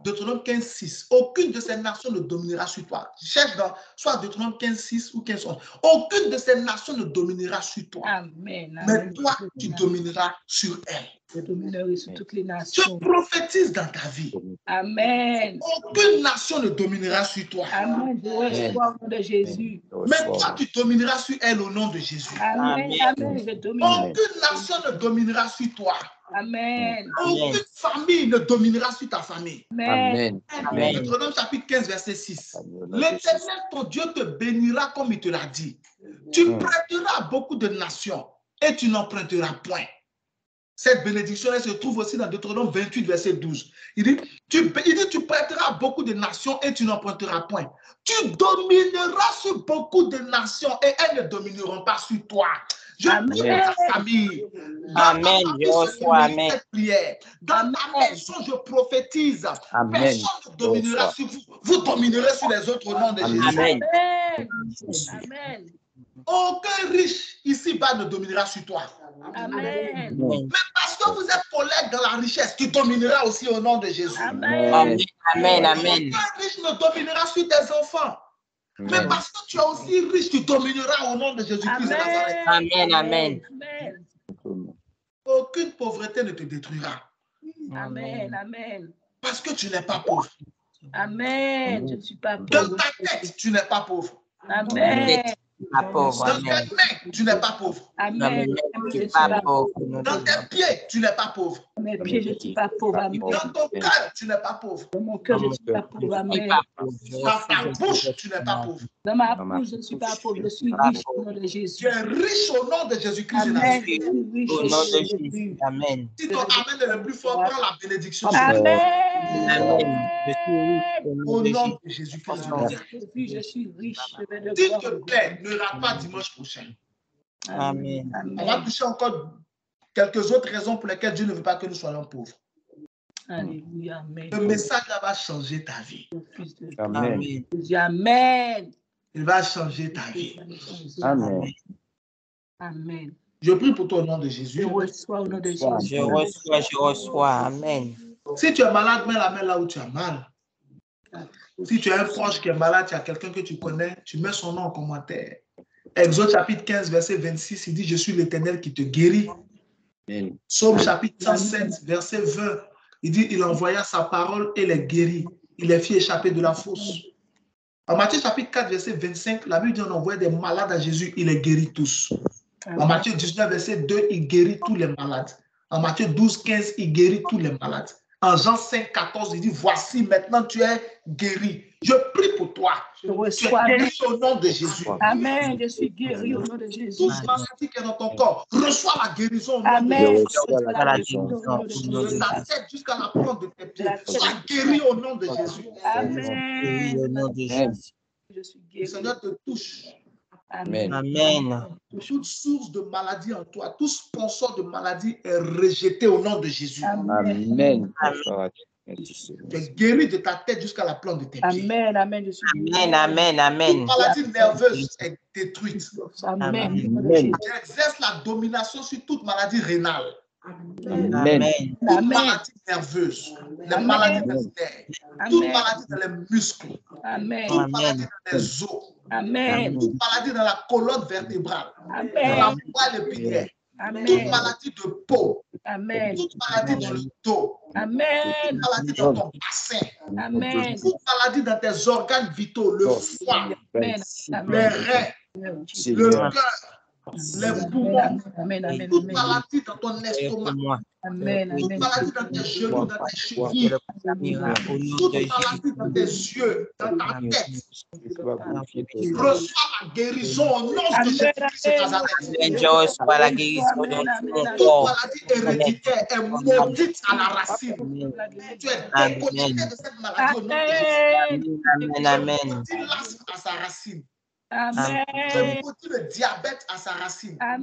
Deutéronome 15, 6, aucune de ces nations ne dominera sur toi. Cherche dans soit Deutéronome 15, 6 ou 15, 11. Aucune de ces nations ne dominera sur toi. Amen. Mais toi, tu domineras sur elles. Je dominerai sur toutes les nations. Je prophétise dans ta vie. Amen. Aucune nation ne dominera sur toi. Amen. Je reçois au nom de Jésus. Mais toi, tu domineras sur elle au nom de Jésus. Amen. Amen. Je dominerai. Aucune nation ne dominera sur toi. Amen. Aucune famille ne dominera sur ta famille. Amen. Amen. Deutéronome chapitre 15, verset 6. L'Éternel, ton Dieu, te bénira comme il te l'a dit. Tu prêteras à beaucoup de nations et tu n'emprunteras point. Cette bénédiction elle se trouve aussi dans Deutéronome 28, verset 12. Il dit, tu prêteras à beaucoup de nations et tu n'emprunteras point. Tu domineras sur beaucoup de nations et elles ne domineront pas sur toi. Je prie pour ta famille. Amen. Je reçois. Amen. Cette prière. Dans ta maison, je prophétise. Amen. Personne ne dominera sur vous. Vous dominerez sur les autres au nom de Jésus. Amen. Amen. Aucun riche ici-bas ne dominera sur toi. Amen. Mais parce que vous êtes collègues dans la richesse, tu domineras aussi au nom de Jésus. Amen. Amen. Amen. Aucun riche ne dominera sur tes enfants. Mais parce que tu es aussi riche, tu domineras au nom de Jésus-Christ de Nazareth. Amen. Amen. Aucune pauvreté ne te détruira. Amen. Amen. Parce que tu n'es pas pauvre. Amen. Je ne suis pas Dans pauvre. ta tête, tu n'es pas pauvre. Amen. Pas pauvre. Dans tes Amen. mains, tu n'es pas pauvre. Amen. Je ne suis Pas pas pauvre. pauvre. Dans tes pieds, tu n'es pas pauvre. Dans mes pieds, je ne suis pas pauvre. Amen. Dans ton cœur, tu n'es pas pauvre. Dans mon cœur, je ne suis pas pauvre. Amen. Dans ta bouche, tu n'es pas pauvre. Dans ma bouche, je ne suis pas pauvre. Je suis riche au nom de Tu Jésus. es riche au nom de Jésus-Christ de Amen. Nazareth. Je suis riche Au au nom nom de de Jésus. Jésus. Amen. Si ton amen est le plus fort, prends la bénédiction. Amen. Amen. Je suis riche au nom Au de nom Jésus. de Jésus-Christ de Nazareth. Je suis riche. Je vais le S'il voir. te plaît, ne rate pas dimanche prochain. Amen. On va toucher encore quelques autres raisons pour lesquelles Dieu ne veut pas que nous soyons pauvres. Alléluia. Amen. Le message là va changer ta vie. Fils de Amen. Dieu. Amen. Il va changer ta vie. Amen. Amen. Je prie pour toi au nom de Je Jésus. reçois au nom de Jésus. Je reçois. Je reçois. Amen. Si tu es malade, mets la main là où tu as mal. Si tu as un proche qui est malade, tu as quelqu'un que tu connais, tu mets son nom en commentaire. Exode chapitre 15, verset 26, il dit, je suis l'Éternel qui te guérit. Psaume chapitre 107, verset 20, il dit, il envoya sa parole et les guérit. Il les fit échapper de la fosse. En Matthieu chapitre 4, verset 25, la Bible dit, on envoie des malades à Jésus, il les guérit tous. En Matthieu 19, verset 2, il guérit tous les malades. En Matthieu 12, 15, il guérit tous les malades. En Jean 5, 14, il dit, voici, maintenant tu es guéri. Je prie pour toi. Je Tu es reçois. guéri au nom de Jésus. Amen. Je suis guéri au nom de Jésus. Toute maladie qui est dans ton corps, reçois la guérison au nom de Amen. Jésus. Je reçois la guérison au nom de De Jésus. ta tête jusqu'à la plante de tes pieds, sois guéri au nom de Jésus. Amen. Au nom de Jésus. Je suis Le guéri. Seigneur te touche. Amen. Amen. Toute source de maladie en toi, tout sponsor de maladie est rejeté au nom de Jésus. Amen. Tu es guéri de ta tête jusqu'à la plante de tes pieds. Amen. Amen. Je suis guéri. Amen. Amen. Amen. Toute maladie nerveuse est détruite. Amen. Tu exerces la domination sur toute maladie rénale, Amen. toute Amen. maladie nerveuse, les maladies des nerfs, toute maladie dans les muscles, Amen. toute maladie dans les os, Amen. toute maladie dans la colonne vertébrale, dans la Amen. moelle épinière, toute Amen. maladie de peau, Amen. toute maladie dans le dos, Amen. toute maladie dans ton bassin, Amen. toute maladie dans tes organes vitaux, le foie, Amen. les Amen. reins, le cœur, les poumons, Amen. Amen. toute maladie dans ton estomac, Amen. toute Amen. maladie dans tes genoux, dans tes chevilles, toute maladie dans tes yeux, dans ta tête. Reçois la guérison au nom de Jésus-Christ de Nazareth. Je reçois la guérison de mon Toute corps. maladie héréditaire est maudite à la racine. Tu es déconnecté de cette maladie au nom de Jésus. Amen. Amen. Tu lasses à sa racine. Amen. Je maudis le diabète à sa racine. Je Amen.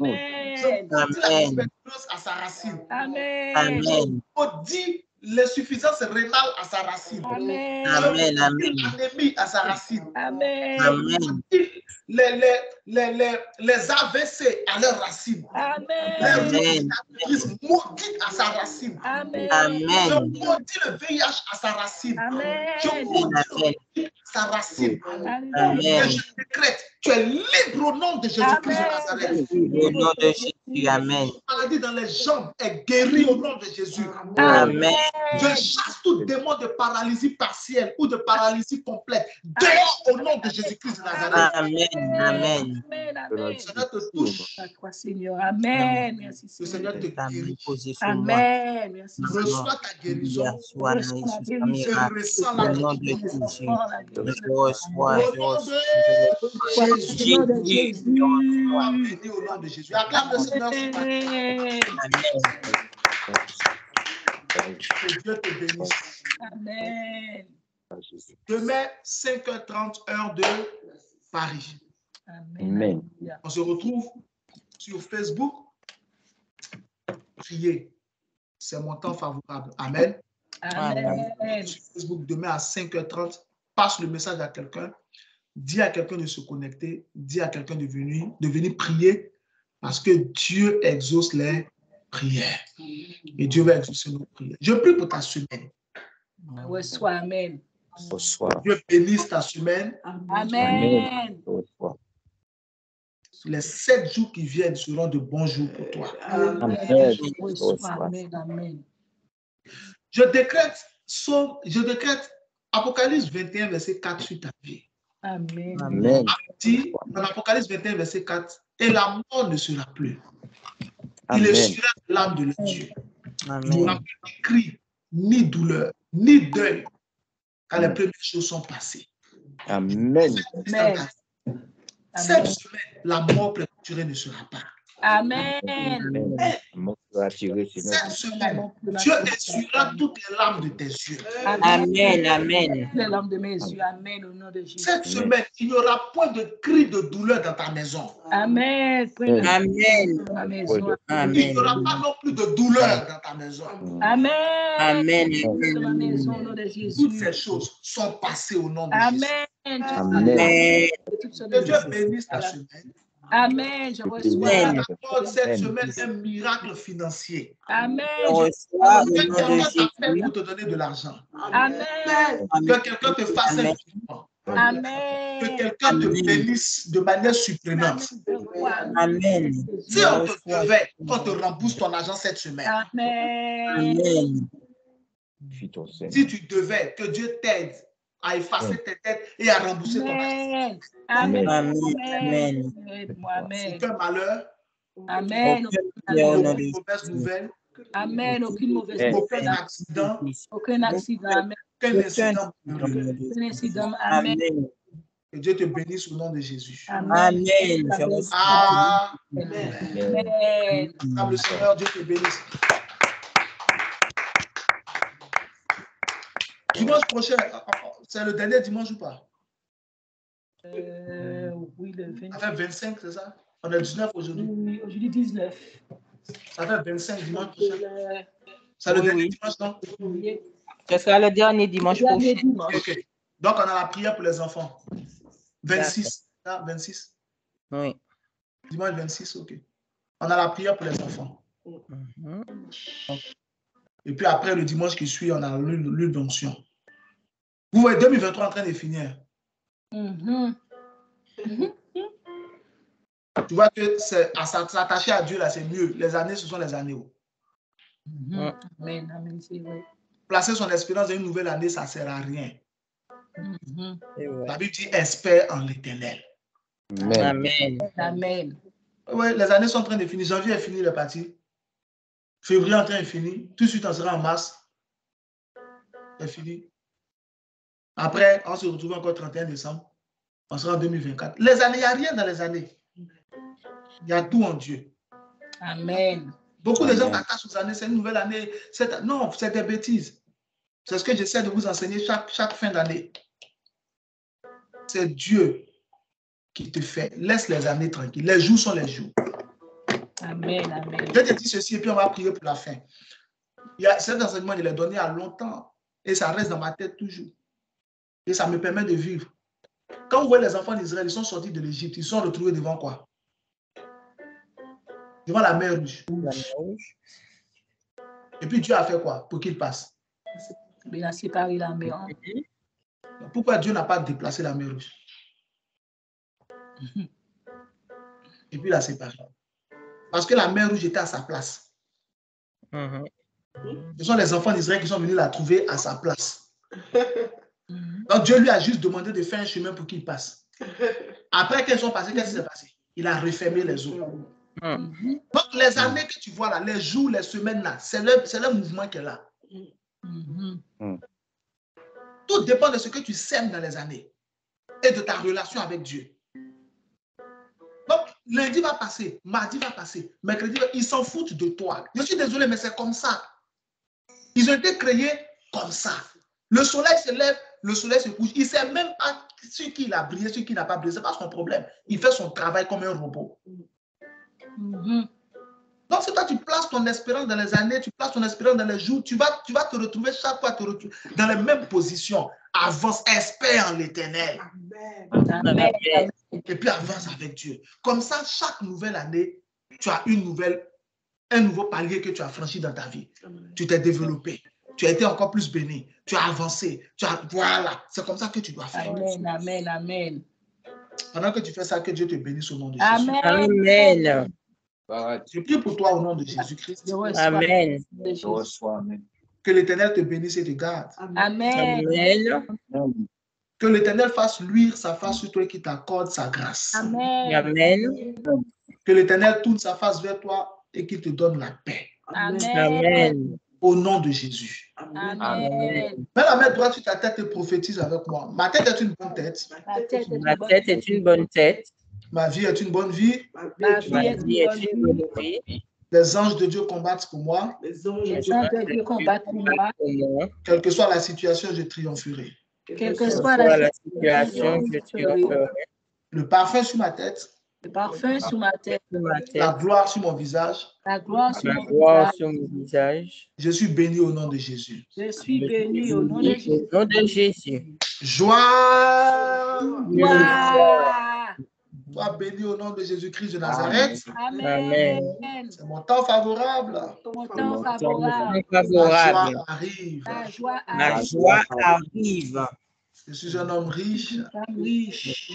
maudis la tuberculose à sa racine. Amen. Amen. Je maudis l'insuffisance rénale à sa racine. Amen. Amen. Je maudis l'anémie à sa racine. Amen. Amen. Les AVC à leur racine. Les Amen. rhumatismes maudits à sa racine. Amen. Je Amen. maudis le VIH à sa racine. Je Amen. maudis le VIH à sa racine. Et Amen. je décrète, tu es libre au nom de Jésus-Christ de Nazareth. Au nom de Jésus. Amen. La maladie dans les jambes est guérie au nom de Jésus. Amen. Je chasse toute tout démon de paralysie partielle ou de paralysie complète, dehors au nom de Jésus-Christ de Nazareth. Amen. Amen. Le Seigneur te touche. Seigneur. Amen. Merci, Le Seigneur te guérit. Amen. Merci, Reçois ta guérison. Reçois la guérison. Je ressens la Au nom de guérison. Jésus. Au Je reçois. Au nom de Jésus. nom de Jésus. Sois béni au nom de Jésus. Acclame le Seigneur ce matin. Que Dieu te bénisse. Amen. Demain, 5h30, heure de Paris. Amen. On se retrouve sur Facebook. Priez. C'est mon temps favorable. Amen. Amen. Sur Facebook, demain à 5h30, passe le message à quelqu'un. Dis à quelqu'un de se connecter. Dis à quelqu'un de venir prier parce que Dieu exauce les prières. Et Dieu va exaucer nos prières. Je prie pour ta semaine. Reçois. Amen. Dieu bénisse ta semaine. Amen. Les 7 jours qui viennent seront de bons jours pour toi. Amen. Amen. Je décrète Apocalypse 21, verset 4 sur ta vie. Amen. Amen. Dit dans Apocalypse 21, verset 4, et la mort ne sera plus. Il Amen. essuiera l'âme de Dieu. Il n'y Amen. aura plus de cri, ni douleur, ni deuil, car les premières choses sont passées. Amen. Amen. Cette semaine, la mort prématurée ne sera pas. Amen. Cette semaine, Dieu essuiera toutes les larmes de tes yeux. Amen. Amen. Les larmes de mes yeux. Amen. Au nom de Jésus. Cette semaine, il n'y aura point de cri de douleur dans ta maison. Amen. Amen. Ma maison. Il n'y Amen. aura pas non plus de douleur dans ta maison. Amen. Amen. Dans ma maison, au nom de Toutes Jésus. ces choses sont passées au nom de Jésus. Amen. Amen. Que Dieu bénisse ta semaine. Amen. Je reçois. Amen. Accorde cette semaine un miracle financier. Amen. Je reçois au Que nom de quelqu'un Jésus. t'appelle pour te donner de l'argent. Amen. Que quelqu'un te fasse un Amen. paiement. Amen. Que quelqu'un te bénisse de manière surprenante. Amen. Si on te devait, on te rembourse ton argent cette semaine. Amen. Amen. Si tu devais, que Dieu t'aide à effacer tes dettes et à rembourser ton argent. Amen. Amen. Amen. Aide-moi. Amen. Aucun malheur, Amen. aucune mauvaise nouvelle, Amen. Aucune mauvaise aucun nouvelle. accident, Aucun accident. Amen. aucun incident. Aucun incident. Amen. Amen. Que Dieu te bénisse au nom de Jésus. Amen. Je reçois. Amen. Amen. Le Seigneur, Dieu te bénisse. Dimanche prochain, c'est le dernier dimanche ou pas? Oui, le 20. Ça fait 25, c'est ça? On est 19 aujourd'hui. Oui, aujourd'hui 19. Ça fait 25 dimanche prochain. C'est le dernier dimanche, non? Oui. Ce sera le dernier dimanche prochain. Ok. Donc, on a la prière pour les enfants. 26. Ah, 26. Oui. Dimanche 26, ok. On a la prière pour les enfants. Et puis après, le dimanche qui suit, on a l'huile d'onction. Vous voyez, 2023 en train de finir. Tu vois que c'est à s'attacher à Dieu, là, c'est mieux. Les années, ce sont les années. Amen. Amen. C'est vrai. Placer son espérance dans une nouvelle année, ça ne sert à rien. La Bible dit espère en l'Éternel. Amen. Amen. Oui, les années sont en train de finir. Janvier est fini, il est parti. Février est en train de finir. Tout de suite, on sera en mars. C'est fini. Après, on se retrouve encore 31 décembre. On sera en 2024. Les années, il n'y a rien dans les années. Il y a tout en Dieu. Amen. Beaucoup de gens s'attachent aux années. C'est une nouvelle année. Non, c'est des bêtises. C'est ce que j'essaie de vous enseigner chaque fin d'année. C'est Dieu qui te fait. Laisse les années tranquilles. Les jours sont les jours. Amen. Amen. Je te dis ceci et puis on va prier pour la fin. Cet enseignement, je l'ai donné à longtemps et ça reste dans ma tête toujours. Et ça me permet de vivre. Quand vous voyez les enfants d'Israël, ils sont sortis de l'Égypte, ils sont retrouvés devant quoi? Devant la mer Rouge. Et puis Dieu a fait quoi pour qu'ils passent? Il a séparé la mer. Pourquoi Dieu n'a pas déplacé la mer Rouge? Et puis il a séparé. Parce que la mer Rouge était à sa place. Ce sont les enfants d'Israël qui sont venus la trouver à sa place. Donc Dieu lui a juste demandé de faire un chemin pour qu'il passe. Après qu'elles sont passées, qu'est-ce qui s'est passé? Il a refermé les eaux. Donc les années que tu vois là, les jours, les semaines là, c'est le mouvement qui est là. Tout dépend de ce que tu sèmes dans les années et de ta relation avec Dieu. Donc, lundi va passer, mardi va passer, mercredi, ils s'en foutent de toi. Je suis désolé, mais c'est comme ça. Ils ont été créés comme ça. Le soleil se lève, le soleil se couche. Il ne sait même pas sur qui il a brillé, sur qui il n'a pas brillé. Ce n'est pas son problème. Il fait son travail comme un robot. Donc, si toi, tu places ton espérance dans les années, tu places ton espérance dans les jours, tu vas te retrouver chaque fois dans les mêmes positions. Avance, espère en l'Éternel. Amen. Et puis avance avec Dieu. Comme ça, chaque nouvelle année, tu as un nouveau palier que tu as franchi dans ta vie. Tu t'es développé. Tu as été encore plus béni. Tu as avancé. Voilà. C'est comme ça que tu dois faire. Amen, amen, amen. Pendant que tu fais ça, que Dieu te bénisse au nom de Jésus. Amen. Je prie pour toi au nom de Jésus-Christ. Amen. Que l'Éternel te bénisse et te garde. Amen. Amen. Que l'Éternel fasse luire sa face sur toi et qu'il t'accorde sa grâce. Amen. Amen. Que l'Éternel tourne sa face vers toi et qu'il te donne la paix. Amen. Amen. Au nom de Jésus. Amen. Mets la main droite sur ta tête et prophétise avec moi. Ma tête est une bonne tête. Ma tête est une bonne tête. Ma vie est une bonne vie. Ma vie est une bonne vie. Les anges de Dieu combattent pour moi. Les anges de Dieu combattent pour moi. Quelle que soit la situation, je triompherai. Quelle que soit la situation, je triompherai. Le parfum sur ma tête. Le parfum sur ma tête. La gloire sur mon visage. La gloire sur mon visage. Je suis béni au nom de Jésus. Je suis béni au nom de Jésus. Au nom de Jésus. Joie. Gloire. Sois béni au nom de Jésus-Christ de Nazareth. Amen. C'est mon temps favorable. Mon temps favorable. La joie arrive. La joie La joie arrive. Je suis un homme riche. riche.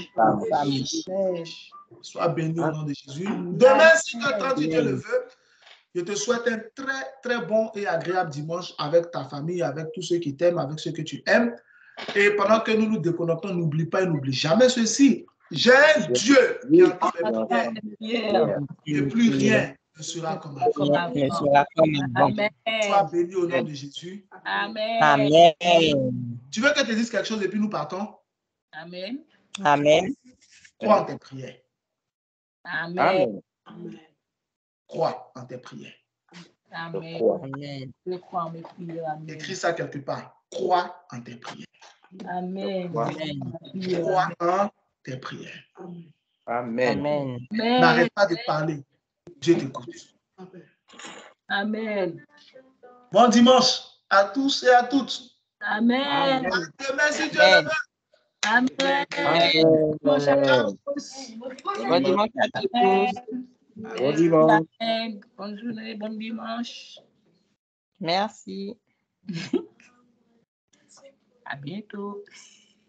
Sois béni au nom de Jésus. Demain, si Dieu le veut, je te souhaite un très, très bon et agréable dimanche avec ta famille, avec tous ceux qui t'aiment, avec ceux que tu aimes. Et pendant que nous nous déconnectons, n'oublie pas et n'oublie jamais ceci. J'ai un Dieu qui entend mes prières. Et plus rien ne sera comme avant. Amen. Sois béni au nom de Jésus. Amen. Amen. Tu veux que je te dise quelque chose et puis nous partons? Amen. Amen. Crois en tes prières. Amen. Crois en tes prières. Amen. Amen. Je crois en mes prières. Amen. Écris ça quelque part. Crois en tes prières. Amen. Crois en tes prières. Amen. N'arrête pas de parler. Dieu t'écoute. Amen. Bon dimanche à tous et à toutes. Amen. Demain, si Dieu le veut. Amen. Bon dimanche à tous. Bon dimanche. Amen. Bonne journée, bon dimanche. Merci. À bientôt.